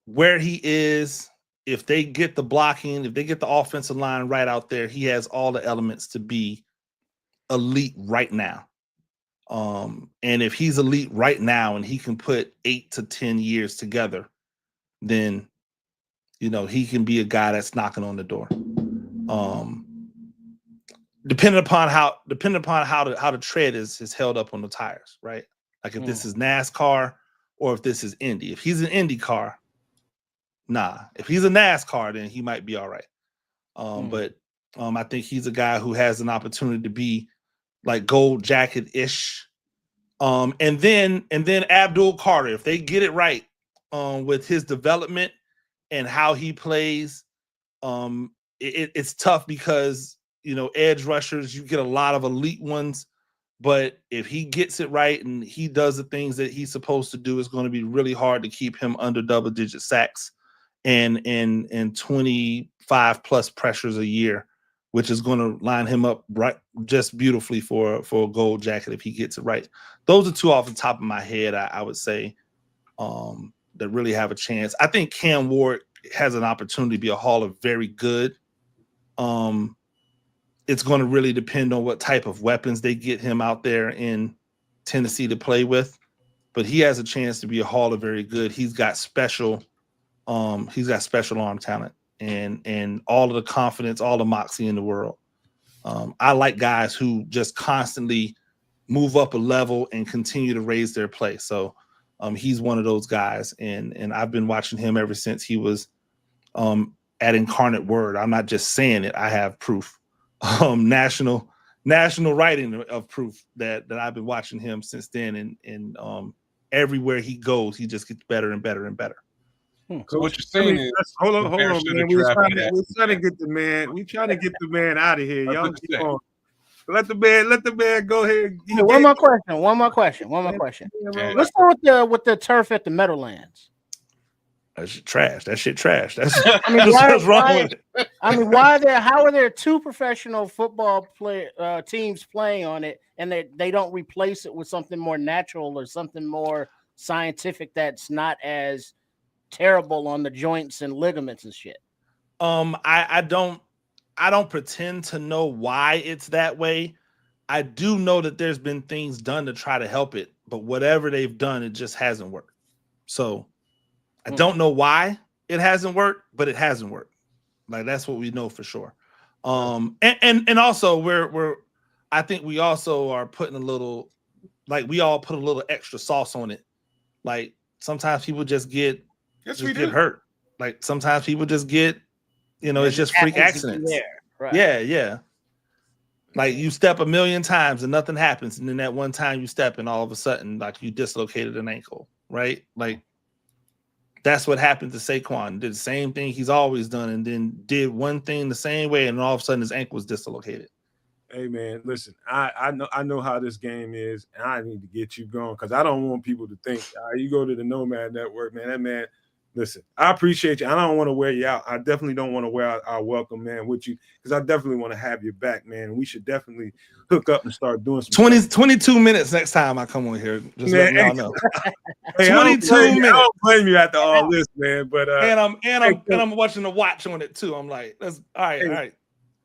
S4: where he is, if they get the blocking, if they get the offensive line right out there, he has all the elements to be elite right now. And if he's elite right now and he can put 8 to 10 years together, then he can be a guy that's knocking on the door. Depending upon how the tread is held up on the tires, right? Like if this is NASCAR or if this is Indy. If he's an Indy car, nah. If he's a NASCAR, then he might be all right. But I think he's a guy who has an opportunity to be like gold jacket-ish. And then Abdul Carter, if they get it right with his development and how he plays, it's tough because edge rushers, you get a lot of elite ones, but if he gets it right and he does the things that he's supposed to do, it's going to be really hard to keep him under double-digit sacks and 25 plus pressures a year, which is going to line him up right just beautifully for a gold jacket if he gets it right. Those are two off the top of my head, I would say, that really have a chance. I think Cam Ward has an opportunity to be a Hall of Very Good. It's going to really depend on what type of weapons they get him out there in Tennessee to play with, but he has a chance to be a Hall of Very Good. He's got special arm talent and all of the confidence, all the moxie in the world. I like guys who just constantly move up a level and continue to raise their play. So he's one of those guys, and I've been watching him ever since he was at Incarnate Word. I'm not just saying it; I have proof, national writing of proof that I've been watching him since then, and everywhere he goes, he just gets better and better and better.
S2: So what you're saying is,
S1: hold on, man. We're trying to get the man. We trying to get the man out of here. Y'all keep on. Let the man go ahead.
S3: One more question. Let's go with the turf at the Meadowlands.
S4: That shit trash. That's
S3: what's wrong with it. How are there two professional football teams playing on it, and they don't replace it with something more natural or something more scientific that's not as terrible on the joints and ligaments and shit?
S4: I don't pretend to know why it's that way. I do know that there's been things done to try to help it, but whatever they've done, it just hasn't worked. So I don't know why it hasn't worked, but it hasn't worked. Like that's what we know for sure. And also I think we also are putting a little, like we all put a little extra sauce on it. Like sometimes people just get hurt. Like sometimes people just get, it's just freak accidents.
S3: Right.
S4: Yeah. Like you step a million times and nothing happens, and then that one time you step and all of a sudden, like you dislocated an ankle, right? Like That's what happened to Saquon. Did the same thing he's always done, and then did one thing the same way, and all of a sudden his ankle was dislocated.
S1: Hey man, listen, I know how this game is, and I need to get you going because I don't want people to think you go to the Nomad Network, man. That man, listen, I appreciate you. I don't want to wear you out. I definitely don't want to wear out our welcome, man, with you because I definitely want to have you back, man. We should definitely hook up and start doing some
S4: 22 minutes next time I come on here. Just
S1: man,
S4: letting y'all know.
S1: Hey,
S4: 22 minutes.
S1: I don't blame you after all this, man. But
S4: and I'm watching the watch on it too. I'm like, that's all right, all right.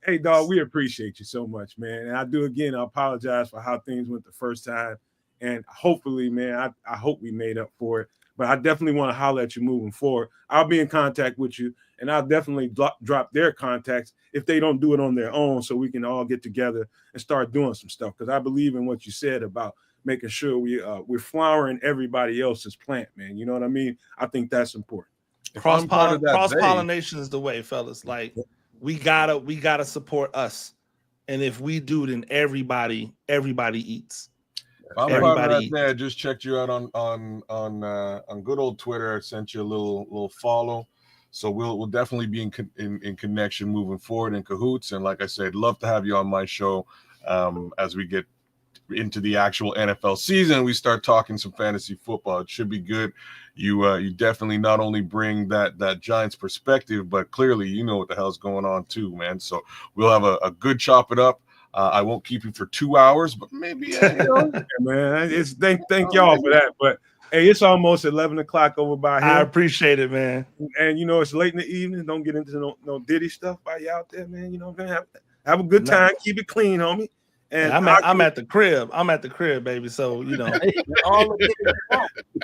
S1: Hey, dog, we appreciate you so much, man. And I do, again, I apologize for how things went the first time. And hopefully, man, I hope we made up for it. But I definitely want to holler at you moving forward. I'll be in contact with you, and I'll definitely drop their contacts if they don't do it on their own so we can all get together and start doing some stuff. Because I believe in what you said about making sure we're flowering everybody else's plant, man. You know what I mean? I think that's important.
S4: Cross-pollination is the way, fellas. Like, we gotta support us, and if we do, then everybody eats.
S2: I just checked you out on good old Twitter. I sent you a little follow, so we'll definitely be in connection moving forward in cahoots. And like I said, love to have you on my show as we get into the actual NFL season. We start talking some fantasy football. It should be good. You definitely not only bring that Giants perspective, but clearly you know what the hell's going on too, man. So we'll have a good chop it up. I won't keep you for 2 hours, but maybe
S1: man. It's thank y'all for that. But hey, it's almost 11 o'clock over by here.
S4: I appreciate it, man.
S1: And you know it's late in the evening. Don't get into no Diddy stuff while you out there, man. You know, have a good time. Keep it clean, homie. And
S4: I'm at the crib. I'm at the crib, baby. So you know,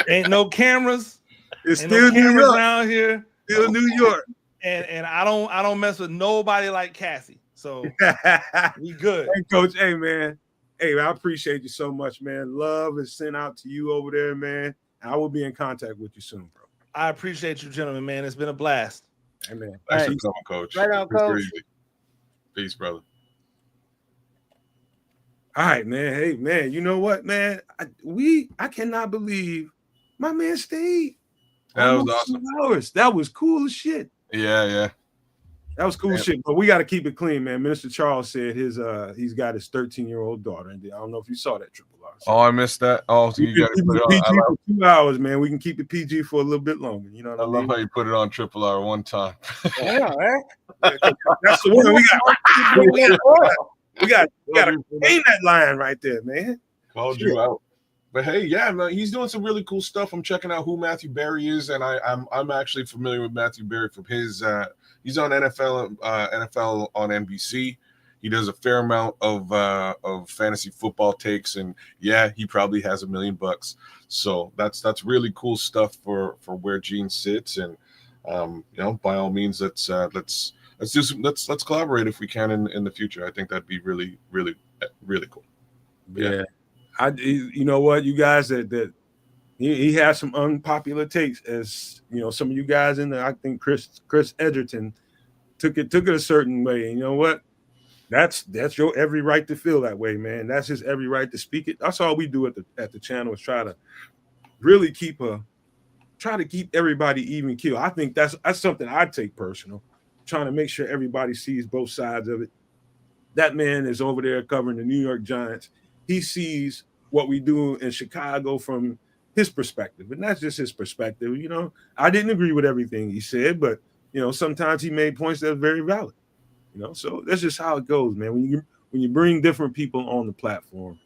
S4: ain't no cameras.
S1: It's still
S4: no
S1: New York
S4: around here.
S1: Still New York.
S4: And I don't mess with nobody like Cassie. So we good.
S1: Hey, Coach. Hey, man. Hey, I appreciate you so much, man. Love is sent out to you over there, man. I will be in contact with you soon, bro.
S4: I appreciate you, gentlemen, man. It's been a blast.
S1: Hey, man.
S2: Thanks for coming, Coach.
S3: Right on, Coach.
S2: Peace, brother.
S1: All right, man. Hey, man. You know what, man? I cannot believe my man stayed.
S2: That was awesome.
S1: Hours. That was cool as shit.
S2: Yeah.
S1: That was cool shit. But we got to keep it clean, man. Minister Charles said he's got his 13-year-old daughter, and I don't know if you saw that, Triple R.
S2: Oh, I missed that. Oh, so you got to put it
S1: PG
S2: on.
S1: for 2 hours, man. We can keep it PG for a little bit longer. You know what I mean?
S2: love how you put it on Triple R one time.
S3: Yeah, right?
S1: That's the one we got to contain that line right there, man.
S2: Called you out. But hey, yeah, man, he's doing some really cool stuff. I'm checking out who Matthew Berry is, and I'm actually familiar with Matthew Berry from his he's on NFL on NBC. He does a fair amount of fantasy football takes, and yeah, he probably has $1 million. So that's really cool stuff for where Gene sits, and you know, by all means, let's collaborate if we can in the future. I think that'd be really, really, really cool.
S1: Yeah. You know what, you guys, that he has some unpopular takes, as you know, some of you guys in there. I think Chris Edgerton took it a certain way. And you know what? That's your every right to feel that way, man. That's his every right to speak it. That's all we do at the channel, is try to really keep everybody even keel. I think that's something I take personal, trying to make sure everybody sees both sides of it. That man is over there covering the New York Giants. He sees what we do in Chicago from his perspective, and that's just his perspective. You know, I didn't agree with everything he said, but you know, sometimes he made points that are very valid. You know, so that's just how it goes, man. When you bring different people on the platform,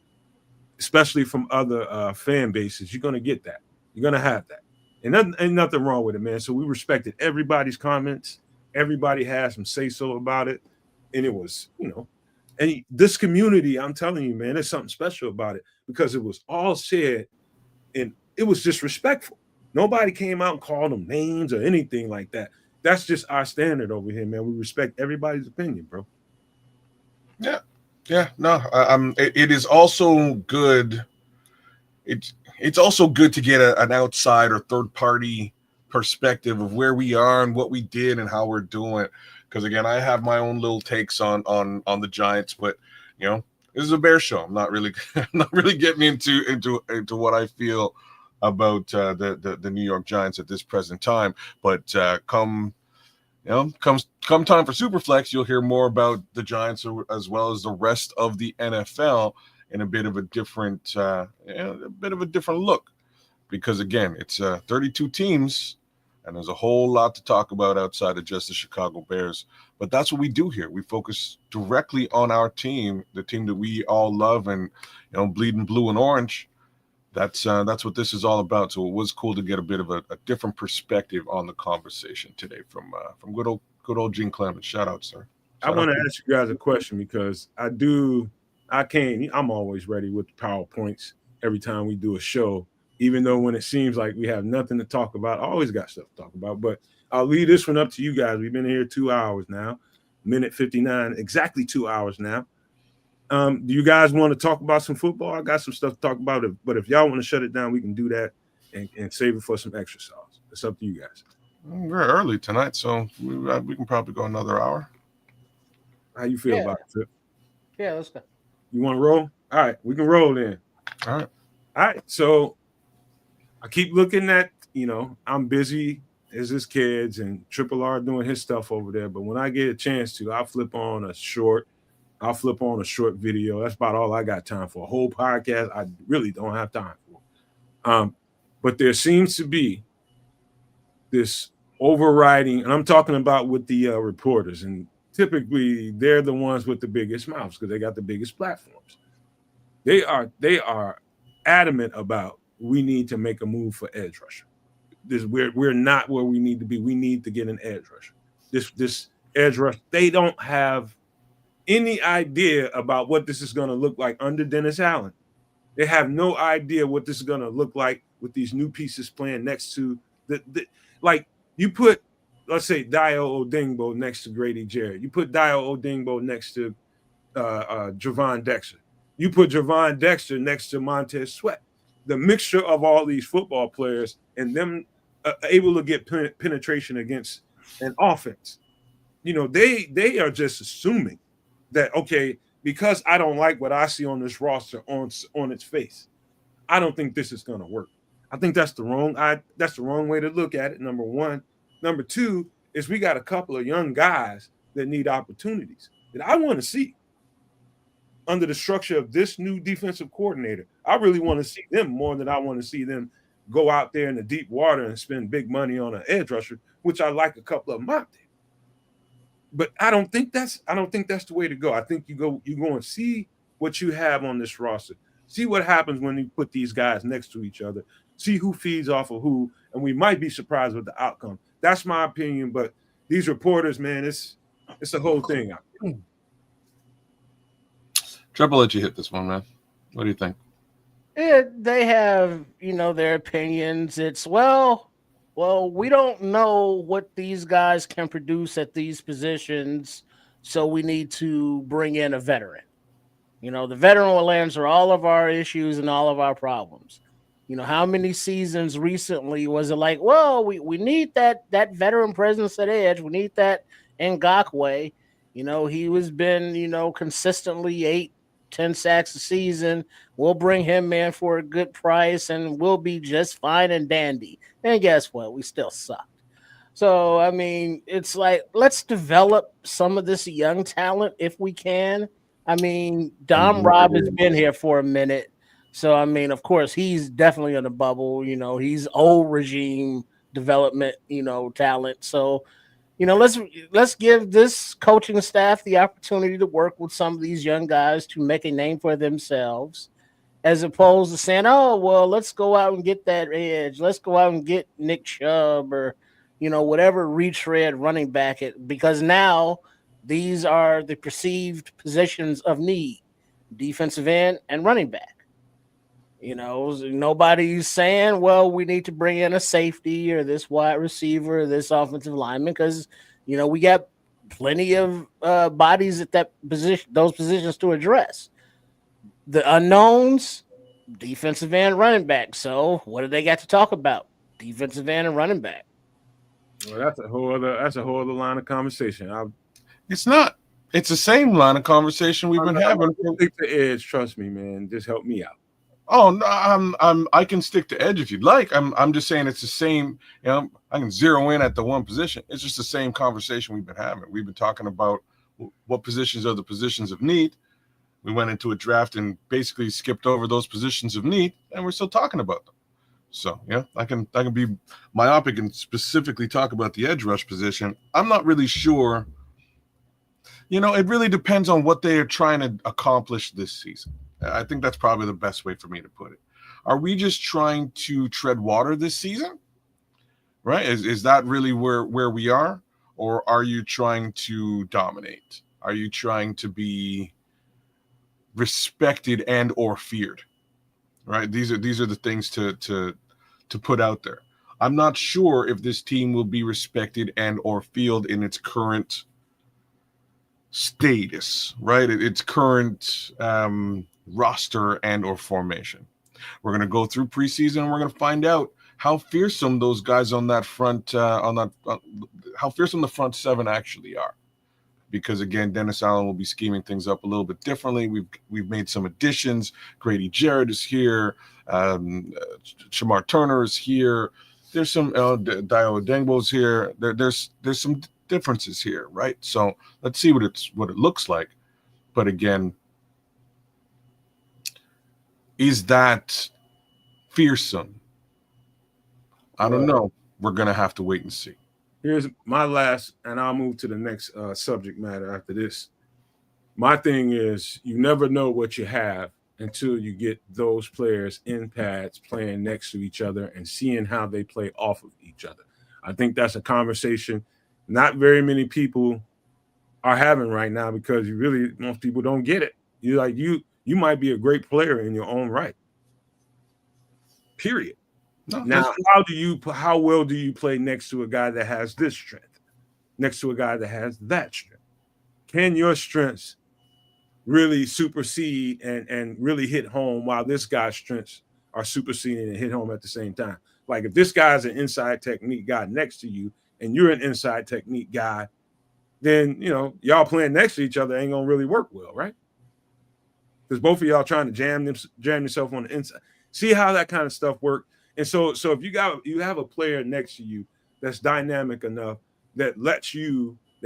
S1: especially from other fan bases, you're gonna get that. You're gonna have that, and ain't nothing wrong with it, man. So we respected everybody's comments. Everybody had some say so about it, and it was, you know. And this community, I'm telling you, man, there's something special about it, because it was all said and it was just respectful. Nobody came out and called them names or anything like that. That's just our standard over here, man. We respect everybody's opinion, bro.
S2: Yeah. No, it is also good. It's also good to get an outside or third party perspective of where we are and what we did and how we're doing. Because again, I have my own little takes on the Giants, but you know, this is a Bear show. I'm not really getting into what I feel about the New York Giants at this present time. But come time for Superflex, you'll hear more about the Giants as well as the rest of the NFL in a bit of a different look, because again, it's 32 teams. And there's a whole lot to talk about outside of just the Chicago Bears. But that's what we do here. We focus directly on our team, the team that we all love and, bleeding blue and orange. That's what this is all about. So it was cool to get a bit of a different perspective on the conversation today from good old Gene Clemons. Shout out, sir.
S1: I want to ask you guys a question because I'm always ready with the PowerPoints every time we do a show. Even though when it seems like we have nothing to talk about, I always got stuff to talk about. But I'll leave this one up to you guys. We've been here 2 hours now, minute 59, exactly 2 hours now. Do you guys want to talk about some football? I got some stuff to talk about. But if y'all want to shut it down, we can do that and save it for some extra sauce. It's up to you guys.
S2: We're early tonight, so we can probably go another hour.
S1: How you feel about it, Phil?
S3: Yeah, let's go.
S1: You want to roll? All right, we can roll then.
S2: All
S1: right. So I keep looking at, I'm busy as his kids and Triple R doing his stuff over there. But when I get a chance to, I'll flip on a short video. That's about all I got time for. A whole podcast, I really don't have time for. But there seems to be this overriding, and I'm talking about with the reporters, and typically they're the ones with the biggest mouths because they got the biggest platforms. They are adamant about, we need to make a move for edge rusher. We're not where we need to be. We need to get an edge rusher. This edge rush, they don't have any idea about what this is going to look like under Dennis Allen. They have no idea what this is going to look like with these new pieces playing next to like you put, let's say, Dio Odingbo next to Grady Jarrett. You put Dio Odingbo next to Javon Dexter. You put Javon Dexter next to Montez Sweat. The mixture of all these football players and them able to get penetration against an offense. They are just assuming that, okay, because I don't like what I see on this roster on its face, I don't think this is going to work. I think that's the wrong way to look at it, number one. Number two is we got a couple of young guys that need opportunities that I want to see under the structure of this new defensive coordinator. I really want to see them more than I want to see them go out there in the deep water and spend big money on an edge rusher, which I like a couple of them out there. But I don't think that's the way to go. I think you go and see what you have on this roster. See what happens when you put these guys next to each other. See who feeds off of who, and we might be surprised with the outcome. That's my opinion, but these reporters, man, it's a whole thing out there.
S2: Triple, let you hit this one, man. What do you think?
S3: They have, their opinions. It's well, we don't know what these guys can produce at these positions, so we need to bring in a veteran. The veteran will answer all of our issues and all of our problems. How many seasons recently was it like, well, we need that veteran presence at edge. We need that Ngakoue. He was been, consistently 8-10 sacks a season. We'll bring him in for a good price and we'll be just fine and dandy. And guess what? We still sucked. So, it's like, let's develop some of this young talent if we can. Dom Rob has been here for a minute. So, of course, he's definitely on the bubble. He's old regime development, talent. So, let's give this coaching staff the opportunity to work with some of these young guys to make a name for themselves, as opposed to saying, oh, well, let's go out and get that edge. Let's go out and get Nick Chubb or, whatever retread running back it, because now these are the perceived positions of need, defensive end and running back. Nobody's saying, well, we need to bring in a safety or this wide receiver or this offensive lineman because, we got plenty of bodies at that position, those positions to address. The unknowns, defensive end, running back. So what do they got to talk about? Defensive end and running back.
S1: Well, that's a whole other line of conversation.
S2: It's not. It's the same line of conversation we've been having.
S1: Take the edge. Trust me, man. Just help me out.
S2: Oh no, I can stick to edge if you'd like. I'm just saying it's the same. You know, I can zero in at the one position. It's just the same conversation we've been having. We've been talking about what positions are the positions of need. We went into a draft and basically skipped over those positions of need, and we're still talking about them. So yeah, I can be myopic and specifically talk about the edge rush position. I'm not really sure. You know, it really depends on what they are trying to accomplish this season. I think that's probably the best way for me to put it. Are we just trying to tread water this season? Right? Is that really where we are? Or are you trying to dominate? Are you trying to be respected and or feared? Right? These are the things to put out there. I'm not sure if this team will be respected and or feared in its current status, right? Its current roster and or formation. We're going to go through preseason and we're going to find out how fearsome those guys on that front how fearsome the front seven actually are. Because again, Dennis Allen will be scheming things up a little bit differently. We've made some additions. Grady Jarrett is here. Shamar Turner is here. There's some Dio Dengbo's here. There's some differences here, right? So let's see what it looks like. But again, is that fearsome? I don't know. We're gonna have to wait and see.
S1: Here's my last, and I'll move to the next subject matter after this. My thing is, you never know what you have until you get those players in pads playing next to each other and seeing how they play off of each other. I think that's a conversation not very many people are having right now because most people don't get it. You might be a great player in your own right. Period. No, now, how well do you play next to a guy that has this strength, next to a guy that has that strength? Can your strengths really supersede and really hit home while this guy's strengths are superseding and hit home at the same time? Like if this guy's an inside technique guy next to you and you're an inside technique guy, then, y'all playing next to each other ain't going to really work well, right? Because both of y'all trying to jam yourself on the inside. See how that kind of stuff works. And so if you have a player next to you that's dynamic enough that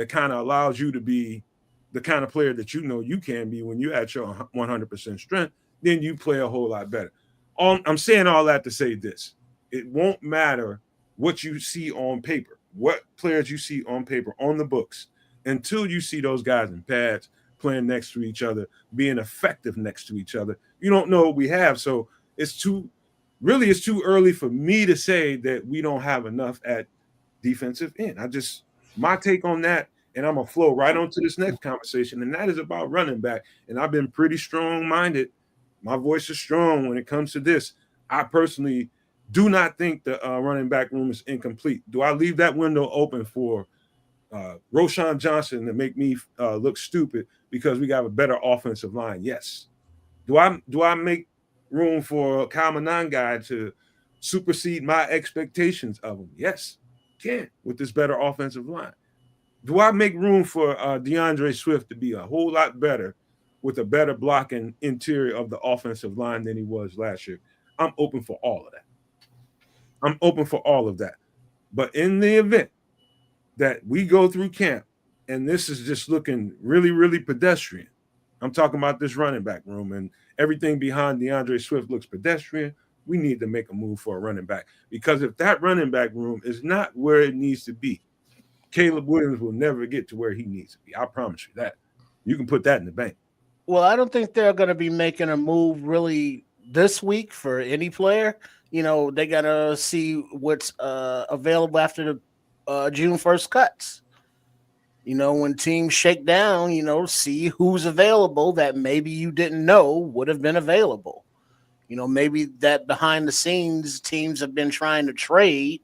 S1: kind of allows you to be the kind of player that you can be when you're at your 100% strength, then you play a whole lot better. I'm saying all that to say this. It won't matter what you see on paper, what players you see on paper, on the books, until you see those guys in pads playing next to each other, being effective next to each other. You don't know what we have. So it's too early for me to say that we don't have enough at defensive end. My take on that, and I'm going to flow right on to this next conversation, and that is about running back. And I've been pretty strong-minded. My voice is strong when it comes to this. I personally do not think the running back room is incomplete. Do I leave that window open for Roschon Johnson to make me look stupid because we got a better offensive line? Yes. Do I make room for Kyle Manan guy to supersede my expectations of him? Yes, can with this better offensive line. Do I make room for DeAndre Swift to be a whole lot better with a better blocking interior of the offensive line than he was last year? I'm open for all of that. But in the event that we go through camp and this is just looking really, really pedestrian, I'm talking about this running back room and everything behind DeAndre Swift looks pedestrian, we need to make a move for a running back. Because if that running back room is not where it needs to be, Caleb Williams will never get to where he needs to be. I promise you that. You can put that in the bank.
S3: Well, I don't think they're going to be making a move really this week for any player. They got to see what's available after the June 1st cuts. When teams shake down, see who's available that maybe you didn't know would have been available. Maybe that behind the scenes teams have been trying to trade,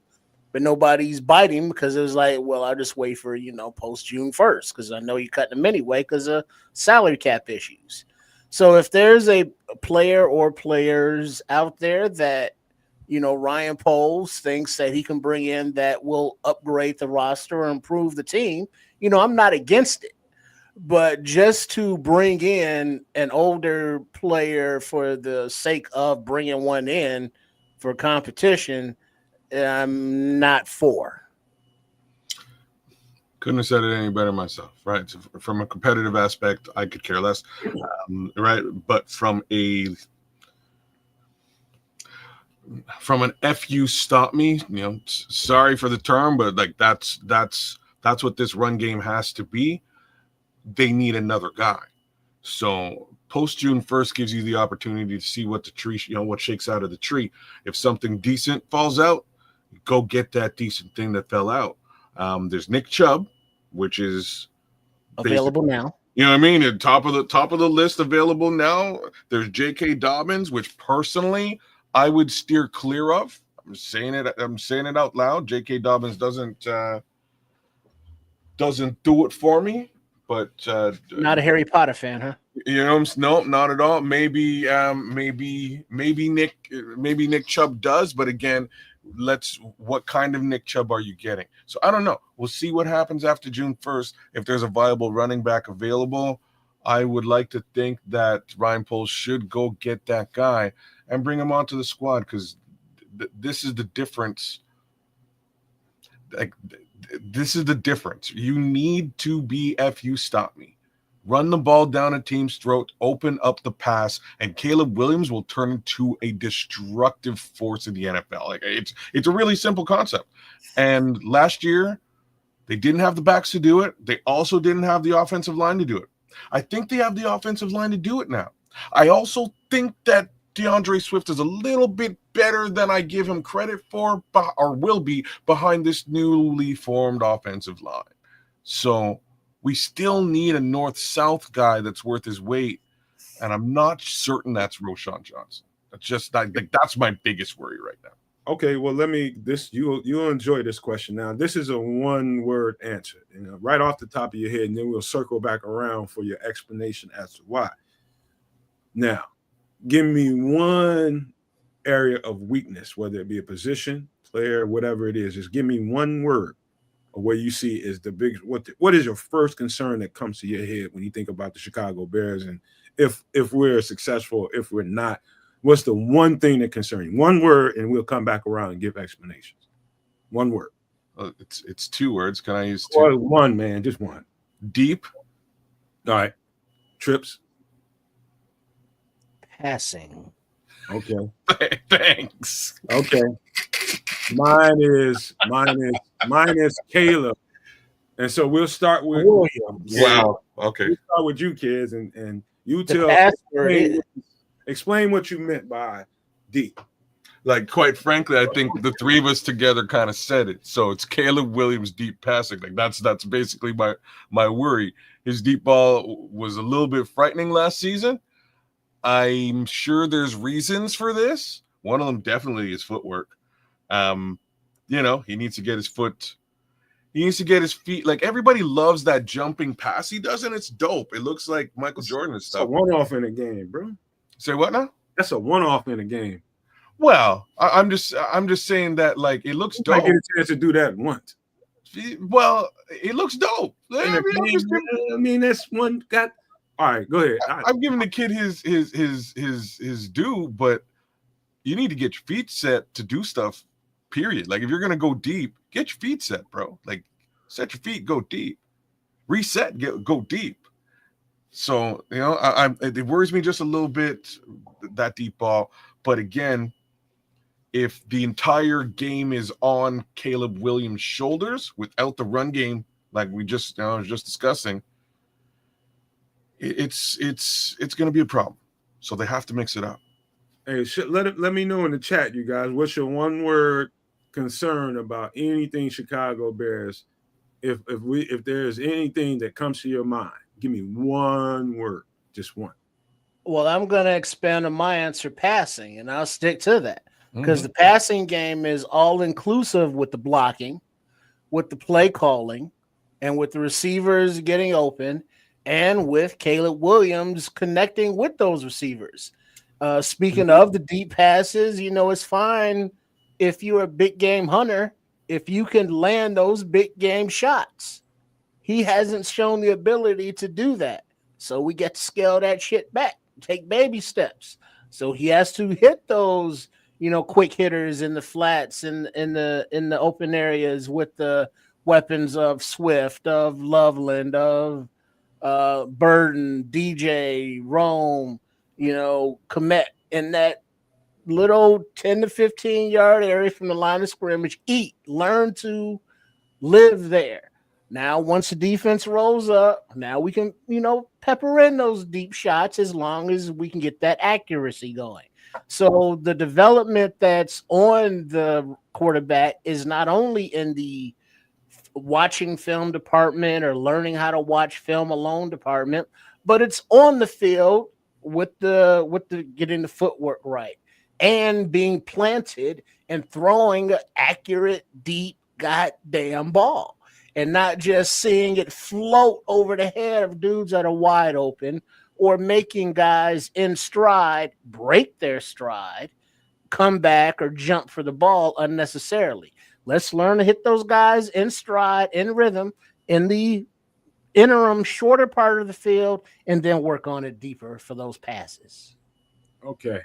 S3: but nobody's biting because it was like, well, I'll just wait for, post June 1st because I know you cut them anyway because of salary cap issues. So if there's a player or players out there that, Ryan Poles thinks that he can bring in that will upgrade the roster or improve the team, I'm not against it. But just to bring in an older player for the sake of bringing one in for competition, I'm not for.
S2: Couldn't have said it any better myself, right? So from a competitive aspect, I could care less, right? But from an FU stop me, sorry for the term, but like that's what this run game has to be. They need another guy. So post June 1st gives you the opportunity to see what the tree, what shakes out of the tree. If something decent falls out, go get that decent thing that fell out. There's Nick Chubb, which is
S3: Available now.
S2: You know what I mean? At top of the list available now. There's J.K. Dobbins, which personally I would steer clear of. I'm saying it out loud. J.K. Dobbins doesn't do it for me. But
S3: not a Harry Potter fan, huh?
S2: No, not at all. Maybe Nick Chubb does, but again, what kind of Nick Chubb are you getting? So I don't know. We'll see what happens after June 1st. If there's a viable running back available, I would like to think that Ryan Poles should go get that guy and bring him onto the squad, because this is the difference. This is the difference. You need to be FU stop me. Run the ball down a team's throat, open up the pass, and Caleb Williams will turn into a destructive force in the NFL. Like it's a really simple concept. And last year, they didn't have the backs to do it. They also didn't have the offensive line to do it. I think they have the offensive line to do it now. I also think that DeAndre Swift is a little bit better than I give him credit for, or will be, behind this newly formed offensive line. So we still need a north-south guy that's worth his weight, and I'm not certain that's Roschon Johnson. That's my biggest worry right now.
S1: Okay, well, you'll enjoy this question. Now, this is a one-word answer, right off the top of your head, and then we'll circle back around for your explanation as to why. Now, give me one area of weakness, whether it be a position, player, whatever it is. Just give me one word of where you see is the biggest. What is your first concern that comes to your head when you think about the Chicago Bears? And if we're successful, if we're not, what's the one thing that concerns you? One word, and we'll come back around and give explanations. One word.
S2: It's 2 words. Can I use 2?
S1: Or one, man, just one.
S2: Deep.
S1: All right. Trips.
S3: Passing.
S1: Okay.
S2: Thanks.
S1: Okay. Mine is Caleb. And so we'll start with
S3: Williams.
S2: Wow. Okay.
S1: We'll start with you, kids, and you explain what you meant by deep.
S2: Like, quite frankly, I think the three of us together kind of said it. So it's Caleb Williams deep passing. Like that's basically my worry. His deep ball was a little bit frightening last season. I'm sure there's reasons for this. One of them definitely is footwork. He needs to get his foot. He needs to get his feet. Like, everybody loves that jumping pass he does, and it's dope. It looks like Michael Jordan and stuff.
S1: It's a one-off in a game, bro.
S2: Say what now?
S1: That's a one-off in a game.
S2: Well, I'm just saying that, like, it looks dope.
S1: I get a chance to do that once.
S2: Well, it looks dope.
S1: I mean, that's one got. All right, go ahead.
S2: I'm giving the kid his due, but you need to get your feet set to do stuff. Period. Like, if you're gonna go deep, get your feet set, bro. Like, set your feet, go deep. Reset, go deep. So it worries me just a little bit, that deep ball. But again, if the entire game is on Caleb Williams' shoulders without the run game, like we just I was just discussing, it's going to be a problem. So they have to mix it up.
S1: Hey, let me know in the chat, you guys. What's your one word concern about anything Chicago Bears? If there's anything that comes to your mind, give me one word, just one.
S3: Well, I'm going to expand on my answer, passing, and I'll stick to that because the passing game is all inclusive with the blocking, with the play calling, and with the receivers getting open, and with Caleb Williams connecting with those receivers. Speaking of the deep passes, it's fine if you're a big game hunter, if you can land those big game shots. he hasn't shown the ability to do that. So we get to scale that shit back, take baby steps. So he has to hit those, quick hitters in the flats and in the open areas with the weapons of Swift, of Loveland, of Burden, DJ, Rome, Komet in that little 10 to 15 yard area from the line of scrimmage. Learn to live there. Now, once the defense rolls up, now we can, pepper in those deep shots as long as we can get that accuracy going. So the development that's on the quarterback is not only in the watching film department or learning how to watch film alone department, but it's on the field with the getting the footwork right and being planted and throwing an accurate, deep, goddamn ball. And not just seeing it float over the head of dudes that are wide open or making guys in stride break their stride, come back, or jump for the ball unnecessarily. Let's learn to hit those guys in stride, in rhythm, in the interim shorter part of the field, and then work on it deeper for those passes.
S1: Okay.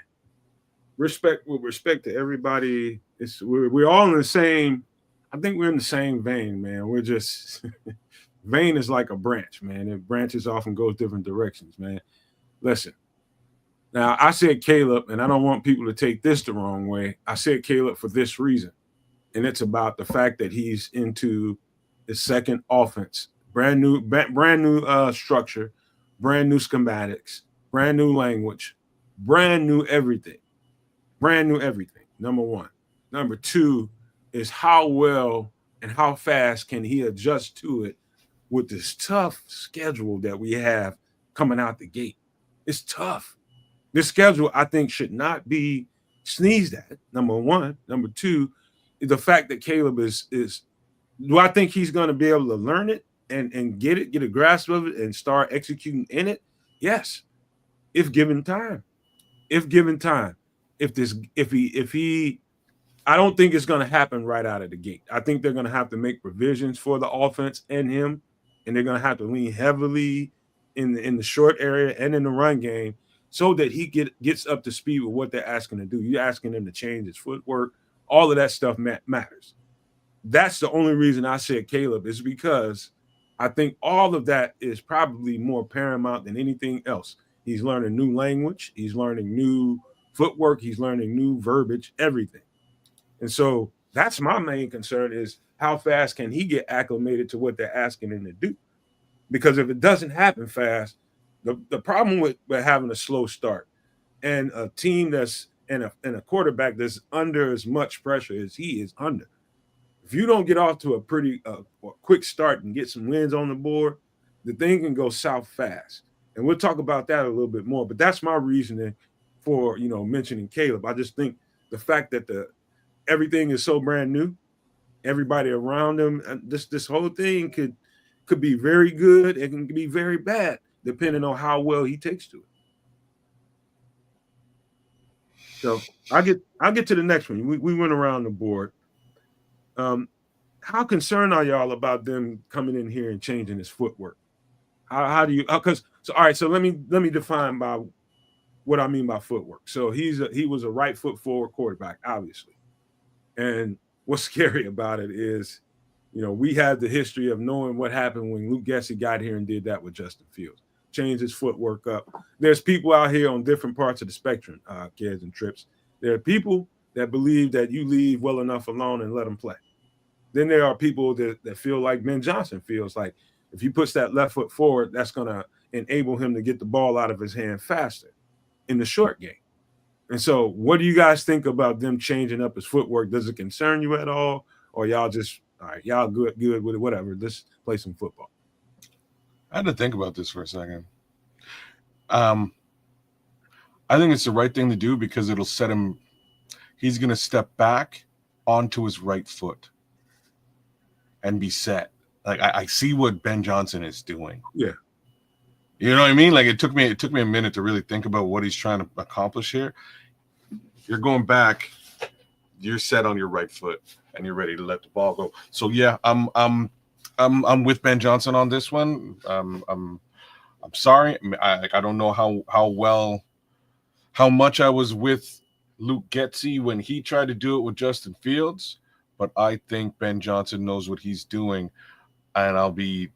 S1: With respect to everybody, we're all in the same. I think we're in the same vein, man. We're just vein is like a branch, man. It branches off and goes different directions, man. Listen, now I said Caleb, and I don't want people to take this the wrong way. I said Caleb for this reason, and it's about the fact that he's into the second offense, brand new structure, brand new schematics, brand new language, brand new everything, Number one. Number two is how well and how fast can he adjust to it with this tough schedule that we have coming out the gate. It's tough. This schedule, I think, should not be sneezed at, number one. Number two, the fact that Caleb is do I think he's going to be able to learn it and get a grasp of it and start executing in it? Yes, if given time. If he I don't think it's going to happen right out of the gate. I think they're going to have to make provisions for the offense and him, and they're going to have to lean heavily in the short area and in the run game so that he gets up to speed with what they're asking to do. You're asking him to change his footwork. All of that stuff matters. That's the only reason I said Caleb, is because I think all of that is probably more paramount than anything else. He's learning new language. He's learning new footwork. He's learning new verbiage, everything. And so that's my main concern, is how fast can he get acclimated to what they're asking him to do? Because if it doesn't happen fast, the problem with having a slow start and a team that's and a quarterback that's under as much pressure as he is under, if you don't get off to a pretty quick start and get some wins on the board, the thing can go south fast. And we'll talk about that a little bit more. But that's my reasoning for mentioning Caleb. I just think the fact that everything is so brand new, everybody around him, this whole thing could be very good. It can be very bad depending on how well he takes to it. So I'll get to the next one. We went around the board. How concerned are y'all about them coming in here and changing his footwork? How do you? All right. So let me define by what I mean by footwork. So he was a right foot forward quarterback, obviously. And what's scary about it is, we have the history of knowing what happened when Luke Gessie got here and did that with Justin Fields, changed his footwork up. There's people out here on different parts of the spectrum, kids and trips. There are people that believe that you leave well enough alone and let them play. Then there are people that feel like Ben Johnson feels like if he puts that left foot forward, that's going to enable him to get the ball out of his hand faster in the short game. And so what do you guys think about them changing up his footwork? Does it concern you at all? Or y'all just, all right, y'all good with it, whatever. Let's play some football.
S2: I had to think about this for a second. I think it's the right thing to do because it'll set him – he's going to step back onto his right foot and be set. Like I see what Ben Johnson is doing.
S1: Yeah.
S2: You know what I mean? Like it took me a minute to really think about what he's trying to accomplish here. You're going back, you're set on your right foot, and you're ready to let the ball go. So yeah, I I'm with Ben Johnson on this one. I'm sorry. I don't know how much I was with Luke Getsy when he tried to do it with Justin Fields, but I think Ben Johnson knows what he's doing. And I'll be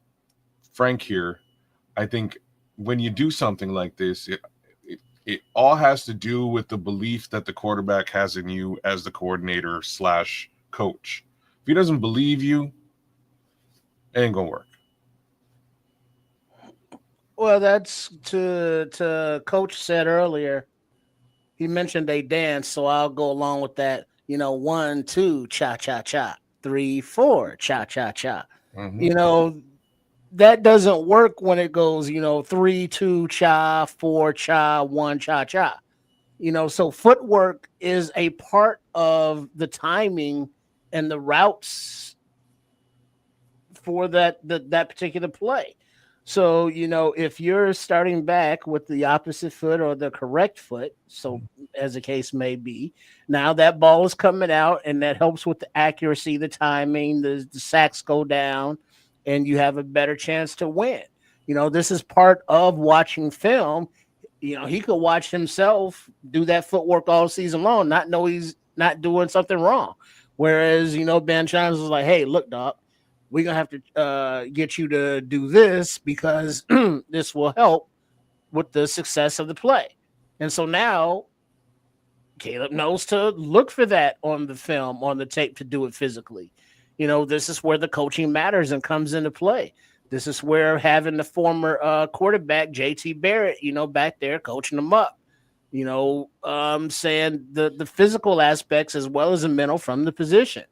S2: frank here. I think when you do something like this, it all has to do with the belief that the quarterback has in you as the coordinator / coach. If he doesn't believe you, it ain't gonna work.
S3: Well, that's to Coach said earlier. He mentioned a dance, so I'll go along with that. 1, 2, cha cha cha, 3, 4, cha cha cha.
S2: Mm-hmm.
S3: That doesn't work when it goes, 3, 2, cha, 4, cha, 1, cha cha. So footwork is a part of the timing and the routes for that particular play. So, if you're starting back with the opposite foot or the correct foot, so as the case may be, now that ball is coming out and that helps with the accuracy, the timing, the sacks go down, and you have a better chance to win. This is part of watching film. He could watch himself do that footwork all season long, not know he's not doing something wrong. Whereas, Ben Johnson was like, hey, look, dog, we're going to have to get you to do this because this will help with the success of the play. And so now Caleb knows to look for that on the film, on the tape, to do it physically. This is where the coaching matters and comes into play. This is where having the former quarterback, JT Barrett, back there coaching them up, saying the physical aspects as well as the mental from the position.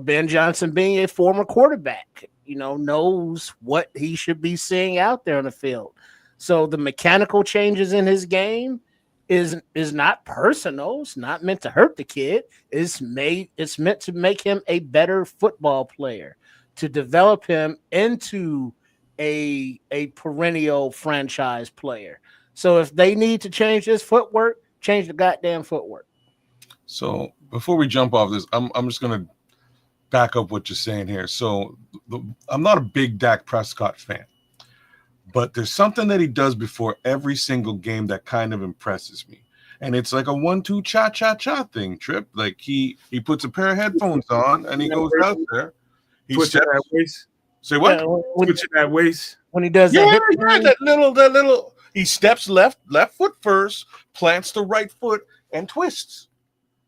S3: Ben Johnson being a former quarterback, knows what he should be seeing out there on the field. So the mechanical changes in his game is not personal. It's not meant to hurt the kid. It's meant to make him a better football player, to develop him into a perennial franchise player. So if they need to change his footwork, change the goddamn footwork.
S2: So before we jump off this, I'm just gonna back up what you're saying here. So I'm not a big Dak Prescott fan, but there's something that he does before every single game that kind of impresses me. And it's like a 1, 2, cha, cha, cha thing, Trip. Like he puts a pair of headphones on and he goes out there. He
S1: Twitching that waist.
S2: Say what?
S1: Twitching that waist.
S3: When he does
S2: that little, he steps left foot first, plants the right foot, and twists.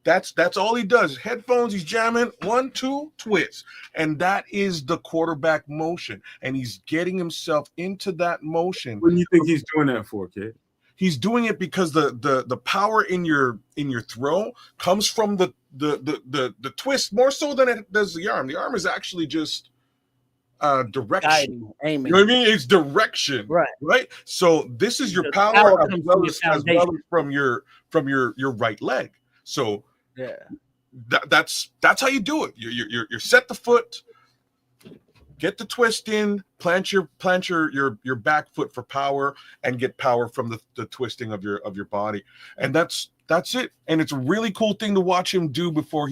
S2: That's all he does. Headphones, he's jamming, 1, 2, twist. And that is the quarterback motion. And he's getting himself into that motion.
S1: What do you think he's doing that for, kid?
S2: He's doing it because the power in your throw comes from the twist more so than it does the arm. The arm is actually just direction.
S3: Aiming.
S2: You know what I mean? It's direction. Right. So this is your power as well as from your right leg. So
S3: yeah,
S2: that's how you do it. You set the foot, get the twist in, plant your back foot for power, and get power from the twisting of your body, and that's it. And it's a really cool thing to watch him do before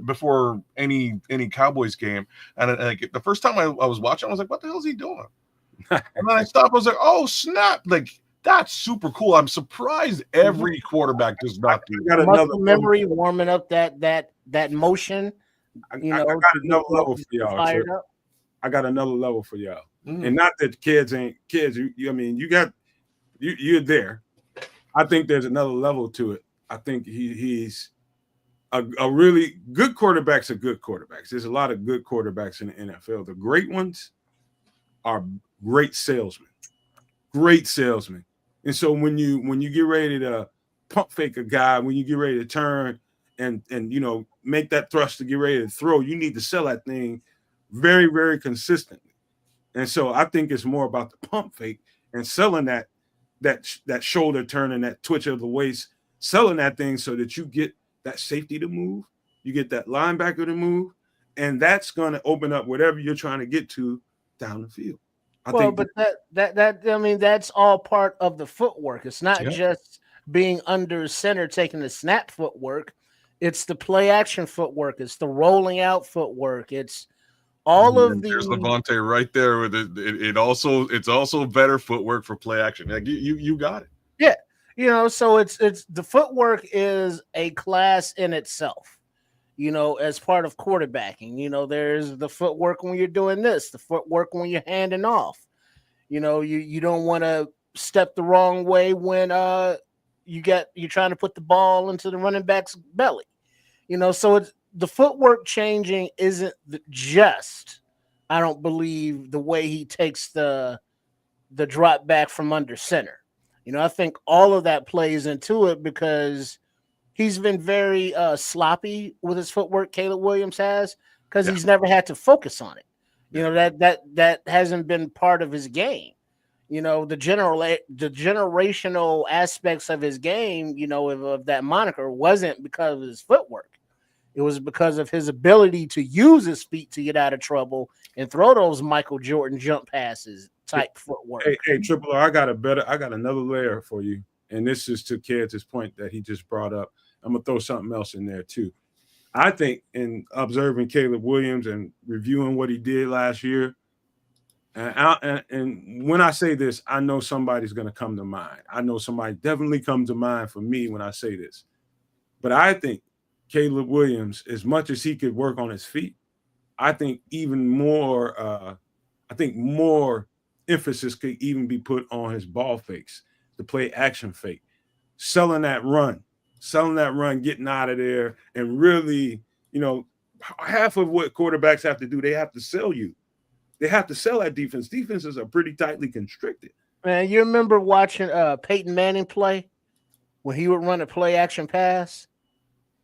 S2: before any Cowboys game. And like the first time I was watching, I was like, what the hell is he doing? And then I stopped. I was like, oh snap! Like that's super cool. I'm surprised every quarterback does not do that.
S3: Muscle memory, warming up that motion.
S1: I got another level for y'all. I got another level for y'all. And not that kids ain't kids. You're there. I think there's another level to it. I think he's a really good quarterbacks are good quarterbacks. There's a lot of good quarterbacks in the NFL. The great ones are great salesmen. Great salesmen. And so when you get ready to pump fake a guy, when you get ready to turn and make that thrust to get ready to throw, you need to sell that thing very, very consistently. And so I think it's more about the pump fake and selling that shoulder turn and that twitch of the waist, selling that thing so that you get that safety to move, you get that linebacker to move, and that's going to open up whatever you're trying to get to down the field.
S3: But that's all part of the footwork. It's not just being under center, taking the snap footwork. It's the play action footwork. It's the rolling out footwork. It's All of
S2: There's
S3: the
S2: Levante right there with it's also better footwork for play action. Like you got it.
S3: yeah, so it's the footwork is a class in itself. As part of quarterbacking, there's the footwork when you're doing this, the footwork when you're handing off. You don't want to step the wrong way when you're trying to put the ball into the running back's belly. So it's the footwork changing isn't just, I don't believe, the way he takes the drop back from under center. I think all of that plays into it because he's been very sloppy with his footwork. Caleb Williams has, because he's never had to focus on it. That hasn't been part of his game. The generational aspects of his game, of that moniker wasn't because of his footwork. It was because of his ability to use his feet to get out of trouble and throw those Michael Jordan jump passes type footwork.
S1: Hey, Triple R, I got another layer for you. And this is to Ked's point that he just brought up. I'm going to throw something else in there too. I think in observing Caleb Williams and reviewing what he did last year, and when I say this, I know somebody's going to come to mind. I know somebody definitely comes to mind for me when I say this. But I think Caleb Williams, as much as he could work on his feet, I think even more emphasis could even be put on his ball fakes, the play action fake, selling that run, getting out of there, and really, half of what quarterbacks have to do, they have to sell you. They have to sell that defense. Defenses are pretty tightly constricted.
S3: Man, you remember watching Peyton Manning play when he would run a play action pass?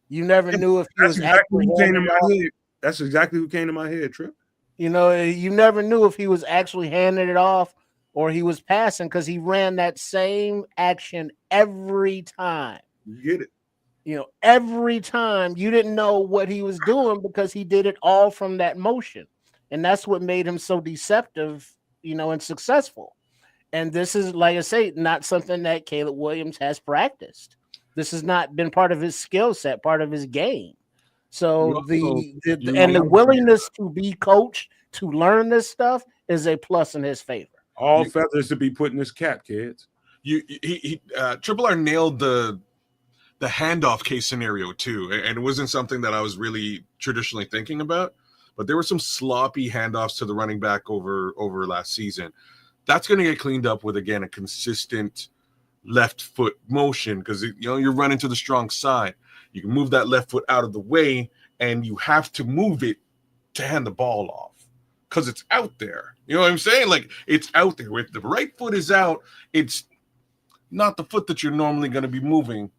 S3: You never knew if he was
S1: exactly
S3: actually
S1: who came to my head. That's exactly who came to my head, Trip.
S3: You never knew if he was actually handing it off or he was passing, because he ran that same action every time.
S1: You get it.
S3: Every time. You didn't know what he was doing because he did it all from that motion. And that's what made him so deceptive, and successful. And this is, like I say, not something that Caleb Williams has practiced. This has not been part of his skill set, part of his game. So the willingness to be coached, to learn this stuff, is a plus in his favor.
S1: All feathers to be put in his cap, kids.
S2: Triple R nailed the handoff case scenario too, and it wasn't something that I was really traditionally thinking about. But there were some sloppy handoffs to the running back over last season. That's going to get cleaned up with, again, a consistent left foot motion, because you're running to the strong side. You can move that left foot out of the way, and you have to move it to hand the ball off because it's out there. You know what I'm saying? Like, it's out there. If the right foot is out, it's not the foot that you're normally going to be moving,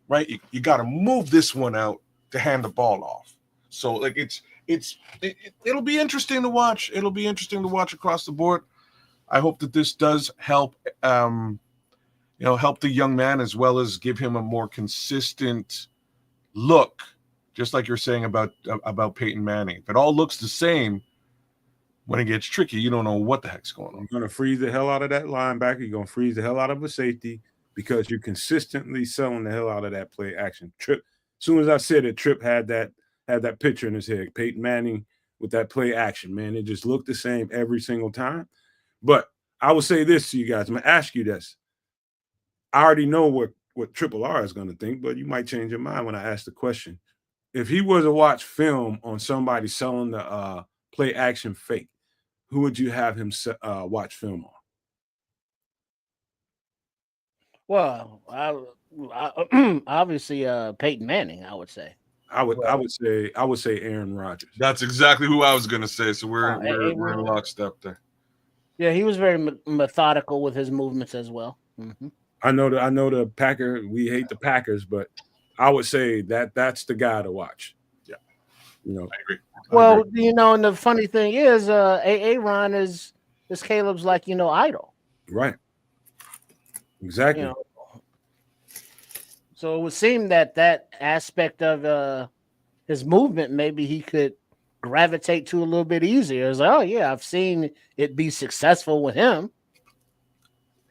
S2: right? You got to move this one out to hand the ball off. So, like, it'll be interesting to watch. It'll be interesting to watch across the board. I hope that this does help, help the young man, as well as give him a more consistent look, just like you're saying about Peyton Manning. If it all looks the same, when it gets tricky, you don't know what the heck's going on.
S1: You're going to freeze the hell out of that linebacker. You're going to freeze the hell out of a safety, because you're consistently selling the hell out of that play action. Trip. As soon as I said it, Trip had that picture in his head. Peyton Manning with that play action, man. It just looked the same every single time. But I will say this to you guys. I'm going to ask you this. I already know what Triple R is going to think, but you might change your mind when I ask the question. If he was to watch film on somebody selling the play action fake, who would you have him watch film on?
S3: Well, I obviously Peyton Manning, I would say.
S1: I would say Aaron Rodgers.
S2: That's exactly who I was going to say. So we're in lockstep there.
S3: Yeah, he was very methodical with his movements as well. Mm-hmm.
S1: I know the Packer. We hate the Packers, but I would say that's the guy to watch. Yeah,
S2: I agree.
S3: Well, and the funny thing is, Aaron is Caleb's idol.
S1: Right. Exactly.
S3: So it would seem that aspect of his movement, maybe he could gravitate to a little bit easier. It's like, oh yeah, I've seen it be successful with him.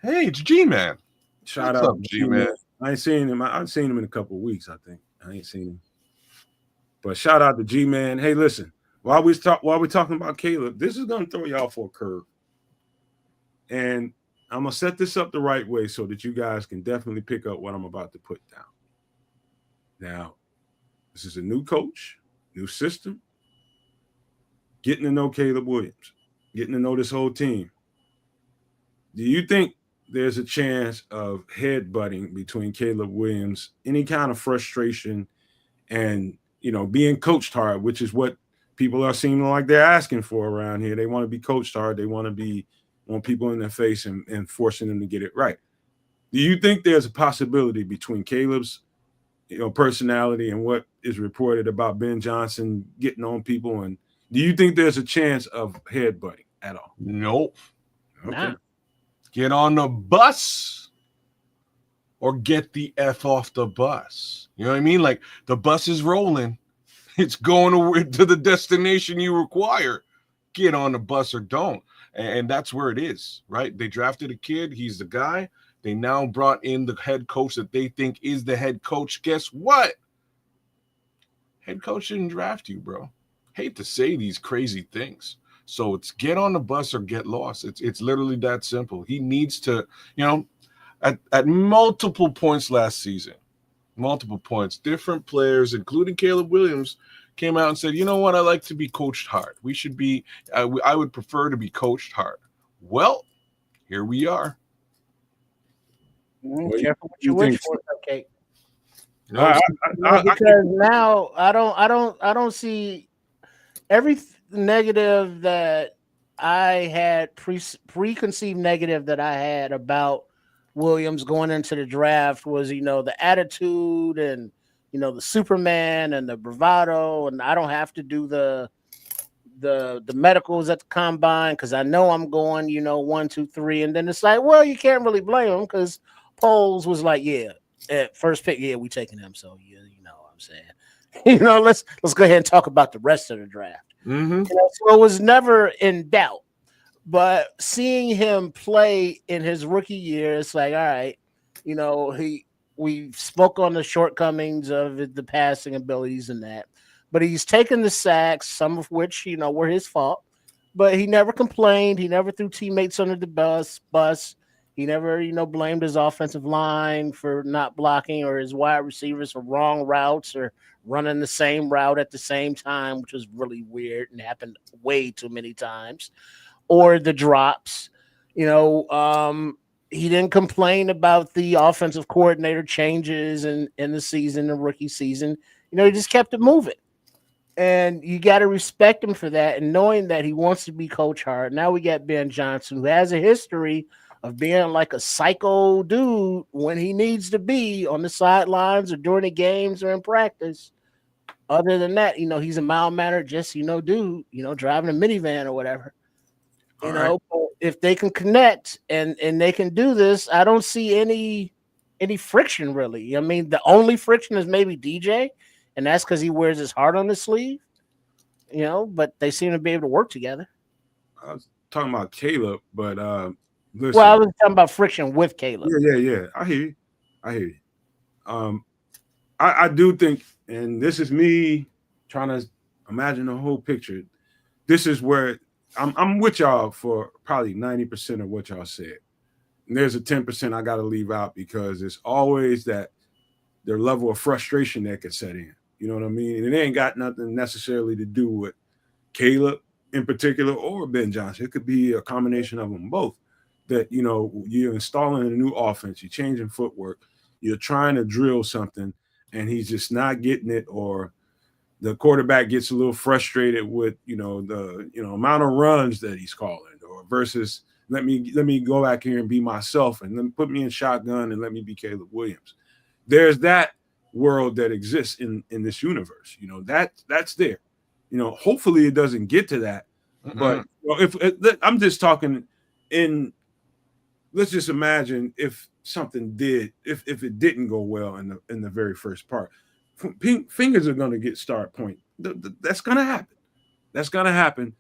S2: Hey, it's G-Man.
S1: Shout
S2: What's
S1: out
S2: up, G-Man.
S1: I ain't seen him. I've seen him in a couple of weeks, I think. I ain't seen him. But shout out to G-Man. Hey, listen, while we're talking about Caleb, this is going to throw y'all for a curve. And I'm going to set this up the right way so that you guys can definitely pick up what I'm about to put down. Now, this is a new coach, new system, getting to know Caleb Williams, getting to know this whole team. Do you think there's a chance of headbutting between Caleb Williams, any kind of frustration and, being coached hard, which is what people are seeming like they're asking for around here. They want to be coached hard. They want people in their face and forcing them to get it right. Do you think there's a possibility between Caleb's, personality and what is reported about Ben Johnson getting on people? And do you think there's a chance of headbutting at all?
S2: Nope.
S1: Okay.
S3: Nah.
S2: Get on the bus or get the F off the bus. You know what I mean? Like, the bus is rolling. It's going to the destination you require. Get on the bus or don't. And that's where it is, right? They drafted a kid. He's the guy. They now brought in the head coach that they think is the head coach. Guess what? Head coach didn't draft you, bro. Hate to say these crazy things. So it's get on the bus or get lost. It's literally that simple. He needs to, at multiple points last season, different players, including Caleb Williams, came out and said, you know what, I like to be coached hard. We should be, I would prefer to be coached hard. Well, here we are.
S3: Careful what you wish for, okay?
S2: No,
S3: Because now I don't see every negative that I had preconceived negative that I had about Williams going into the draft was, the attitude and, the Superman and the bravado, and I don't have to do the medicals at the combine because I know I'm going, 1, 2, 3, and then it's like, well, you can't really blame him because Poles was like, yeah, at first pick, yeah, we taking him, so you know what I'm saying. Let's go ahead and talk about the rest of the draft.
S2: Mm-hmm.
S3: So it was never in doubt. But seeing him play in his rookie year, it's like, all right, we spoke on the shortcomings of the passing abilities and that, but he's taken the sacks, some of which, were his fault, but he never complained. He never threw teammates under the bus. He never, blamed his offensive line for not blocking or his wide receivers for wrong routes or running the same route at the same time, which was really weird and happened way too many times. Or the drops, he didn't complain about the offensive coordinator changes in the season, the rookie season. He just kept it moving. And you got to respect him for that. And knowing that he wants to be coach hard. Now we got Ben Johnson, who has a history of being like a psycho dude when he needs to be on the sidelines or during the games or in practice. Other than that, he's a mild-mannered, just, dude, driving a minivan or whatever. But if they can connect and they can do this, I don't see any friction really. I mean, the only friction is maybe DJ, and that's because he wears his heart on his sleeve, but they seem to be able to work together.
S1: I was talking about Caleb, but listen.
S3: Well, I was talking about friction with Caleb.
S1: Yeah. I hear you. I do think, and this is me trying to imagine the whole picture. This is where I'm with y'all for probably 90% of what y'all said. And there's a 10% I got to leave out because it's always that their level of frustration that could set in. You know what I mean? And it ain't got nothing necessarily to do with Caleb in particular or Ben Johnson. It could be a combination of them both. That, you're installing a new offense, you're changing footwork, you're trying to drill something, and he's just not getting it, or the quarterback gets a little frustrated with, the amount of runs that he's calling, or versus let me go back here and be myself and then put me in shotgun and let me be Caleb Williams. There's that world that exists in this universe. That's there. Hopefully it doesn't get to that. Mm-hmm. But if I'm just talking in, let's just imagine if something did, if it didn't go well in the very first part, fingers are going to start pointing. That's going to happen. That's going to happen.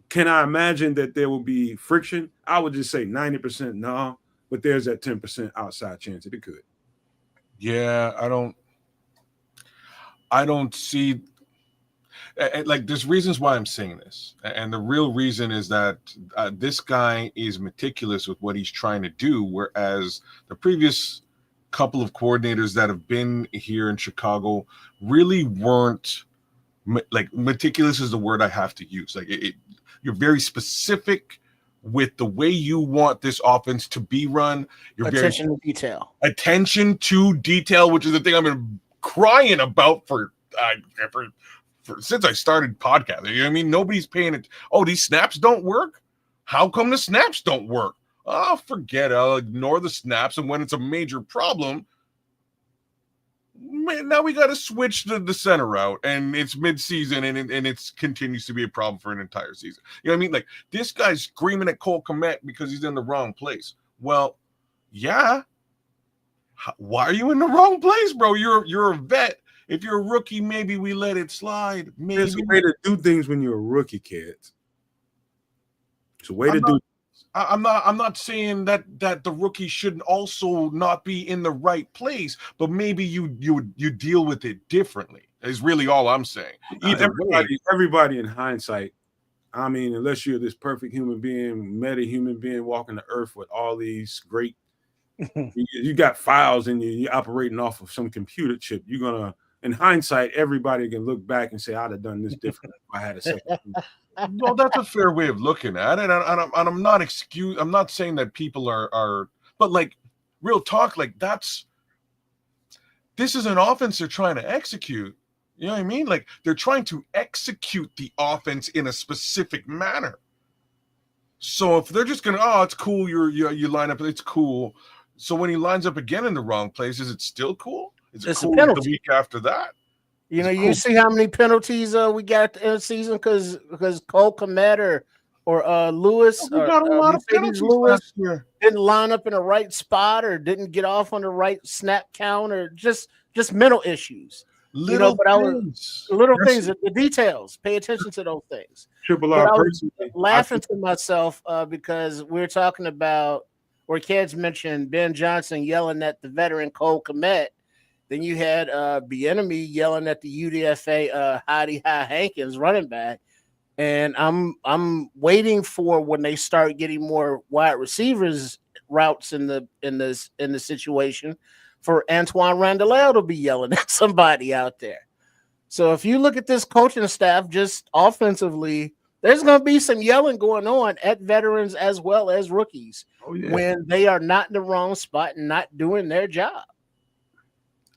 S1: Can I imagine that there will be friction? I would just say 90% no, but there's that 10% outside chance that it could.
S2: Yeah, I don't see. like there's reasons why I'm saying this, and the real reason is that this guy is meticulous with what he's trying to do, whereas the previous couple of coordinators that have been here in Chicago really weren't like meticulous is the word I have to use. Like you're very specific with the way you want this offense to be run. You're
S3: attention to detail.
S2: Attention to detail, which is the thing I've been crying about for since I started podcasting. You know what I mean? Nobody's paying it. Oh, these snaps don't work? How come the snaps don't work? Oh, forget it. I'll ignore the snaps, and when it's a major problem, man, now we got to switch the center out, and it's mid-season, and it continues to be a problem for an entire season. You know what I mean? Like, this guy's screaming at Cole Kmet because he's in the wrong place. Well, yeah. Why are you in the wrong place, bro? You're a vet. If you're a rookie, maybe we let it slide. Maybe.
S1: There's a way to do things when you're a rookie, kids. It's a way to do.
S2: I'm not saying that the rookie shouldn't also not be in the right place, but maybe you deal with it differently. Is really all I'm saying.
S1: Everybody in hindsight, I mean, unless you're this perfect human being, meta human being walking the earth with all these great, you got files and you're operating off of some computer chip. You're gonna, in hindsight, everybody can look back and say, I'd have done this differently if I had a second.
S2: Well, that's a fair way of looking at it, and I'm not saying that people are, but like real talk, like this is an offense they're trying to execute. You know what I mean? Like they're trying to execute the offense in a specific manner. So if they're just gonna, oh, it's cool, you line up, it's cool. So when he lines up again in the wrong place, is it still cool? Is it cool the week after that?
S3: You know, you see how many penalties we got at the end of the season because Cole Kmet or Lewis
S2: we got a lot of penalties last year.
S3: Didn't line up in the right spot or didn't get off on the right snap count or just mental issues.
S2: Little
S3: things, the details. Pay attention to those things.
S1: Triple R.
S3: I was laughing to myself because we're talking about where kids mentioned Ben Johnson yelling at the veteran Cole Kmet. Then you had Bieniemy yelling at the UDFA Heidi High Hankins running back, and I'm waiting for when they start getting more wide receivers routes in the situation for Antoine Randall to be yelling at somebody out there. So if you look at this coaching staff just offensively, there's going to be some yelling going on at veterans as well as rookies when they are not in the wrong spot and not doing their job.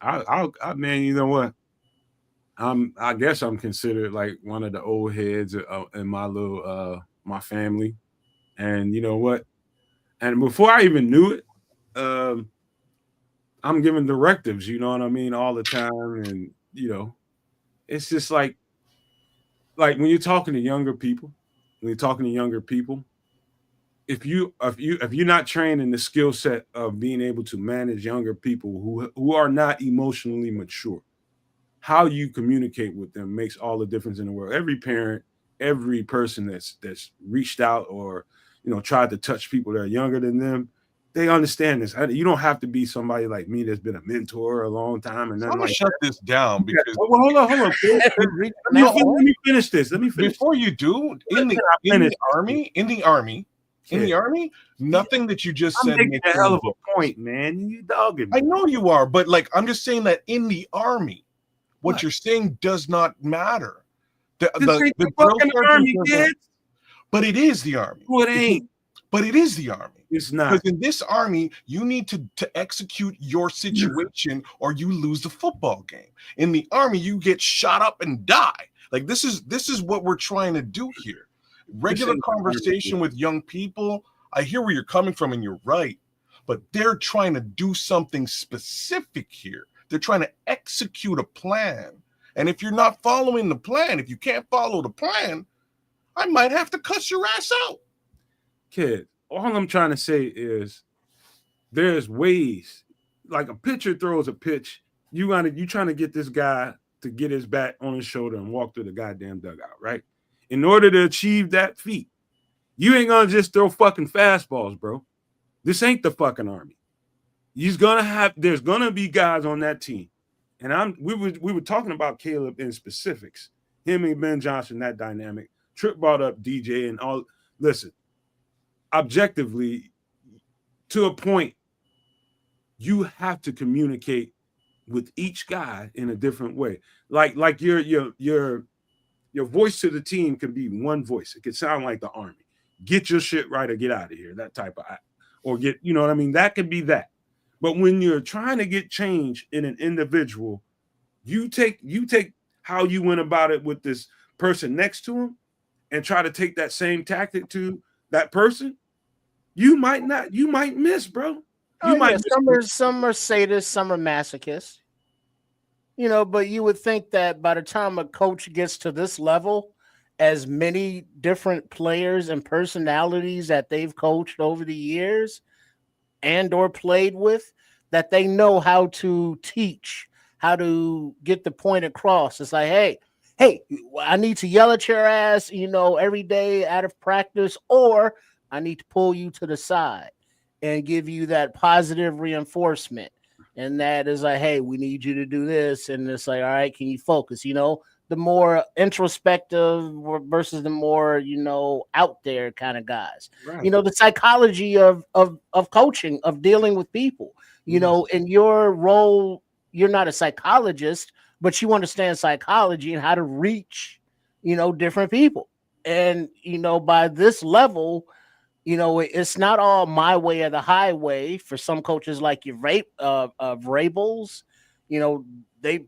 S1: I man, you know what? I guess I'm considered like one of the old heads in my little my family, and you know what? And before I even knew it, I'm giving directives. You know what I mean, all the time, and you know, it's just like when you're talking to younger people, if you're not trained in the skill set of being able to manage younger people who are not emotionally mature, how you communicate with them makes all the difference in the world. Every parent, every person that's reached out or tried to touch people that are younger than them, they understand this. You don't have to be somebody like me that's been a mentor a long time. And
S2: I'm gonna shut this down because
S1: hold on. Let me finish this.
S2: Before you do, in the army. In the army, nothing that you just said
S1: makes a hell of a point, man. You dogging me.
S2: I know you are, but like I'm just saying that in the army, what you're saying does not matter. The fucking army, kids. But it is the army.
S1: Well, it ain't.
S2: But it is the army.
S1: It's not.
S2: Because in this army, you need to execute your situation or you lose the football game. In the army, you get shot up and die. Like this is what we're trying to do here. Regular conversation with young people. I hear where you're coming from and you're right, but they're trying to do something specific here. They're trying to execute a plan. And if you're not following the plan, if you can't follow the plan, I might have to cuss your ass out.
S1: Kid, all I'm trying to say is there's ways. Like a pitcher throws a pitch, you trying to get this guy to get his bat on his shoulder and walk through the goddamn dugout, right? In order to achieve that feat, you ain't gonna just throw fucking fastballs, bro. This ain't the fucking army. There's gonna be guys on that team, and we were talking about Caleb in specifics. him and Ben Johnson, that dynamic. Trip brought up DJ and all. Listen, objectively, to a point, you have to communicate with each guy in a different way. Like your voice to the team can be one voice. It could sound like the Army. Get your shit right or get out of here. That type of, or get, you know what I mean? That could be that. But when you're trying to get change in an individual, you take how you went about it with this person next to him and try to take that same tactic to that person. You might miss, bro. You might miss.
S3: Some are sadists, some are masochists. You know, but you would think that by the time a coach gets to this level, as many different players and personalities that they've coached over the years and or played with, that they know how to teach, how to get the point across. It's like, hey, I need to yell at your ass, you know, every day out of practice, or I need to pull you to the side and give you that positive reinforcement. And that is like, hey, we need you to do this. And it's like, all right, can you focus? You know, the more introspective versus the more, you know, out there kind of guys. Right. You know, the psychology of coaching, of dealing with people. You know, in your role, you're not a psychologist, but you understand psychology and how to reach, you know, different people. And, you know, by this level, you know, it's not all my way or the highway. For some coaches like your Vrabels, you know, they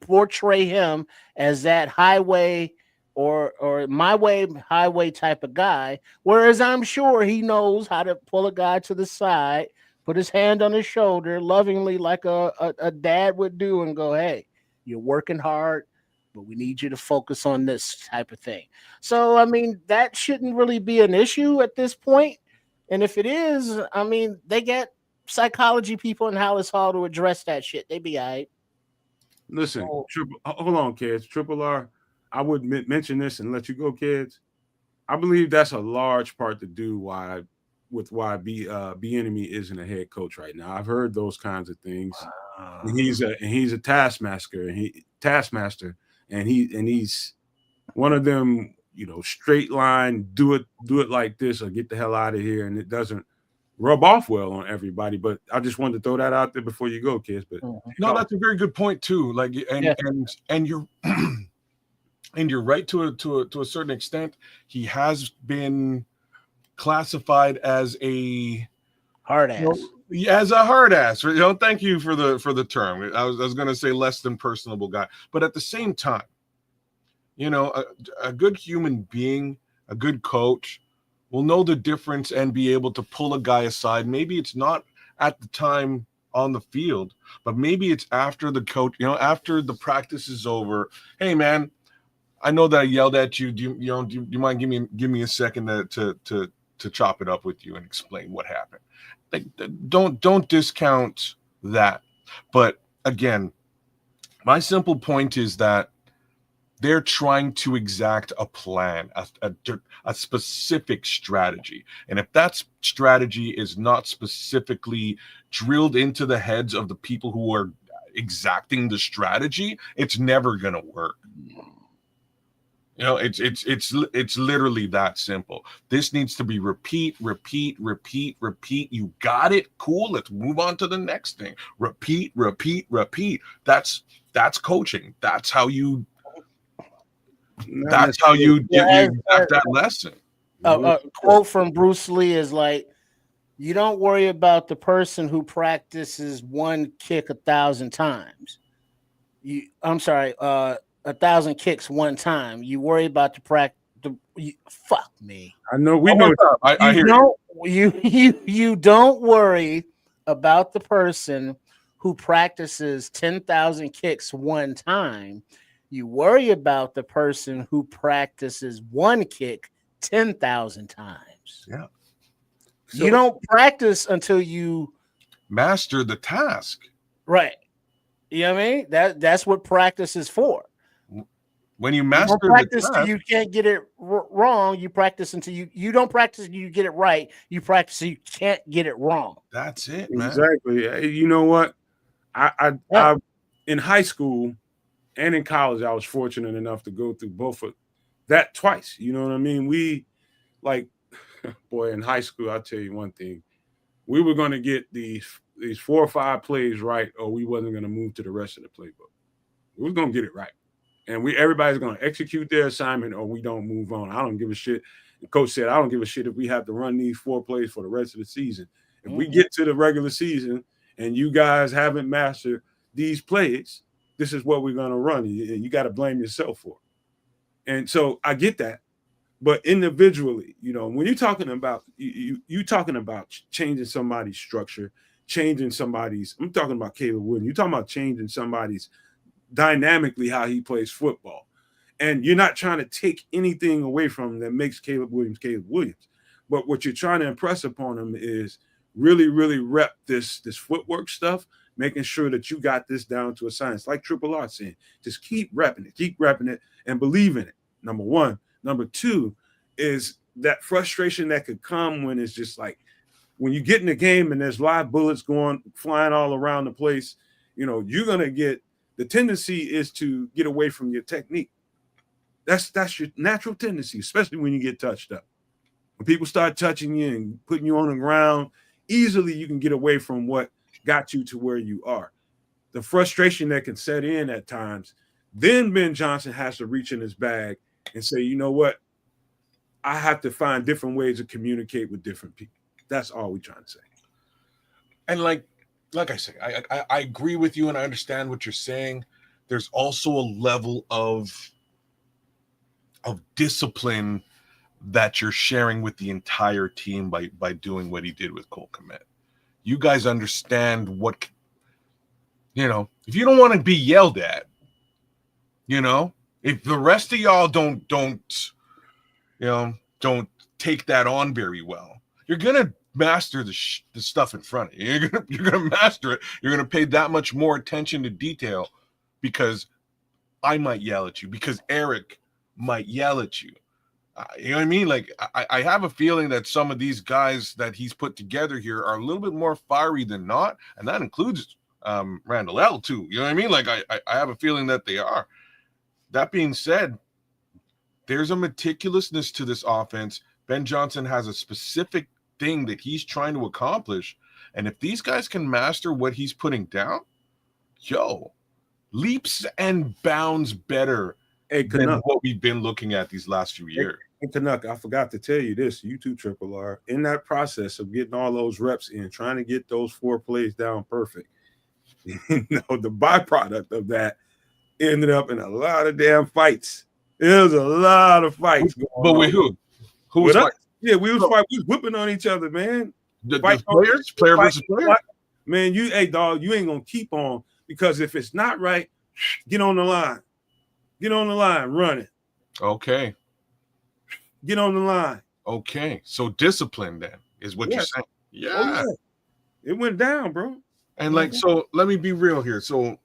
S3: portray him as that highway or my way, highway type of guy. Whereas I'm sure he knows how to pull a guy to the side, put his hand on his shoulder lovingly like a dad would do and go, hey, you're working hard, but we need you to focus on this type of thing. So, I mean, that shouldn't really be an issue at this point. And if it is, I mean, they get psychology people in Hallis Hall to address that shit. They be all right.
S1: Listen, hold on, kids. Triple R, I would mention this and let you go, kids. I believe that's a large part to do why Bieniemy isn't a head coach right now. I've heard those kinds of things. And he's a taskmaster, and he's one of them, you know, straight line, do it like this or get the hell out of here, and it doesn't rub off well on everybody. But I just wanted to throw that out there before you go, kids. But
S2: no, that's a very good point too. Like, and you're and you're right to a certain extent. He has been classified as a
S3: hard ass.
S2: As a hard ass, you know. Thank you for the term. I was going to say less than personable guy, but at the same time, you know, a good human being, a good coach, will know the difference and be able to pull a guy aside. Maybe it's not at the time on the field, but maybe it's after the coach, you know, after the practice is over. Hey, man, I know that I yelled at you. Do you mind give me a second to chop it up with you and explain what happened? Like, don't discount that. But again, my simple point is that they're trying to exact a plan, a specific strategy. And if that strategy is not specifically drilled into the heads of the people who are exacting the strategy, it's never going to work. You know, it's literally that simple. This needs to be repeat. You got it? Cool. Let's move on to the next thing. Repeat. That's coaching. That's how you get that lesson.
S3: A quote from Bruce Lee is like, you don't worry about the person who practices one kick 1,000 times. 1,000 kicks one time. You worry about the practice. Fuck me.
S1: I know we know.
S2: I hear
S3: you don't worry about the person who practices 10,000 kicks one time. You worry about the person who practices one kick 10,000 times.
S2: Yeah.
S3: So, you don't practice until you
S2: master the task.
S3: Right. You know what I mean? That's what practice is for.
S2: When you master
S3: practice
S2: the task,
S3: you can't get it wrong. You practice until you don't practice until you get it right. You practice so you can't get it wrong.
S2: That's it, man.
S1: Exactly. You know what? I in high school and in college, I was fortunate enough to go through both of that twice. You know what I mean? We like, boy, in high school, I'll tell you one thing. We were going to get these 4 or 5 plays right, or we wasn't going to move to the rest of the playbook. We was going to get it right. And everybody's going to execute their assignment, or we don't move on. I don't give a shit. The coach said, I don't give a shit if we have to run these 4 plays for the rest of the season. If we get to the regular season and you guys haven't mastered these plays, this is what we're going to run. You got to blame yourself for it. And so I get that. But individually, you know, when you're talking about you talking about changing somebody's structure, changing somebody's, I'm talking about Caleb Williams. You're talking about changing somebody's dynamically how he plays football. And you're not trying to take anything away from him that makes Caleb Williams. But what you're trying to impress upon him is really, really rep this footwork stuff, making sure that you got this down to a science. Like Triple R saying, just keep repping it, and believe in it. Number one. Number two is that frustration that could come when it's just like when you get in the game and there's live bullets flying all around the place. You know, you're gonna get the tendency is to get away from your technique. That's your natural tendency, especially when you get touched up. When people start touching you and putting you on the ground, easily you can get away from what got you to where you are. The frustration that can set in at times, then Ben Johnson has to reach in his bag and say, you know what? I have to find different ways to communicate with different people. That's all we're trying to say.
S2: And like I say, I agree with you and I understand what you're saying. There's also a level of discipline that you're sharing with the entire team by doing what he did with Cole Kmet. You guys understand what, you know, if you don't want to be yelled at, you know, if the rest of y'all don't take that on very well, you're gonna master the stuff in front of you. You're gonna master it. You're gonna pay that much more attention to detail because I might yell at you, because Eric might yell at you. You know what I mean? Like I have a feeling that some of these guys that he's put together here are a little bit more fiery than not, and that includes Randall L too. You know what I mean? Like I have a feeling that they are. That being said, there's a meticulousness to this offense. Ben Johnson has a specific thing that he's trying to accomplish. And if these guys can master what he's putting down, leaps and bounds better than what we've been looking at these last few years.
S1: Hey, Canuck, I forgot to tell you this, you too, Triple R. In that process of getting all those reps in, trying to get those 4 plays down perfect, you know, the byproduct of that ended up in a lot of damn fights. There was a lot of fights.
S2: But with who? Who was fighting?
S1: Yeah, we was fighting. We was whipping on each other, man.
S2: The players? Player versus player?
S1: Man, hey, dog, you ain't going to keep on, because if it's not right, get on the line. Get on the line, run it.
S2: Okay.
S1: Get on the line.
S2: Okay. So discipline then is what you're saying. Yeah.
S1: Oh, yeah. It went down, bro.
S2: And like, so let me be real here. So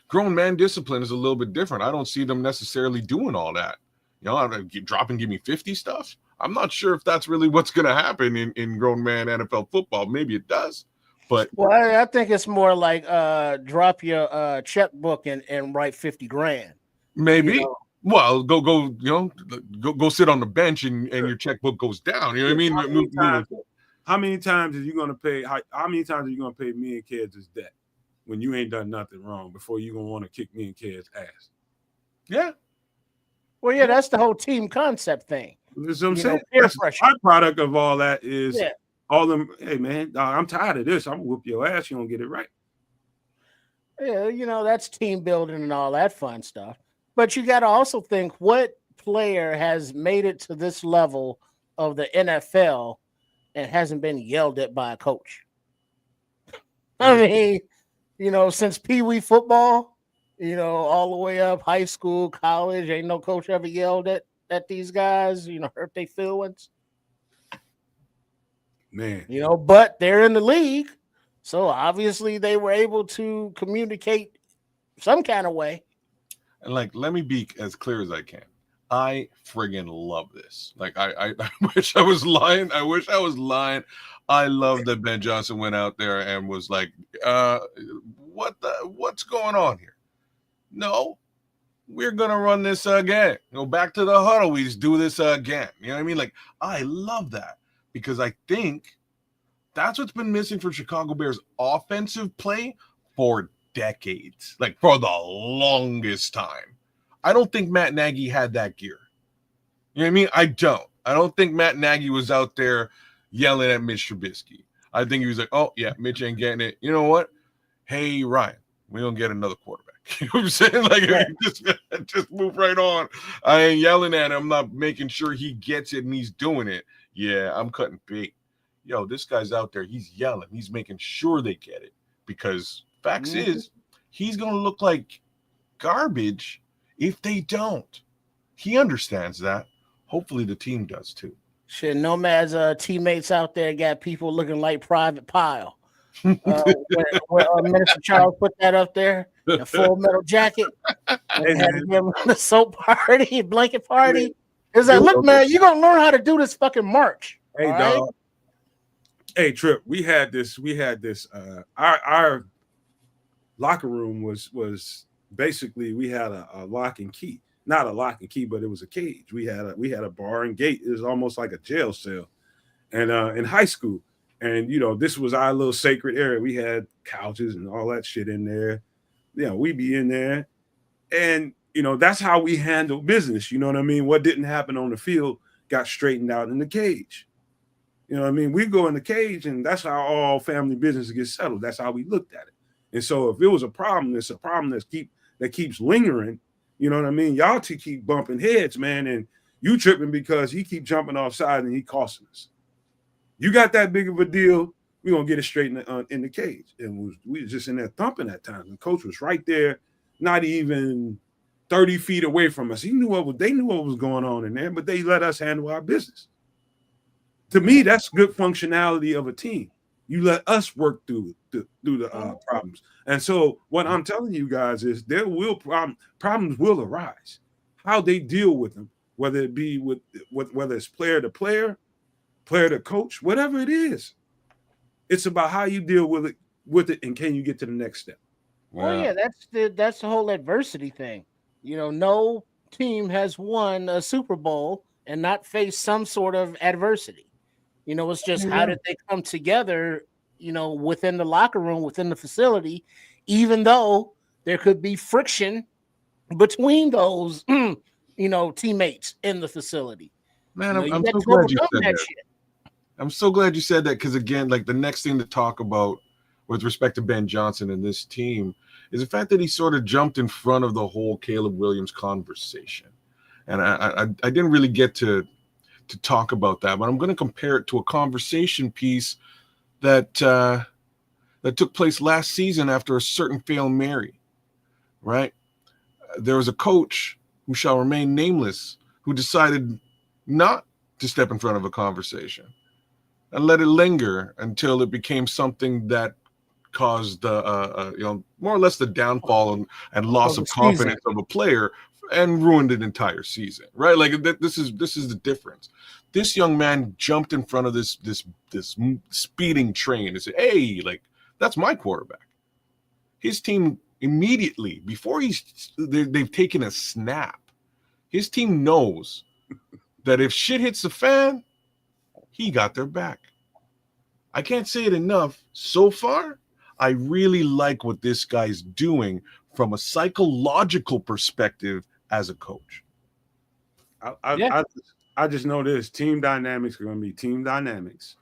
S2: grown man discipline is a little bit different. I don't see them necessarily doing all that. You know, drop and give me 50 stuff. I'm not sure if that's really what's going to happen in grown man NFL football. Maybe it does, but
S3: well, I think it's more like drop your checkbook and write 50 grand.
S2: Maybe.
S3: You know?
S2: Well, go sit on the bench and your checkbook goes down. You know what I mean?
S1: How many times are you going to pay? How many times are you going to pay me and Keds' debt when you ain't done nothing wrong before you going to want to kick me and Keds' ass?
S2: Yeah.
S3: Well, yeah, that's the whole team concept thing.
S1: That's what I'm saying.
S3: Peer pressure.
S1: My product of all that is all them. Hey, man, I'm tired of this. I'm gonna whoop your ass. You don't get it right.
S3: Yeah, you know, that's team building and all that fun stuff. But you got to also think, what player has made it to this level of the NFL and hasn't been yelled at by a coach? I mean, you know, since Pee Wee football, you know, all the way up high school, college, ain't no coach ever yelled at these guys, you know, hurt their feelings.
S1: Man.
S3: You know, but they're in the league. So obviously they were able to communicate some kind of way.
S2: And like, let me be as clear as I can. I friggin' love this. Like, I wish I was lying. I wish I was lying. I love that Ben Johnson went out there and was like, what's going on here? No, we're gonna run this again. Back to the huddle. We just do this again. You know what I mean? Like, I love that because I think that's what's been missing for Chicago Bears offensive play for decades, like for the longest time. I don't think Matt Nagy had that gear. You know what I mean? I don't think Matt Nagy was out there yelling at Mitch Trubisky. I think he was like, oh, yeah, Mitch ain't getting it. You know what? Hey, Ryan, we don't get another quarterback. You know what I'm saying? Like, just move right on. I ain't yelling at him. I'm not making sure he gets it and he's doing it. Yeah, I'm cutting bait. Yo, this guy's out there. He's yelling. He's making sure they get it because facts is he's going to look like garbage if they don't. He understands that. Hopefully the team does too.
S3: Shit, Nomad's teammates out there got people looking like Private Pile. Where Minister Charles put that up there, the Full Metal Jacket, and had to give him the soap party, blanket party. It's like, look, man, you're gonna learn how to do this fucking march.
S1: Hey, dog. Right? Hey, Trip. We had this. Our locker room was basically we had a lock and key. Not a lock and key, but it was a cage. We had a bar and gate. It was almost like a jail cell. And in high school, and this was our little sacred area. We had couches and all that shit in there. We'd be in there, and that's how we handle business. You know what I mean? What didn't happen on the field got straightened out in the cage. You know what I mean? We go in the cage, and that's how all family business gets settled. That's how we looked at it. And so, if it was a problem, it's a problem that keeps lingering. You know what I mean? Y'all two keep bumping heads, man, and you tripping because he keep jumping offside and he costing us. You got that big of a deal, we're going to get it straight in the cage. And we was just in there thumping at times. And coach was right there, not even 30 feet away from us. They knew what was going on in there, but they let us handle our business. To me, that's good functionality of a team. You let us work through the problems. And so what I'm telling you guys is problems will arise. How they deal with them, whether it be whether it's player to player to coach, whatever it is. It's about how you deal with it and can you get to the next step.
S3: Wow. Well, yeah, that's the whole adversity thing. No team has won a Super Bowl and not faced some sort of adversity. It's just how did they come together, within the locker room, within the facility, even though there could be friction between those, teammates in the facility.
S2: Man, I'm so glad you said that. I'm so glad you said that because, again, like the next thing to talk about with respect to Ben Johnson and this team is the fact that he sort of jumped in front of the whole Caleb Williams conversation. And I didn't really get to talk about that, but I'm going to compare it to a conversation piece that took place last season after a certain Hail Mary, right? There was a coach who shall remain nameless who decided not to step in front of a conversation and let it linger until it became something that caused more or less the downfall and loss of confidence of a player and ruined an entire season, right? Like this is the difference. This young man jumped in front of this speeding train and said, "Hey, like that's my quarterback." His team immediately before they've taken a snap, his team knows that if shit hits the fan, he got their back. I can't say it enough. So far, I really like what this guy's doing from a psychological perspective as a coach.
S1: I just know this. Team dynamics are going to be team dynamics.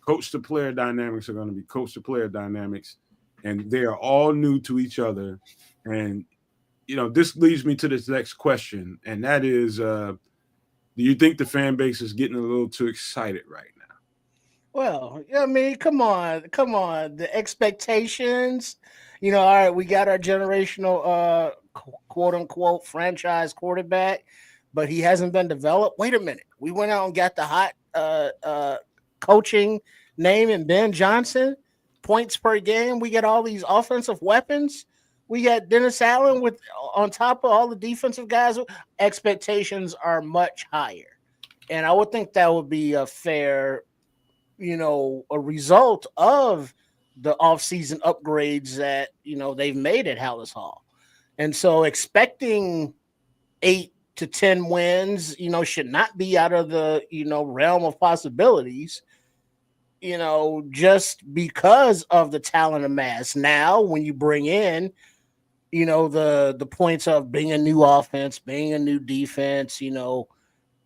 S1: Coach to player dynamics are going to be coach to player dynamics. And they are all new to each other. And, this leads me to this next question. And that is, do you think the fan base is getting a little too excited right now?
S3: Well, I mean, come on. The expectations, all right, we got our generational, quote unquote, franchise quarterback, but he hasn't been developed. Wait a minute. We went out and got the hot coaching name in Ben Johnson, points per game. We get all these offensive weapons. We got Dennis Allen on top of all the defensive guys. Expectations are much higher. And I would think that would be a fair, a result of the offseason upgrades that, they've made at Hallis Hall. And so expecting 8 to 10 wins, should not be out of the, realm of possibilities, just because of the talent amassed. Now, when you bring in, the points of being a new offense, being a new defense,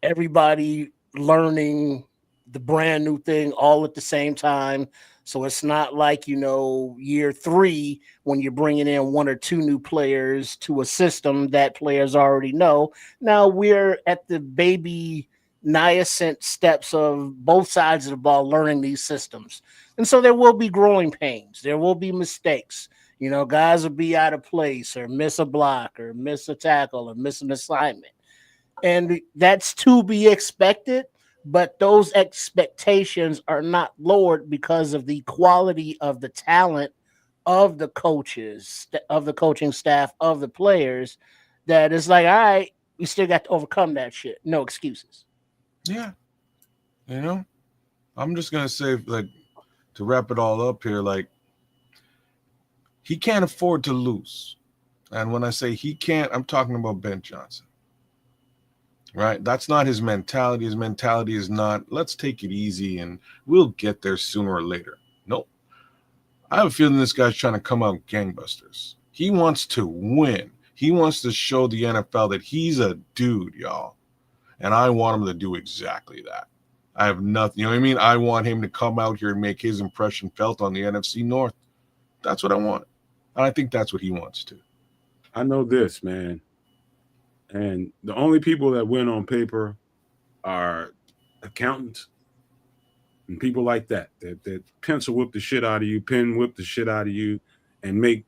S3: everybody learning the brand new thing all at the same time. So it's not like, year 3 when you're bringing in 1 or 2 new players to a system that players already know. Now we're at the baby nascent steps of both sides of the ball learning these systems. And so there will be growing pains. There will be mistakes. Guys will be out of place or miss a block or miss a tackle or miss an assignment. And that's to be expected, but those expectations are not lowered because of the quality of the talent of the coaches, of the coaching staff, of the players. That is like, all right, we still got to overcome that shit. No excuses.
S2: Yeah. I'm just going to say, like, to wrap it all up here, like, he can't afford to lose. And when I say he can't, I'm talking about Ben Johnson. Right? That's not his mentality. His mentality is not, let's take it easy and we'll get there sooner or later. Nope. I have a feeling this guy's trying to come out gangbusters. He wants to win. He wants to show the NFL that he's a dude, y'all. And I want him to do exactly that. I have nothing, you know what I mean? I want him to come out here and make his impression felt on the NFC North. That's what I want. And I think that's what he wants to.
S1: I know this, man. And the only people that win on paper are accountants and people like that pencil whip the shit out of you, pen whip the shit out of you, and make,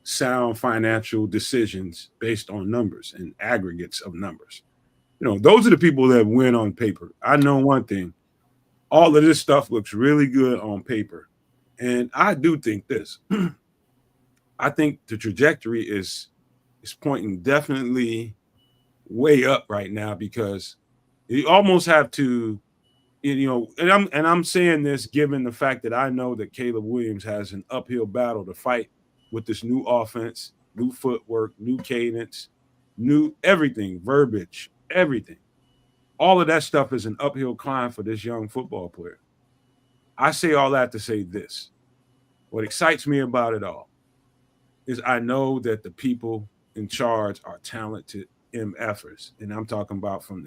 S1: sound financial decisions based on numbers and aggregates of numbers. Those are the people that win on paper. I know one thing. All of this stuff looks really good on paper. And I do think this. I think the trajectory is pointing definitely way up right now, because you almost have to, and I'm saying this given the fact that I know that Caleb Williams has an uphill battle to fight with this new offense, new footwork, new cadence, new everything, verbiage, everything. All of that stuff is an uphill climb for this young football player. I say all that to say this. What excites me about it all is I know that the people in charge are talented MFers. And I'm talking about from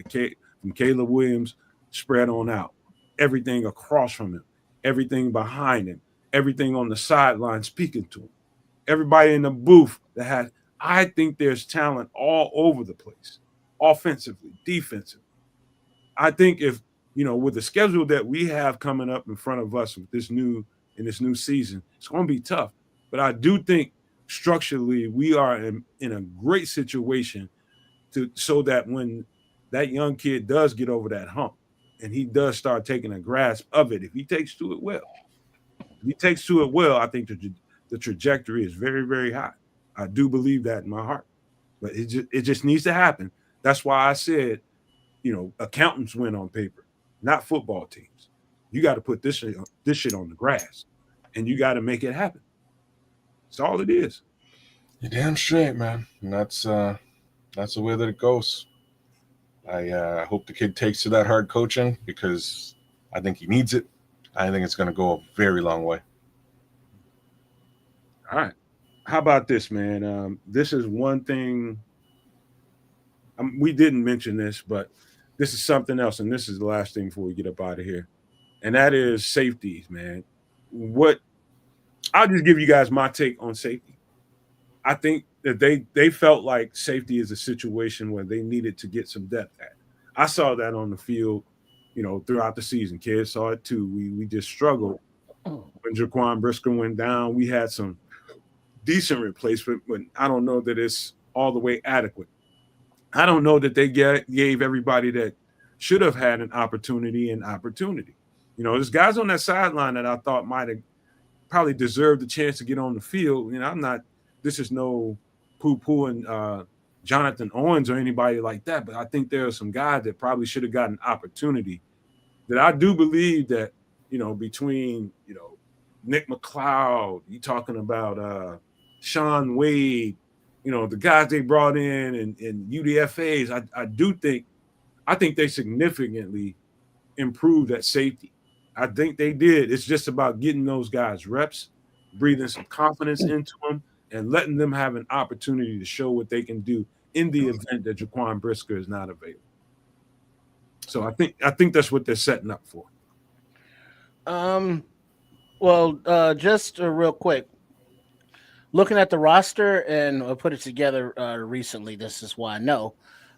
S1: Caleb Williams spread on out. Everything across from him, everything behind him, everything on the sideline speaking to him. Everybody in the booth I think there's talent all over the place, offensively, defensively. I think if, with the schedule that we have coming up in front of us with this new season, it's going to be tough. But I do think structurally we are in a great situation so that when that young kid does get over that hump and he does start taking a grasp of it, if he takes to it well, I think the trajectory is very, very high. I do believe that in my heart, but it just needs to happen. That's why I said, accountants win on paper, not football teams. You got to put this shit on the grass, and you got to make it happen. That's all it is.
S2: You're damn straight, man. And that's the way that it goes. I hope the kid takes to that hard coaching, because I think he needs it. I think it's going to go a very long way.
S1: All right. How about this, man? This is one thing. We didn't mention this, but this is something else, and this is the last thing before we get up out of here, and that is safeties, man. I'll just give you guys my take on safety. I think that they felt like safety is a situation where they needed to get some depth at. I saw that on the field, throughout the season. Kids saw it too. We just struggled when Jaquan Brisker went down. We had some decent replacement, but I don't know that it's all the way adequate. I don't know that they gave everybody that should have had an opportunity. There's guys on that sideline that I thought might have probably deserved a chance to get on the field. This is no poo-pooing Jonathan Owens or anybody like that, but I think there are some guys that probably should have gotten an opportunity that I do believe that, between, Nick McLeod, you talking about Sean Wade, the guys they brought in and UDFAs, I think they significantly improved at safety. I think they did. It's just about getting those guys reps, breathing some confidence into them, and letting them have an opportunity to show what they can do in the event that Jaquan Brisker is not available. So I think that's what they're setting up for.
S3: Well, just real quick, looking at the roster, and I put it together recently. This is why I know,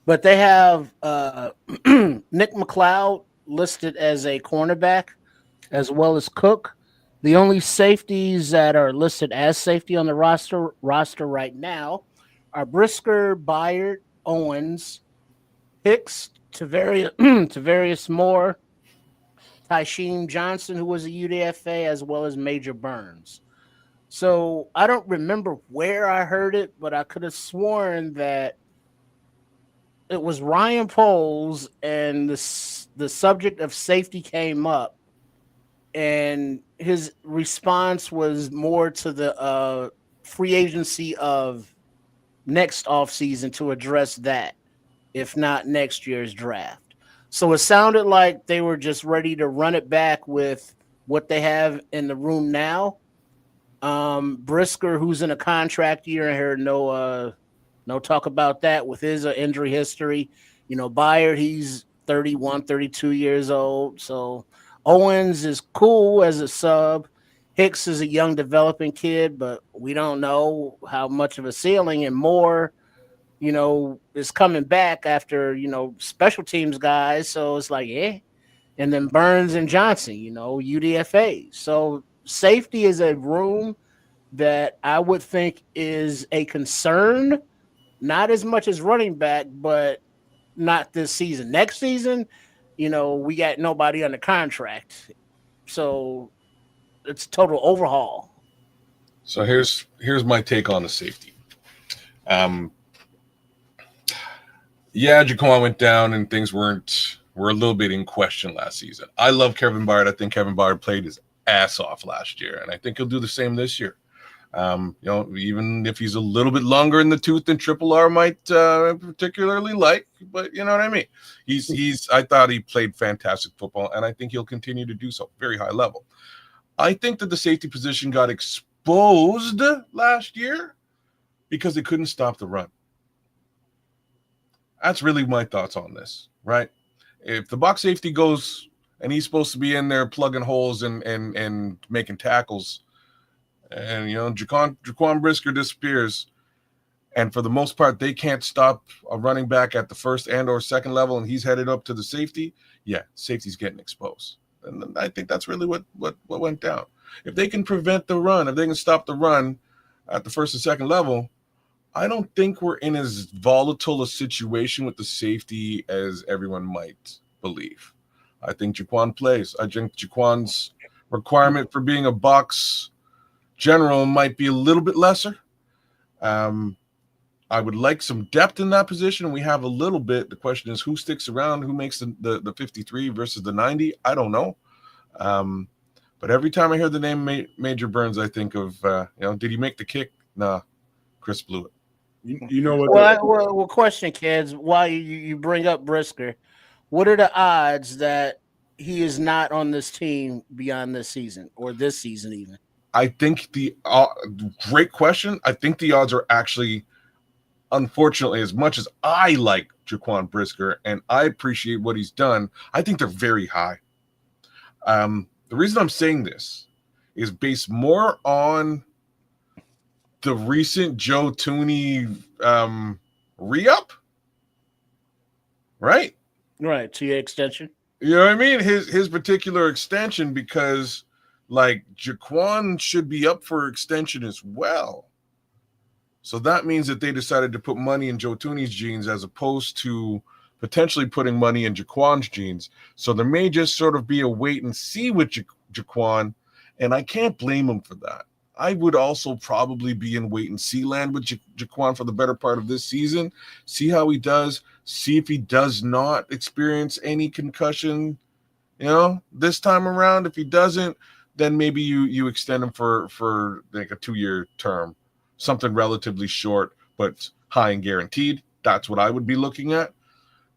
S3: but they have Nick McLeod listed as a cornerback, as well as Cook. The only safeties that are listed as safety on the roster right now are Brisker, Byard, Owens, Hicks, Tavarius Moore, Tysheem Johnson, who was a UDFA, as well as Major Burns. So I don't remember where I heard it, but I could have sworn that it was Ryan Poles, and the subject of safety came up, and his response was more to the free agency of next offseason to address that, if not next year's draft. So it sounded like they were just ready to run it back with what they have in the room now. Brisker, who's in a contract year, I heard no talk about that with his injury history. Byard, he's 31, 32 years old. So Owens is cool as a sub. Hicks is a young developing kid, but we don't know how much of a ceiling. And Moore, is coming back after, special teams guys. So it's like, yeah. And then Burns and Johnson, UDFA. So safety is a room that I would think is a concern, not as much as running back, but not this season. Next season, we got nobody under contract. So it's total overhaul.
S2: So here's my take on the safety. Yeah, Jaquan went down and things were a little bit in question last season. I love Kevin Byard. I think Kevin Byard played his ass off last year, and I think he'll do the same this year. Even if he's a little bit longer in the tooth than Triple R might particularly like, but you know what I mean. I thought he played fantastic football, and I think he'll continue to do so, very high level. I think that the safety position got exposed last year because they couldn't stop the run. That's really my thoughts on this, right? If the box safety goes and he's supposed to be in there plugging holes and making tackles, and Jaquan Brisker disappears, and for the most part they can't stop a running back at the first and or second level, and he's headed up to the safety, safety's getting exposed. And I think that's really what went down. If they can prevent the run, if they can stop the run at the first and second level, I don't think we're in as volatile a situation with the safety as everyone might believe. I think Jaquan plays. I think Jaquan's requirement for being a box general might be a little bit lesser. I would like some depth in that position. We have a little bit. The question is who sticks around, who makes the 53 versus the 90. I don't know. But every time I hear the name Major Burns, I think of, did he make the kick? Nah, Chris blew it.
S1: You know what?
S3: Well, question, kids. Why you bring up Brisker? What are the odds that he is not on this team beyond this season or this season even?
S2: I think great question. I think the odds are actually, unfortunately, as much as I like Jaquan Brisker and I appreciate what he's done, I think they're very high. The reason I'm saying this is based more on the recent Joe Tooney re-up, right?
S3: Right, to your extension.
S2: You know what I mean? His particular extension, because like Jaquan should be up for extension as well. So that means that they decided to put money in Joe Tooney's jeans as opposed to potentially putting money in Jaquan's jeans. So there may just sort of be a wait and see with Jaquan, and I can't blame him for that. I would also probably be in wait and see land with Jaquan for the better part of this season. See how he does. See if he does not experience any concussion, this time around. If he doesn't, then maybe you extend him for like a 2-year term, something relatively short, but high and guaranteed. That's what I would be looking at.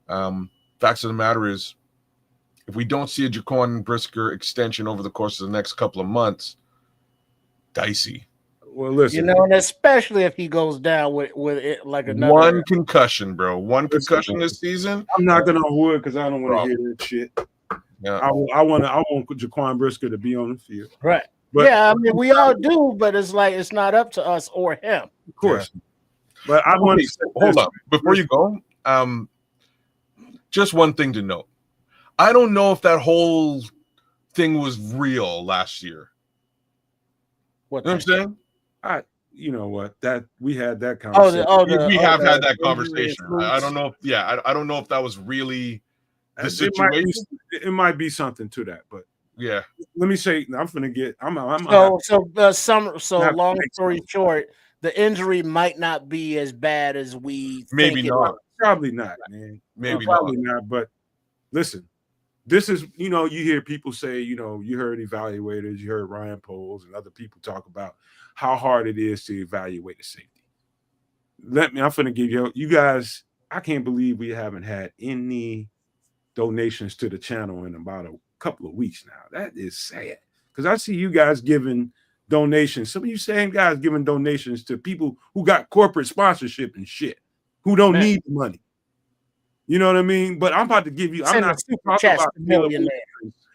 S2: Facts of the matter is, if we don't see a Jaquan Brisker extension over the course of the next couple of months, dicey.
S1: Well, listen,
S3: and especially if he goes down with it like another
S2: one concussion, bro. One concussion this season.
S1: I'm knocking on wood because I don't want to hear that shit.
S2: Yeah,
S1: I want Jaquan Brisker to be on the field.
S3: right.
S1: But,
S3: I mean, we all do, but it's like it's not up to us or him.
S1: Of course. Yeah. But I want to
S2: hold up before you go. Just one thing to note. I don't know if that whole thing was real last year.
S3: What
S2: I'm saying?
S1: You know what? That we had that conversation.
S2: We have had that conversation. I don't know. I don't know if that was really the situation.
S1: It might be something to that, but
S2: yeah.
S1: Let me say, I'm gonna get.
S3: Long story short, the injury might not be as bad as we
S2: maybe
S3: think
S2: not.
S1: Probably not, man.
S2: Maybe
S1: probably not. But listen, this is, you hear people say, you heard evaluators, you heard Ryan Poles and other people talk about how hard it is to evaluate a safety. I'm going to give you guys, I can't believe we haven't had any donations to the channel in about a couple of weeks now. That is sad because I see you guys giving donations. Some of you same guys giving donations to people who got corporate sponsorship and shit, who don't need the money. You know what I mean? But I'm about to give you, I'm not talking about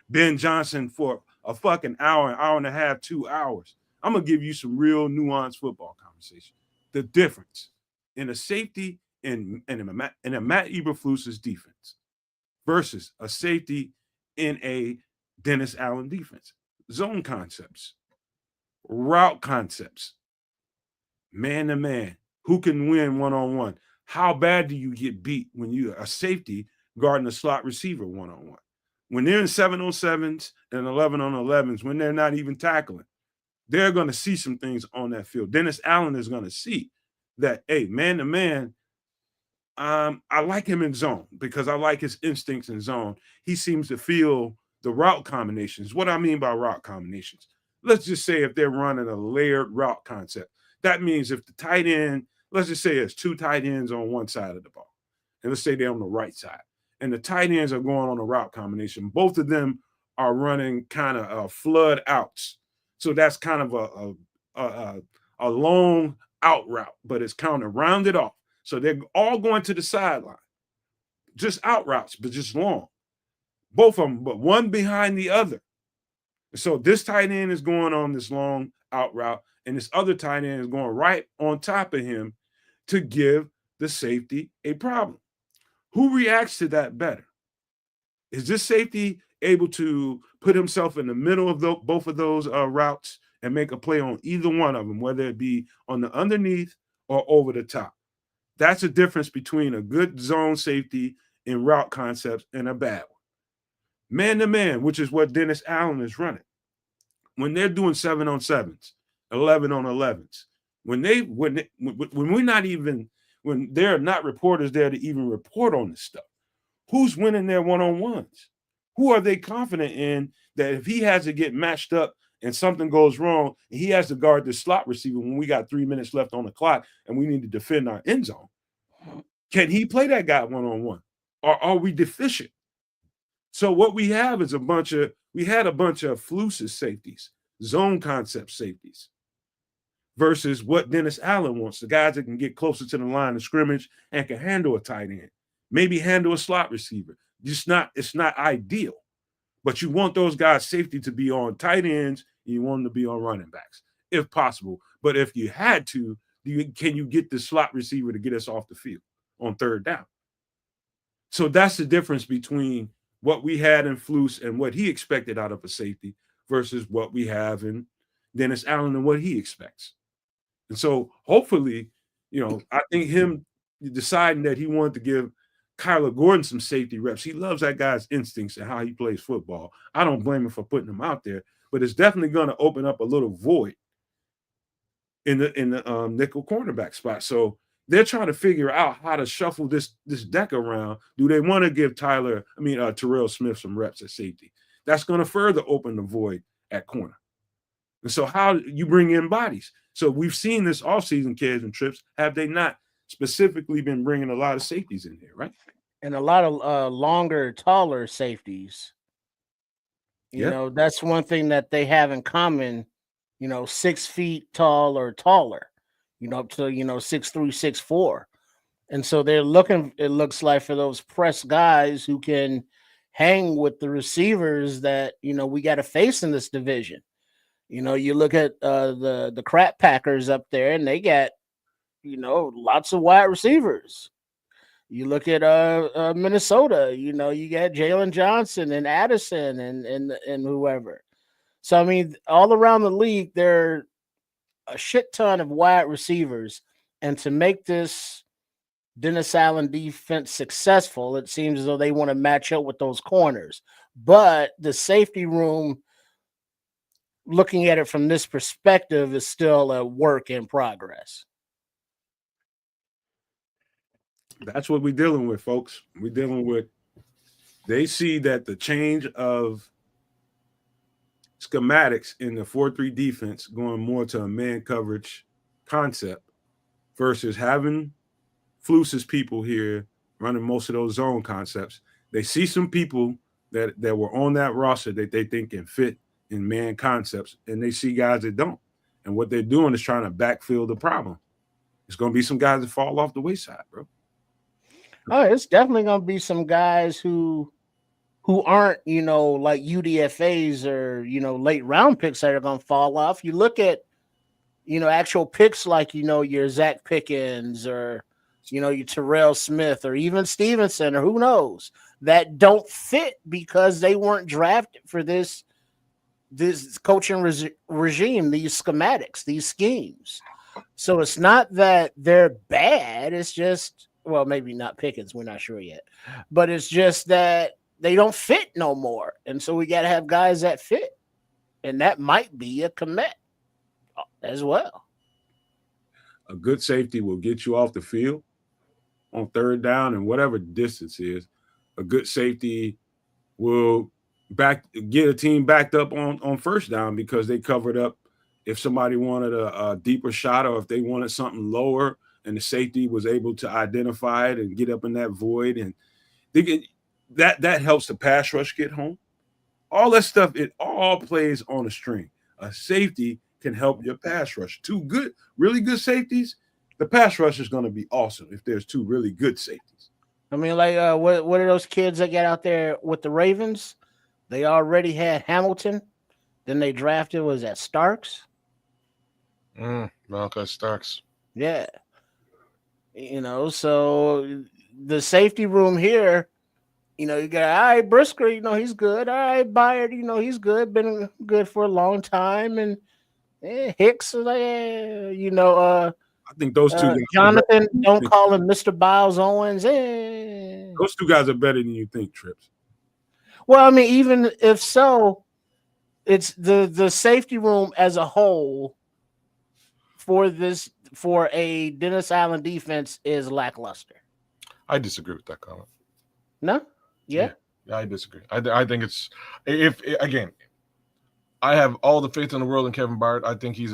S1: Ben Johnson for a fucking hour, an hour and a half, 2 hours. I'm going to give you some real nuanced football conversation. The difference in a safety in a Matt Eberflus's defense versus a safety in a Dennis Allen defense. Zone concepts, route concepts, man-to-man, who can win one-on-one. How bad do you get beat when you're a safety guarding a slot receiver one-on-one? When they're in 7-on-7s and 11-on-11s, when they're not even tackling, they're going to see some things on that field. Dennis Allen is going to see that, hey, man-to-man, I like him in zone because I like his instincts in zone. He seems to feel the route combinations. What I mean by route combinations, let's just say if they're running a layered route concept, that means if the tight end, let's just say there's 2 tight ends on one side of the ball, and let's say they're on the right side, and the tight ends are going on a route combination. Both of them are running kind of flood outs. So that's kind of a long out route, but it's kind of rounded off. So they're all going to the sideline, just out routes, but just long. Both of them, but one behind the other. So this tight end is going on this long out route, and this other tight end is going right on top of him to give the safety a problem. Who reacts to that better? Is this safety able to put himself in the middle of both of those routes and make a play on either one of them, whether it be on the underneath or over the top? That's a difference between a good zone safety in route concepts and a bad one. Man-to-man, which is what Dennis Allen is running. When they're doing 7-on-7s, 11-on-11s, when there are not reporters there to even report on this stuff, who's winning their one-on-ones? Who are they confident in that if he has to get matched up and something goes wrong, and he has to guard the slot receiver when we got 3 minutes left on the clock and we need to defend our end zone? Can he play that guy one-on-one? Or are we deficient? So what we have is a bunch of Flus's safeties, zone concept safeties, versus what Dennis Allen wants, the guys that can get closer to the line of scrimmage and can handle a tight end, maybe handle a slot receiver. It's not ideal, but you want those guys' safety to be on tight ends, and you want them to be on running backs, if possible. But if you had to, can you get the slot receiver to get us off the field on third down? So that's the difference between what we had in Flus and what he expected out of a safety versus what we have in Dennis Allen and what he expects. And so hopefully, I think him deciding that he wanted to give Kyler Gordon some safety reps. He loves that guy's instincts and how he plays football. I don't blame him for putting him out there, but it's definitely going to open up a little void in the nickel cornerback spot. So they're trying to figure out how to shuffle this deck around. Do they want to give Terrell Smith some reps at safety? That's going to further open the void at corner. And so how you bring in bodies? So we've seen this offseason, kids and trips. Have they not specifically been bringing a lot of safeties in here, right?
S3: And a lot of longer, taller safeties. You
S1: Yeah.
S3: know, that's one thing that they have in common. 6 feet tall or taller. Up to 6'3", 6'4". And so they're looking, it looks like, for those press guys who can hang with the receivers that, we got to face in this division. You look at the crap Packers up there, and they got, lots of wide receivers. You look at Minnesota, you got Jalen Johnson and Addison and whoever. So, I mean, all around the league, there are a shit ton of wide receivers. And to make this Dennis Allen defense successful, it seems as though they want to match up with those corners. But the safety room, looking at it from this perspective, is still a work in progress.
S1: That's what we're dealing with, folks. We're dealing with, they see that the change of schematics in the 4-3 defense going more to a man coverage concept versus having Flus's people here running most of those zone concepts. They see some people that were on that roster that they think can fit in man concepts, and they see guys that don't. And what they're doing is trying to backfill the problem. It's going to be some guys that fall off the wayside, bro.
S3: Oh, it's definitely going to be some guys who aren't, like UDFAs or, late round picks that are going to fall off. You look at, actual picks like, your Zach Pickens or, your Terrell Smith or even Stevenson or who knows, that don't fit because they weren't drafted for this coaching regime, these schematics, these schemes. So it's not that they're bad. It's just, well, maybe not Pickens. We're not sure yet. But it's just that they don't fit no more. And so we got to have guys that fit. And that might be a commit as well.
S1: A good safety will get you off the field on third down and whatever distance is. A good safety will get a team backed up on first down because they covered up if somebody wanted a deeper shot or if they wanted something lower and the safety was able to identify it and get up in that void. And that helps the pass rush get home. All that stuff, it all plays on a string. A safety can help your pass rush. Two really good safeties, the pass rush is going to be awesome if there's two really good safeties.
S3: I mean, like, what are those kids that got out there with the Ravens? They already had Hamilton. Then they drafted, was that Starks?
S2: Malachi Starks.
S3: Yeah. So the safety room here, you got, all right, Brisker, he's good. All right, Byard, he's good. Been good for a long time. And Hicks,
S1: I think those two.
S3: Jonathan, don't call him Mr. Biles Owens.
S1: Those two guys are better than you think, Trips.
S3: Well, I mean, even if so, it's the safety room as a whole for a Dennis Allen defense is lackluster.
S2: I disagree with that comment.
S3: No? Yeah,
S2: I disagree. I think it's again. I have all the faith in the world in Kevin Byard. I think he's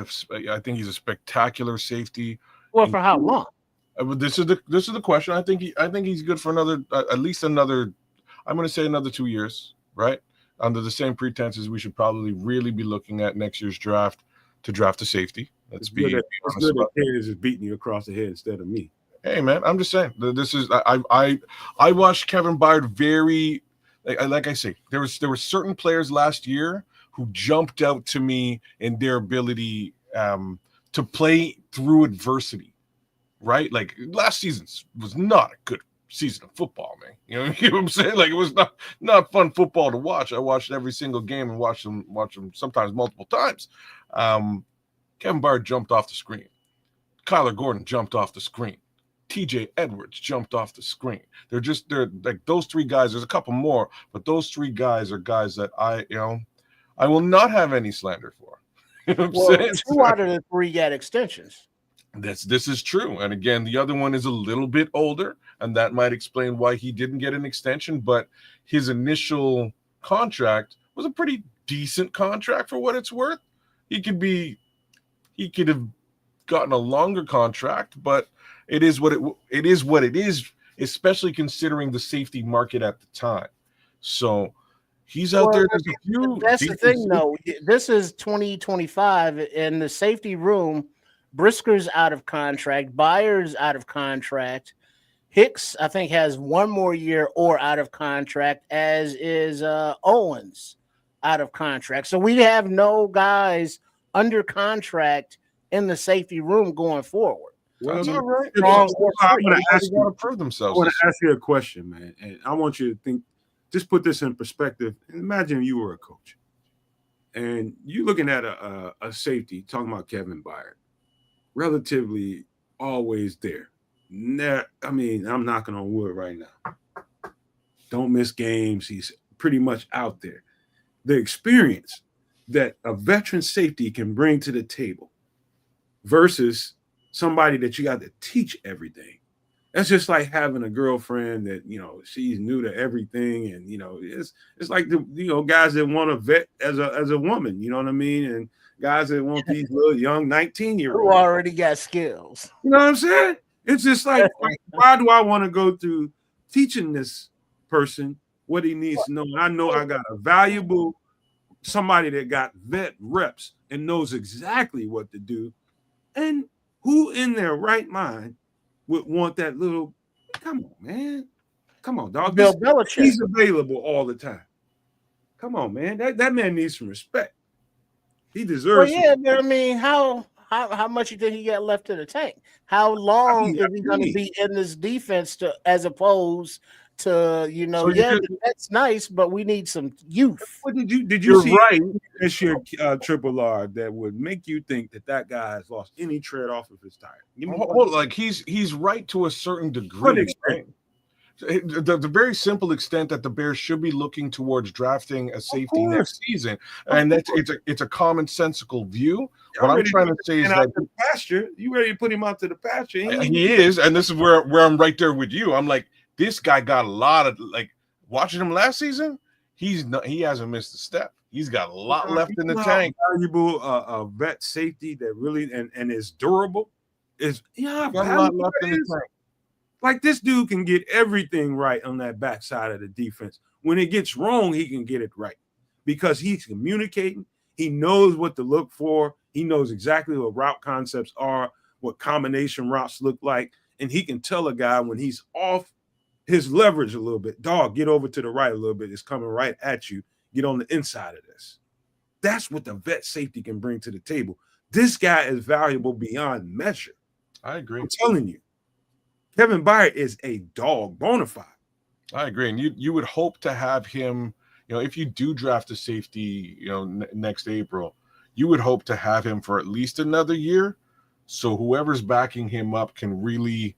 S2: a spectacular safety.
S3: Well, for how long?
S2: This is the question. I think he's good for another at least another. I'm going to say another 2 years, right? Under the same pretenses, we should probably really be looking at next year's draft to draft a safety. Let's be honest.
S1: It's good that Hayes is beating you across the head instead of me.
S2: Hey, man, I'm just saying. This is I watched Kevin Byard very like I say. There were certain players last year who jumped out to me in their ability to play through adversity, right? Like last season was not a good season of football, man. You know what I'm saying? Like it was not fun football to watch. I watched every single game and watched them sometimes multiple times. Kevin Byard jumped off the screen. Kyler Gordon jumped off the screen. TJ Edwards jumped off the screen. They're like those three guys. There's a couple more, but those three guys are guys that I will not have any slander for. You know what I'm saying?
S3: 2 out of the 3 got extensions.
S2: This is true. And again, the other one is a little bit older, and that might explain why he didn't get an extension. But his initial contract was a pretty decent contract for what it's worth. he could have gotten a longer contract, but it is what it is, especially considering the safety market at the time. So he's out there. There's a few.
S3: That's the thing, though. This is 2025 in the safety room. Brisker's out of contract. Byers out of contract. Hicks, I think, has one more year or out of contract, as is Owens out of contract. So we have no guys under contract in the safety room going forward.
S2: That's all right.
S1: I want to ask you a question, man, and I want you to think. Just put this in perspective. Imagine you were a coach, and you're looking at a safety, talking about Kevin Byard, relatively always there. I mean, I'm knocking on wood right now. Don't miss games. He's pretty much out there. The experience that a veteran safety can bring to the table versus somebody that you got to teach everything. That's just like having a girlfriend that, she's new to everything. And, it's like the, guys that want to vet as a woman, you know what I mean? And guys that want these little young 19-year-olds.
S3: Who already got skills.
S1: You know what I'm saying? It's just like, why do I want to go through teaching this person what he needs to know? And I know I got a valuable somebody that got vet reps and knows exactly what to do. And who in their right mind would want that little, come on, man. Come on, dog.
S3: Bill Belichick.
S1: He's available all the time. Come on, man. That man needs some respect. He deserves
S3: but I mean, how much you think he got left in the tank? How long is he going to be in this defense as opposed to, that's nice, but we need some youth.
S1: What did you see right this year, Triple R, that would make you think that guy has lost any tread off of his tire?
S2: Like he's right to a certain degree. Right? The very simple extent that the Bears should be looking towards drafting a safety next season, and it's a commonsensical view. What I'm trying to say is that
S1: the pasture, you ready to put him out to the pasture?
S2: He is, and this is where I'm right there with you. I'm like, this guy got a lot of watching him last season. He hasn't missed a step. He's got a lot left in the tank.
S1: Valuable vet safety that really and is durable is got
S2: a lot left in the tank.
S1: Like this dude can get everything right on that backside of the defense. When it gets wrong, he can get it right because he's communicating. He knows what to look for. He knows exactly what route concepts are, what combination routes look like, and he can tell a guy when he's off his leverage a little bit. Dog, get over to the right a little bit. It's coming right at you. Get on the inside of this. That's what the vet safety can bring to the table. This guy is valuable beyond measure.
S2: I agree.
S1: I'm telling you. Kevin Byard is a dog, bona fide.
S2: I agree. And you would hope to have him, if you do draft a safety, next April, you would hope to have him for at least another year. So whoever's backing him up can really,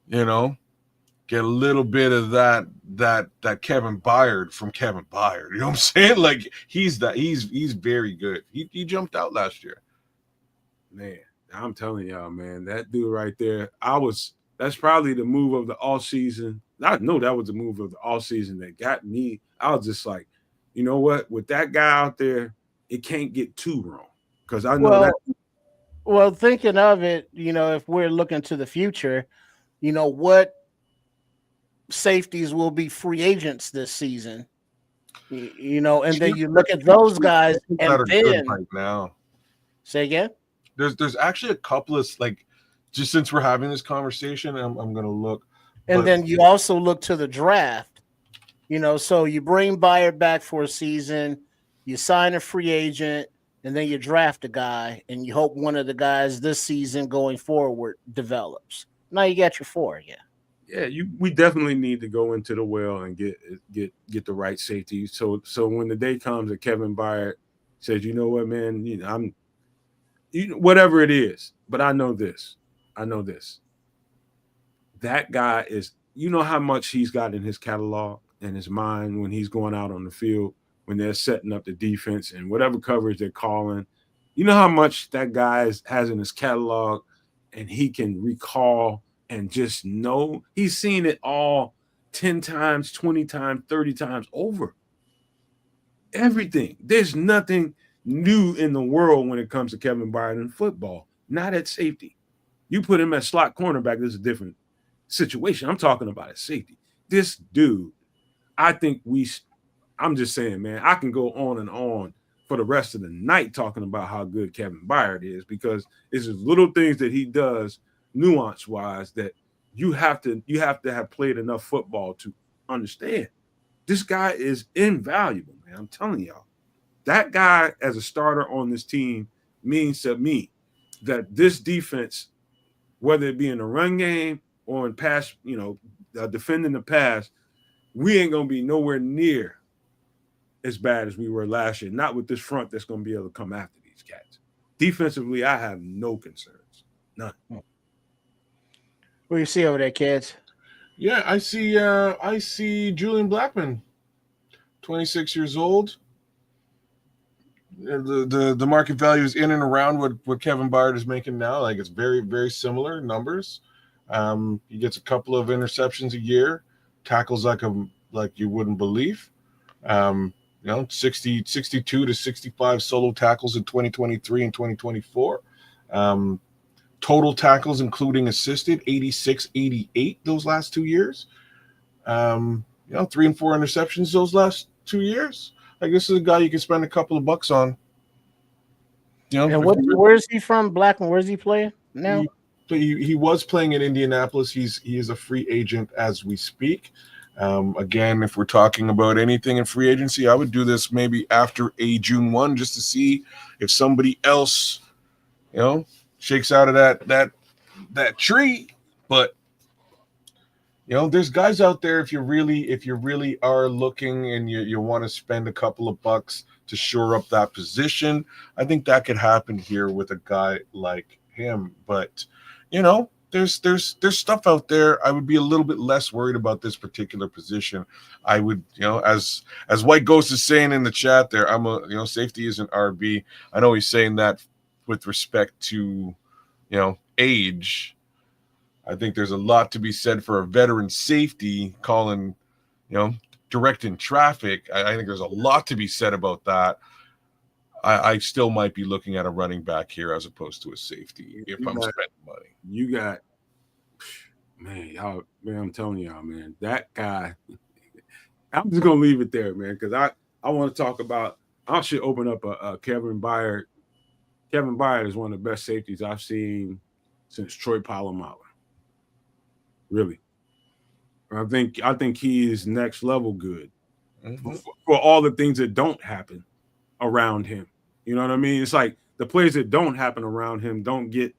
S2: get a little bit of that Kevin Byard from Kevin Byard. You know what I'm saying? Like he's very good. He jumped out last year.
S1: Man, I'm telling y'all, man, that dude right there, that's probably the move of the offseason. I know that was the move of the offseason that got me. I was just like, you know what? With that guy out there, it can't get too wrong. Because I know that.
S3: Well, thinking of it, if we're looking to the future, what safeties will be free agents this season? And then you look at those guys and then
S2: right now.
S3: Say again?
S2: There's actually a couple of just since we're having this conversation, I'm going to look.
S3: And then you also look to the draft, so you bring Byard back for a season, you sign a free agent, and then you draft a guy, and you hope one of the guys this season going forward develops. Now you got your four again.
S1: Yeah, we definitely need to go into the well and get the right safety. So when the day comes that Kevin Byard says, you know what, man, I'm whatever it is, but I know this. That guy is, how much he's got in his catalog and his mind when he's going out on the field, when they're setting up the defense and whatever coverage they're calling. You know how much that guy has in his catalog, and he can recall and just know he's seen it all 10 times, 20 times, 30 times over. Everything. There's nothing new in the world when it comes to Kevin Byard in football. Not at safety. You put him at slot cornerback, this is a different situation. I'm talking about at safety. This dude, I think I'm just saying, man, I can go on and on for the rest of the night talking about how good Kevin Byard is, because it's just little things that he does nuance-wise that you have to have played enough football to understand. This guy is invaluable, man. I'm telling y'all. That guy as a starter on this team means to me that this defense, whether it be in the run game or in pass, defending the pass, we ain't going to be nowhere near as bad as we were last year. Not with this front that's going to be able to come after these cats. Defensively, I have no concerns. None.
S3: What do you see over there, kids?
S2: Yeah, I see Julian Blackman, 26 years old. The market value is in and around what Kevin Byard is making now. Like, it's very, very similar numbers. He gets a couple of interceptions a year, tackles like you wouldn't believe. 62 to 65 solo tackles in 2023 and 2024. Total tackles, including assisted, 86, 88 those last 2 years. 3 and 4 interceptions those last 2 years. Like, this is a guy you can spend a couple of bucks on.
S3: And where is he from? Blackman, where is he playing now?
S2: He was playing in Indianapolis. He is a free agent as we speak. Again, if we're talking about anything in free agency, I would do this maybe after a June 1 just to see if somebody else, shakes out of that tree. But there's guys out there, if you really are looking and you want to spend a couple of bucks to shore up that position, I think that could happen here with a guy like him. But there's stuff out there. I would be a little bit less worried about this particular position. I would, as White Ghost is saying in the chat there, safety isn't RB. I know he's saying that with respect to, age. I think there's a lot to be said for a veteran safety calling, directing traffic. I think there's a lot to be said about that. I still might be looking at a running back here as opposed to a safety if I'm spending money.
S1: You got, I'm telling y'all, man, that guy, I'm just going to leave it there, man, because I want to talk about, I should open up a Kevin Byard. Kevin Byard is one of the best safeties I've seen since Troy Polamalu. Really. I think he is next level good for all the things that don't happen around him. You know what I mean? It's like the plays that don't happen around him don't get,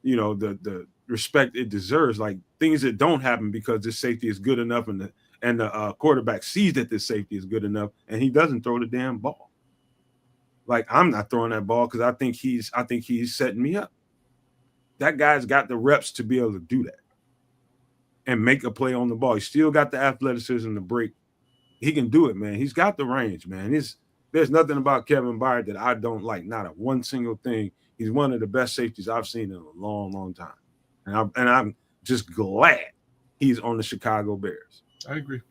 S1: the respect it deserves. Like, things that don't happen because this safety is good enough and the quarterback sees that this safety is good enough and he doesn't throw the damn ball. Like, I'm not throwing that ball because I think he's setting me up. That guy's got the reps to be able to do that and make a play on the ball. He's still got the athleticism to break. He can do it, man. He's got the range, man. There's nothing about Kevin Byard that I don't like. Not a one single thing. He's one of the best safeties I've seen in a long, long time. And I'm just glad he's on the Chicago Bears.
S2: I agree.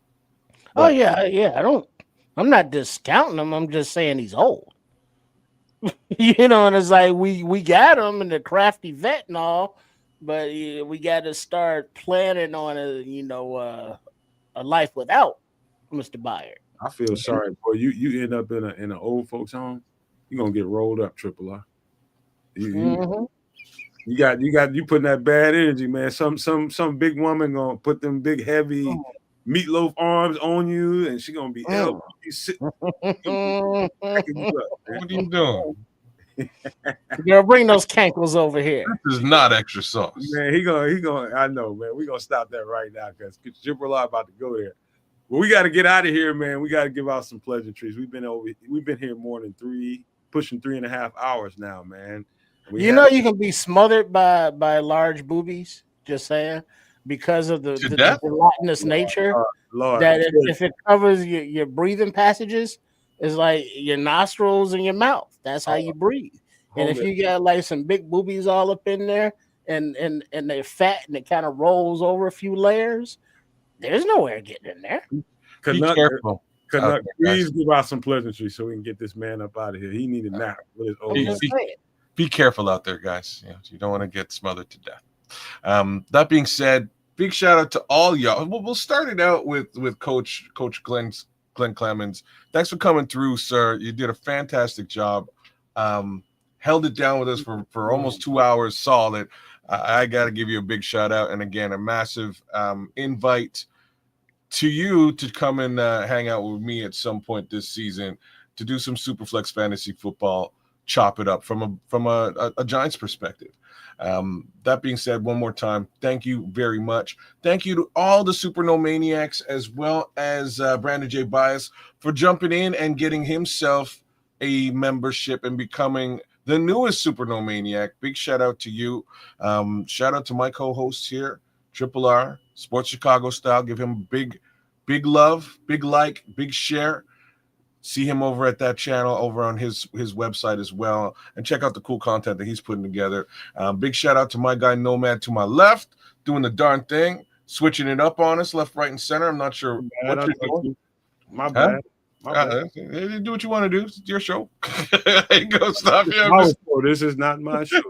S3: Oh, yeah. I'm not discounting him. I'm just saying he's old. And it's like we got him and the crafty vet and all, but we got to start planning on a life without Mr. Byard.
S1: I feel sorry, boy. You end up in an old folks home, you're gonna get rolled up, Triple R. You putting that bad energy, man. Some big woman gonna put them big heavy meatloaf arms on you, and she gonna be ill.
S2: What are you doing?
S3: Girl, bring those cankles over here.
S2: This is not extra sauce.
S1: Man, he gonna. I know, man. We gonna stop that right now because Triple R about to go there. Well, we got to get out of here, man. We got to give out some pleasantries. We've been here more than pushing 3.5 hours now, man. You
S3: can be smothered by large boobies. Just saying, because of the gelatinous nature.
S1: Lord,
S3: that if it covers your breathing passages, it's like your nostrils and your mouth. That's how you breathe. And if you got like some big boobies all up in there, and they're fat and it kind of rolls over a few layers, there's no air getting in there.
S2: Be careful.
S1: Canuck,
S2: there,
S1: please
S2: guys.
S1: give out some pleasantry so we can get this man up out of here. He needed a nap with his old
S3: I'm
S2: Be-
S3: just
S1: age.
S3: saying.
S2: Be careful out there, guys. You don't want to get smothered to death. That being said, big shout out to all y'all. We'll start it out with Coach Glenn Clemons. Thanks for coming through, sir. You did a fantastic job. Held it down with us for almost 2 hours solid. I got to give you a big shout out, and again, a massive invite to you to come and hang out with me at some point this season to do some Superflex fantasy football, chop it up from a Giants perspective. That being said, one more time, thank you very much. Thank you to all the Supernomaniacs as well as Brandon J. Bias for jumping in and getting himself a membership and becoming the newest Supernomaniac. Big shout out to you. Shout out to my co-hosts here, Triple R, Sports Chicago Style. Give him big love, big like, big share. See him over at that channel over on his website as well, and check out the cool content that he's putting together. Big shout out to my guy Nomad to my left, doing the darn thing, switching it up on us left, right, and center. I'm not sure what you're doing.
S1: My bad. My bad.
S2: Do what you want to do. It's your show. Go stop you.
S1: This is not my show.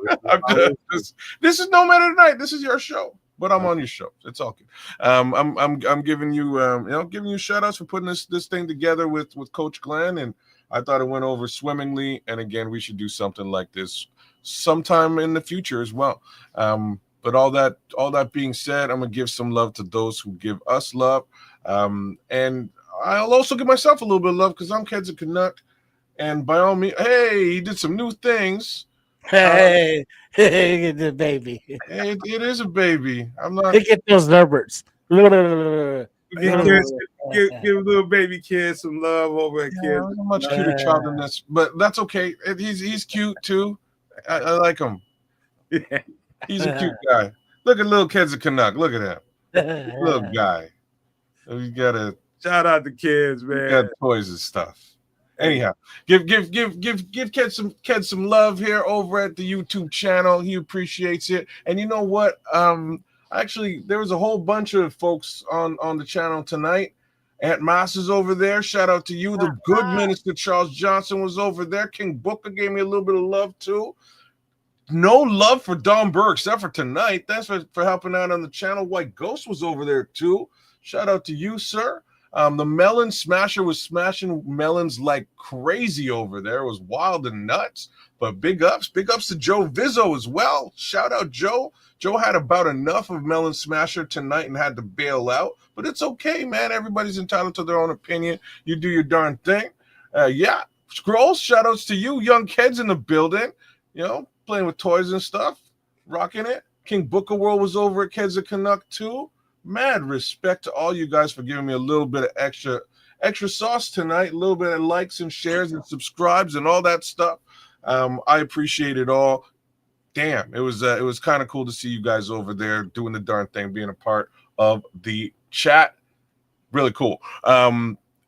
S2: This is No Matter Tonight. This is your show, but I'm on your show. It's all good. I'm giving you giving you shout outs for putting this thing together with Coach Glenn, and I thought it went over swimmingly. And again, we should do something like this sometime in the future as well. But all that being said, I'm gonna give some love to those who give us love, and I'll also give myself a little bit of love because I'm Kedza Canuck, and by all means, hey, he did some new things.
S3: Hey, get the baby.
S2: It is a baby. I'm not.
S3: Get those numbers.
S1: Give little baby kid some love over at
S2: Yeah,
S1: kids.
S2: I'm much cuter child than this, but that's okay. He's cute too. I like him. He's a cute guy. Look at little Kedza Canuck. Look at him, little guy. We gotta
S1: Shout out to kids, man.
S2: got toys and stuff. Anyhow, give Ked some love here over at the YouTube channel. He appreciates it. And you know what? Actually, there was a whole bunch of folks on the channel tonight. Aunt Moss is over there. Shout out to you. The good minister Charles Johnson was over there. King Booker gave me a little bit of love too. No love for Don Burr except for tonight. Thanks for helping out on the channel. White Ghost was over there too. Shout out to you, sir. The melon smasher was smashing melons like crazy over there. It was wild and nuts. But big ups to Joe Vizzo as well. Shout out Joe. Joe had about enough of Melon Smasher tonight and had to bail out. But it's okay, man. Everybody's entitled to their own opinion. You do your darn thing. Scrolls, shout outs to you. Young kids in the building. Playing with toys and stuff. Rocking it. King Booker World was over at Kids of Canuck too. Mad respect to all you guys for giving me a little bit of extra sauce tonight, a little bit of likes and shares and subscribes and all that stuff. I appreciate it all. Damn, it was kind of cool to see you guys over there doing the darn thing, being a part of the chat. Really cool.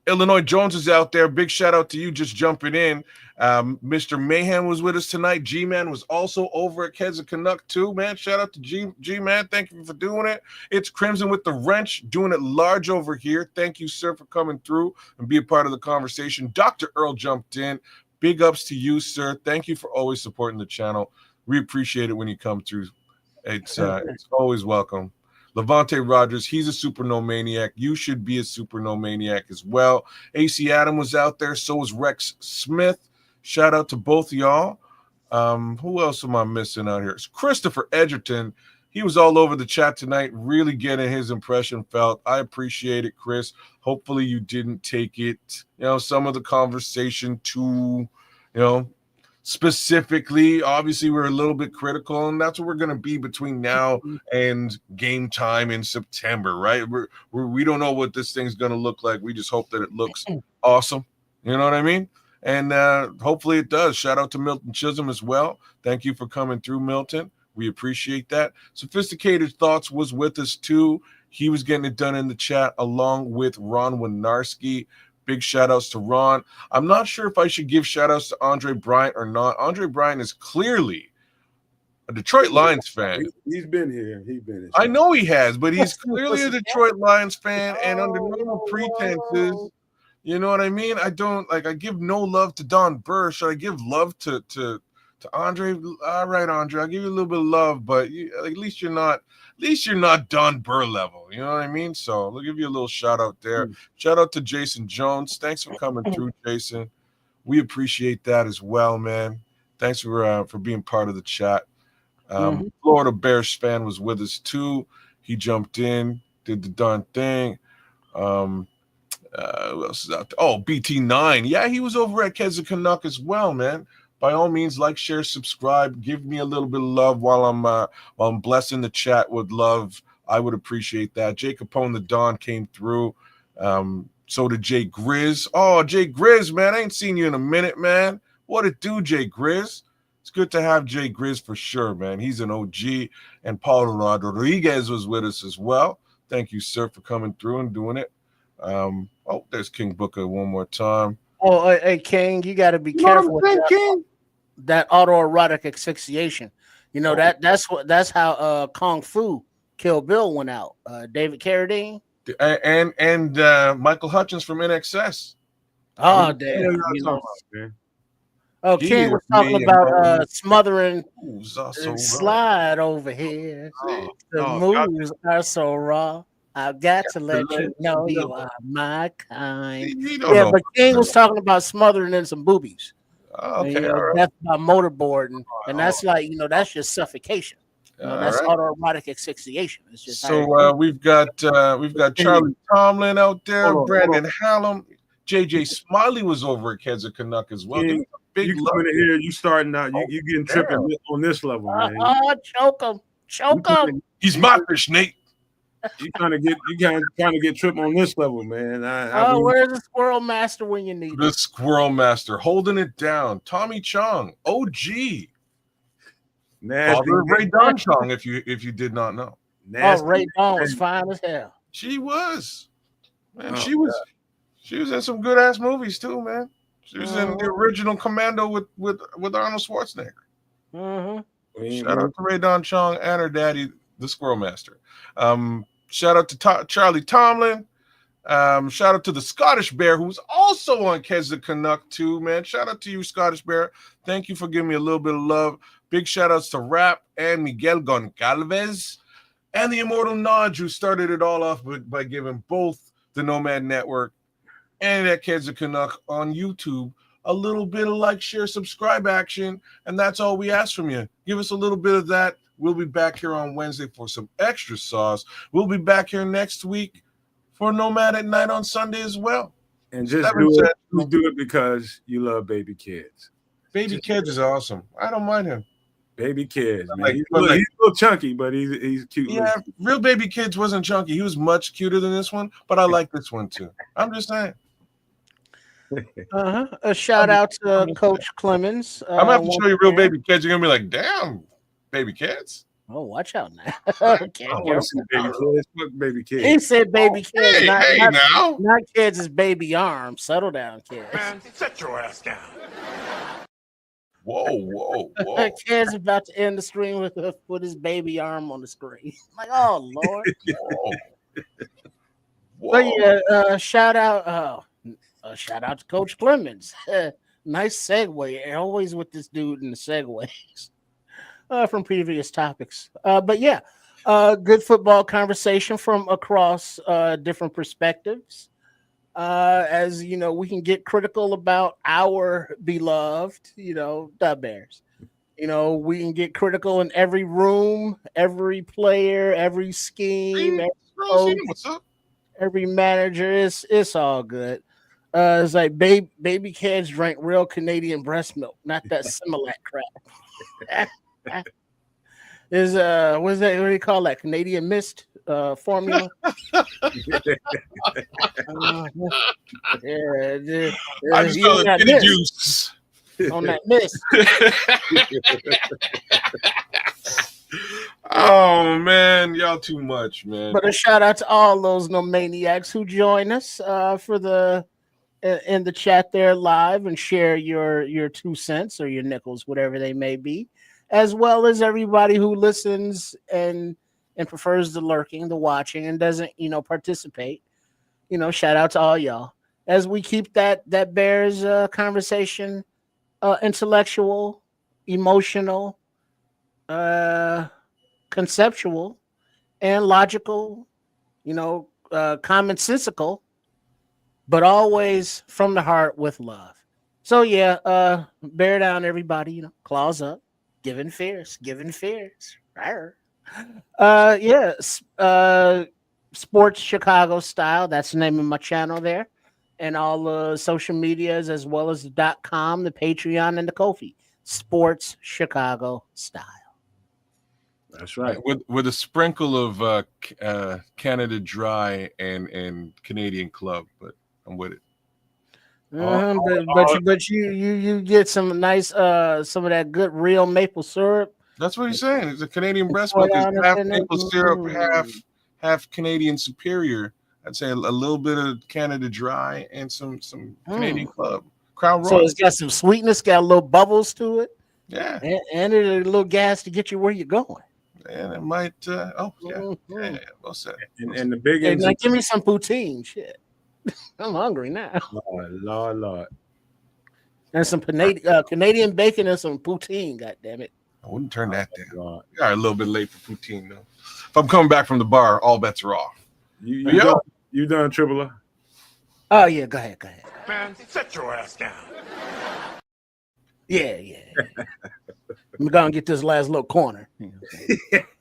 S2: Illinois Jones is out there. Big shout out to you just jumping in. Mr. Mayhem was with us tonight. G-Man was also over at Kids of Canuck too, man. Shout out to G-Man. Thank you for doing it. It's Crimson with the Wrench, doing it large over here. Thank you, sir, for coming through and be a part of the conversation. Dr. Earl jumped in. Big ups to you, sir. Thank you for always supporting the channel. We appreciate it when you come through. It's always welcome. Levante Rogers, he's a Supernomaniac. You should be a Supernomaniac as well. AC Adam was out there. So was Rex Smith. Shout out to both of y'all. Who else am I missing out here? It's Christopher Edgerton. He was all over the chat tonight, really getting his impression felt. I appreciate it, Chris. Hopefully you didn't take it, some of the conversation too, specifically. Obviously, we're a little bit critical, and that's what we're going to be between now and game time in September, right? We don't know what this thing's going to look like. We just hope that it looks awesome. You know what I mean? And hopefully it does. Shout out to Milton Chisholm as well. Thank you for coming through, Milton. We appreciate that. Sophisticated Thoughts was with us too. He was getting it done in the chat along with Ron Winarski. Big shout outs to Ron. I'm not sure if I should give shout outs to Andre Bryant or not. Andre Bryant is clearly a Detroit Lions fan.
S1: He's been here.
S2: I know he has, but he's clearly a Detroit Lions fan, and under normal pretenses, You know what I mean? I don't like. I give no love to Don Burr. Should I give love to Andre? All right, Andre, I'll give you a little bit of love, but at least you're not Don Burr level. You know what I mean? So I'll give you a little shout out there. Shout out to Jason Jones. Thanks for coming through, Jason. We appreciate that as well, man. Thanks for being part of the chat. Florida Bears fan was with us too. He jumped in, did the darn thing. Who else is out there? Oh, BT9. Yeah, he was over at Keza Canuck as well, man. By all means, like, share, subscribe. Give me a little bit of love while I'm blessing the chat with love. I would appreciate that. Jay Capone the Don came through. So did Jay Grizz. Oh, Jay Grizz, man. I ain't seen you in a minute, man. What it do, Jay Grizz? It's good to have Jay Grizz for sure, man. He's an OG. And Paul Rodriguez was with us as well. Thank you, sir, for coming through and doing it. There's King Booker one more time.
S3: Oh, hey, King, you got to be careful with that autoerotic asphyxiation. You know, that's how Kung Fu Kill Bill went out. David Carradine
S2: and Michael Hutchins from NXS.
S3: Oh, damn. King was talking about smothering slide over here. The moves are so raw. I've got to let you know you are my kind. Yeah, but King was talking about smothering in some boobies.
S2: Okay,
S3: that's about motorboarding, and that's like, that's just suffocation. That's autoerotic asphyxiation. It's just
S2: so we've got Charlie Tomlin out there, Brandon Hallam, JJ Smiley was over at Keza Canuck as well.
S1: You coming in here, you starting out, you getting tripping on this level, man.
S3: Choke him.
S2: He's my fish, Nate.
S1: You trying to get tripped on this level, man.
S3: Where's the Squirrel Master when you need
S2: the Squirrel Master holding it down? Tommy Chong, OG,
S1: nasty
S2: Ray Don Chong. If you did not know,
S3: Ray Don was fine as hell.
S2: She was, man. She was in some good ass movies too, man. She was in the original Commando with Arnold Schwarzenegger. Shout out to Ray Don Chong and her daddy, the Squirrel Master. Shout out to Charlie Tomlin. Shout out to the Scottish Bear, who's also on Keza Canuck too, man. Shout out to you, Scottish Bear. Thank you for giving me a little bit of love. Big shout outs to Rap and Miguel Goncalves and the Immortal Nodge, who started it all off by giving both the Nomad Network and at Keza Canuck on YouTube a little bit of like, share, subscribe action. And that's all we ask from you. Give us a little bit of that. We'll be back here on Wednesday for some extra sauce. We'll be back here next week for Nomad at Night on Sunday as well.
S1: And just do it because you love baby kids.
S2: Baby Kids is awesome. I don't mind him.
S1: Baby Kids, man. He's a little chunky, but he's cute.
S2: Yeah, real Baby Kids wasn't chunky. He was much cuter than this one, but I like this one too. I'm just saying.
S3: A shout out to Coach Clemons.
S2: I'm gonna have to show you real Baby Kids. You're gonna be like, damn, Baby Kids.
S3: Oh, watch out now.
S1: I want to see baby kids. Fuck baby kids.
S3: He said baby kids.
S2: Now.
S3: Not kids, is baby arms. Settle down, kids.
S5: Man, set your ass down.
S2: Whoa.
S3: Kid's about to end the screen with his baby arm on the screen. Like, oh, Lord.
S2: Whoa.
S3: But yeah, shout out to Coach Clemons. Nice segue. Always with this dude in the segues from previous topics. But yeah, good football conversation from across different perspectives. As you know, we can get critical about our beloved, the Bears. We can get critical in every room, every player, every scheme, every manager. It's all good. It's like baby kids drank real Canadian breast milk, not that Similac crap. Is what do you call that? Canadian Mist formula?
S2: I just call it kitty juice
S3: on that mist.
S2: Oh man, y'all too much, man.
S3: But a shout out to all those Nomaniacs who join us for in the chat there live and share your 2 cents or your nickels, whatever they may be, as well as everybody who listens and prefers the lurking, the watching, and doesn't, participate. Shout out to all y'all. as we keep that Bears conversation intellectual, emotional, conceptual, and logical, commonsensical, but always from the heart with love. So yeah, bear down, everybody. Claws up, giving fierce. Rawr. Yeah, Sports Chicago Style. That's the name of my channel there, and all the social medias as well as the .com, the Patreon, and the Ko-fi. Sports Chicago Style.
S1: That's right.
S2: With a sprinkle of Canada Dry and Canadian Club, but I'm with it.
S3: But you get some nice some of that good real maple syrup.
S2: That's what he's saying. It's a Canadian breast milk. It's half maple syrup, half Canadian Superior. I'd say a little bit of Canada Dry and some Canadian Club. Crown Royal.
S3: So it's got some sweetness, got a little bubbles to it.
S2: Yeah,
S3: and a little gas to get you where you're going.
S2: And it might. Well said.
S1: And the big
S3: now give me some poutine. Shit, I'm hungry now.
S1: Lord.
S3: And some Canadian bacon and some poutine. God damn it!
S2: I wouldn't turn that down. You are a little bit late for poutine though. If I'm coming back from the bar, all bets are off.
S1: You done, Triple R?
S3: Oh yeah, go ahead.
S5: Man, sit your ass down.
S3: Yeah. I'm gonna get this last little corner.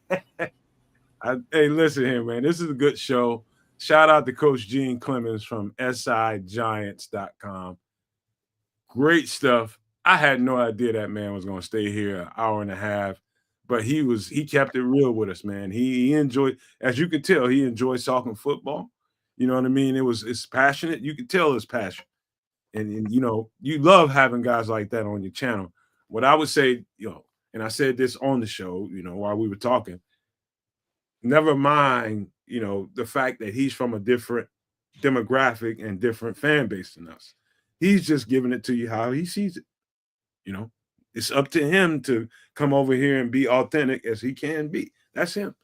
S1: Hey, listen here, man. This is a good show. Shout out to Coach Gene Clemons from sigiants.com. Great stuff. I had no idea that man was going to stay here an hour and a half, but he kept it real with us, man. He enjoyed, as you could tell, he enjoys talking football. You know what I mean? It's passionate. You could tell it's passion. And you love having guys like that on your channel. What I would say, and I said this on the show, while we were talking, never mind, the fact that he's from a different demographic and different fan base than us. He's just giving it to you how he sees it. It's up to him to come over here and be authentic as he can be. That's him.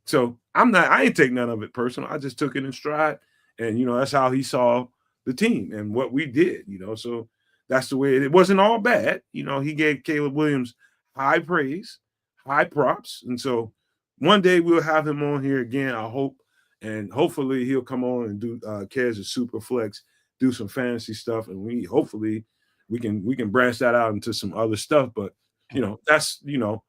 S1: So I ain't take none of it personal. I just took it in stride. And, that's how he saw the team and what we did, so that's the way it wasn't all bad. He gave Caleb Williams high praise, high props. And so one day we'll have him on here again, I hope. And hopefully he'll come on and do Kez a super flex, do some fantasy stuff. And hopefully we can branch that out into some other stuff. But, that's,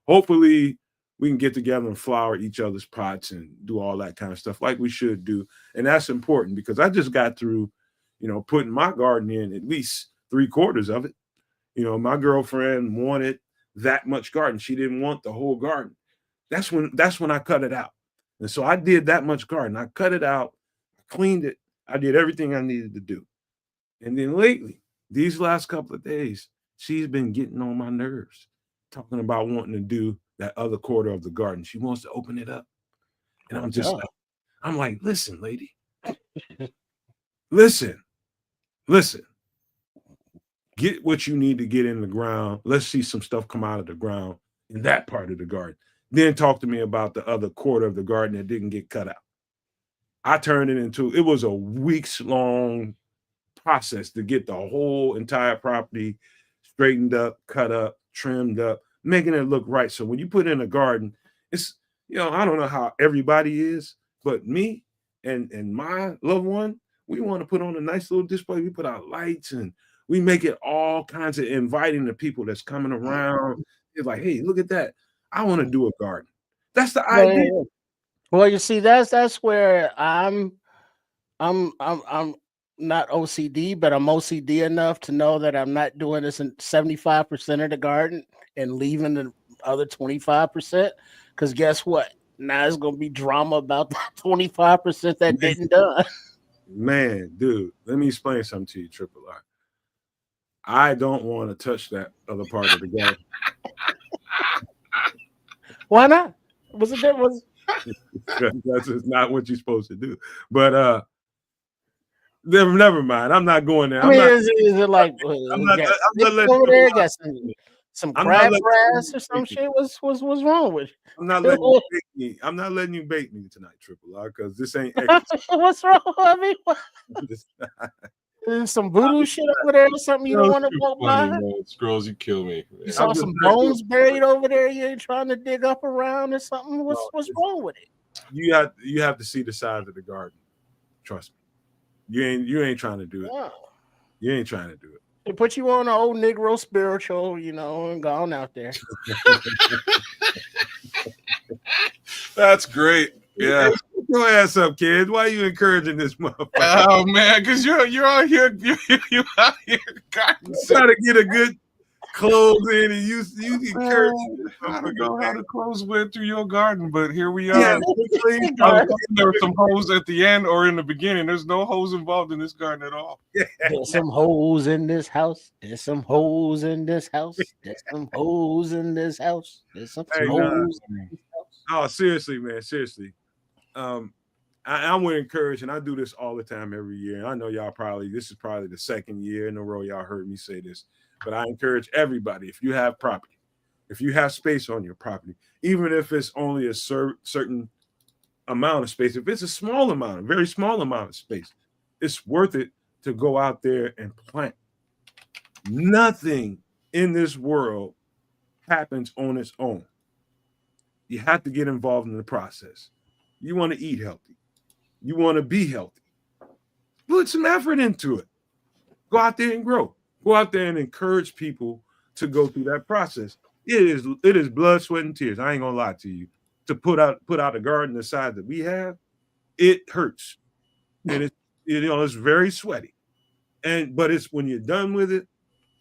S1: hopefully we can get together and flower each other's pots and do all that kind of stuff like we should do. And that's important because I just got through, putting my garden in at least 3/4 of it. My girlfriend wanted that much garden. She didn't want the whole garden. That's when I cut it out. And so I did that much garden. I cut it out, I cleaned it. I did everything I needed to do. And then lately, these last couple of days, she's been getting on my nerves, talking about wanting to do that other quarter of the garden. She wants to open it up. And I'm like, listen, lady, listen, get what you need to get in the ground. Let's see some stuff come out of the ground in that part of the garden. Then talk to me about the other quarter of the garden that didn't get cut out. I turned it was a weeks long process to get the whole entire property straightened up, cut up, trimmed up, making it look right. So when you put in a garden, it's, I don't know how everybody is, but me and my loved one, we want to put on a nice little display. We put out lights and we make it all kinds of inviting to people that's coming around. It's like, hey, look at that. I want to do a garden. That's the idea.
S3: Well, you see, that's where I'm not OCD, but I'm OCD enough to know that I'm not doing this in 75% of the garden and leaving the other 25%. Because guess what? Now it's gonna be drama about the 25% that didn't done.
S1: Man, dude, let me explain something to you, Triple R. I don't want to touch that other part of the garden.
S3: Why not? Was it different?
S1: That's just not what you're supposed to do. But never mind. I'm not going there.
S3: Is it like I'm not over there? Got some crabgrass or some shit? What's wrong with you?
S1: I'm not letting you bait me tonight, Triple R, because this ain't
S3: what's wrong with me? There's some voodoo shit over there or something you don't want to
S2: Too
S3: walk
S2: funny,
S3: by?
S2: man. Scrolls, you kill me.
S3: You
S2: Man.
S3: saw
S1: I'm just
S3: some
S1: not
S3: bones buried over there you ain't trying to dig up around or something? What's
S1: it's-
S3: wrong with it?
S1: You have to see the size of the garden. Trust me. You ain't trying to do it.
S3: Yeah.
S1: You ain't trying to do it.
S3: They put you on an old Negro spiritual, you know, and gone out there.
S2: That's great. Yeah.
S1: Get your ass up, kids. Why are you encouraging this motherfucker?
S2: Oh man, because you're out here you out here garden
S1: Try to get a good clothes in, and you encourage.
S2: I don't know how the clothes went through your garden, but here we
S1: Yeah,
S2: are. There were some holes at the end or in the beginning. There's no holes involved in this garden at all.
S3: There's some holes in this house. There's some holes in this house. There's some holes in this house. There's some
S1: Hey, nah.
S3: holes in this house.
S1: Oh, seriously, man, seriously. I would encourage, and I do this all the time every year. And I know this is probably the second year in a row y'all heard me say this, but I encourage everybody, if you have property, if you have space on your property, even if it's only a certain amount of space, if it's a small amount, a very small amount of space, it's worth it to go out there and plant. Nothing in this world happens on its own. You have to get involved in the process. You want to eat healthy. You want to be healthy. Put some effort into it. Go out there and grow. Go out there and encourage people to go through that process. It is blood, sweat, and tears. I ain't gonna lie to you. To put out a garden the size that we have, it hurts. And it's very sweaty. But it's when you're done with it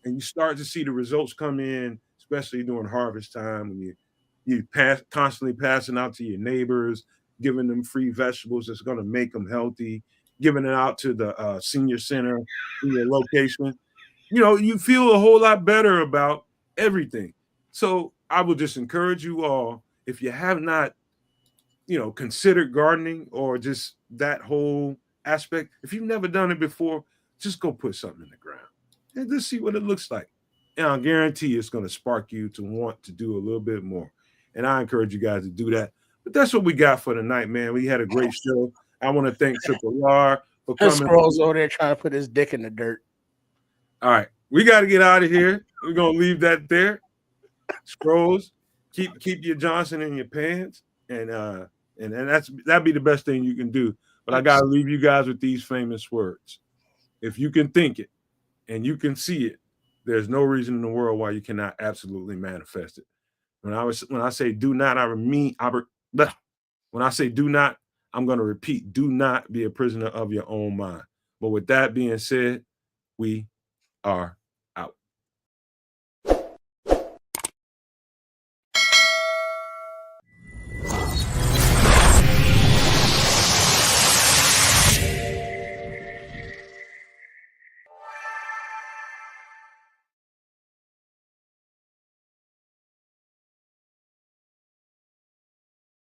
S1: and you start to see the results come in, especially during harvest time, when you constantly passing out to your neighbors, giving them free vegetables that's going to make them healthy, giving it out to the senior center in your location. You feel a whole lot better about everything. So I would just encourage you all, if you have not, considered gardening or just that whole aspect, if you've never done it before, just go put something in the ground and just see what it looks like. And I'll guarantee it's going to spark you to want to do a little bit more. And I encourage you guys to do that. But that's what we got for tonight, man. We had a great show. I want to thank Triple R for coming.
S3: Scrolls over there trying to put his dick in the dirt.
S1: All right, we got to get out of here. We're gonna leave that there. Scrolls, keep your Johnson in your pants, and that'd be the best thing you can do. But I gotta leave you guys with these famous words: if you can think it and you can see it, there's no reason in the world why you cannot absolutely manifest it. When I say do not, when I say do not, I'm going to repeat, do not be a prisoner of your own mind. But with that being said, we are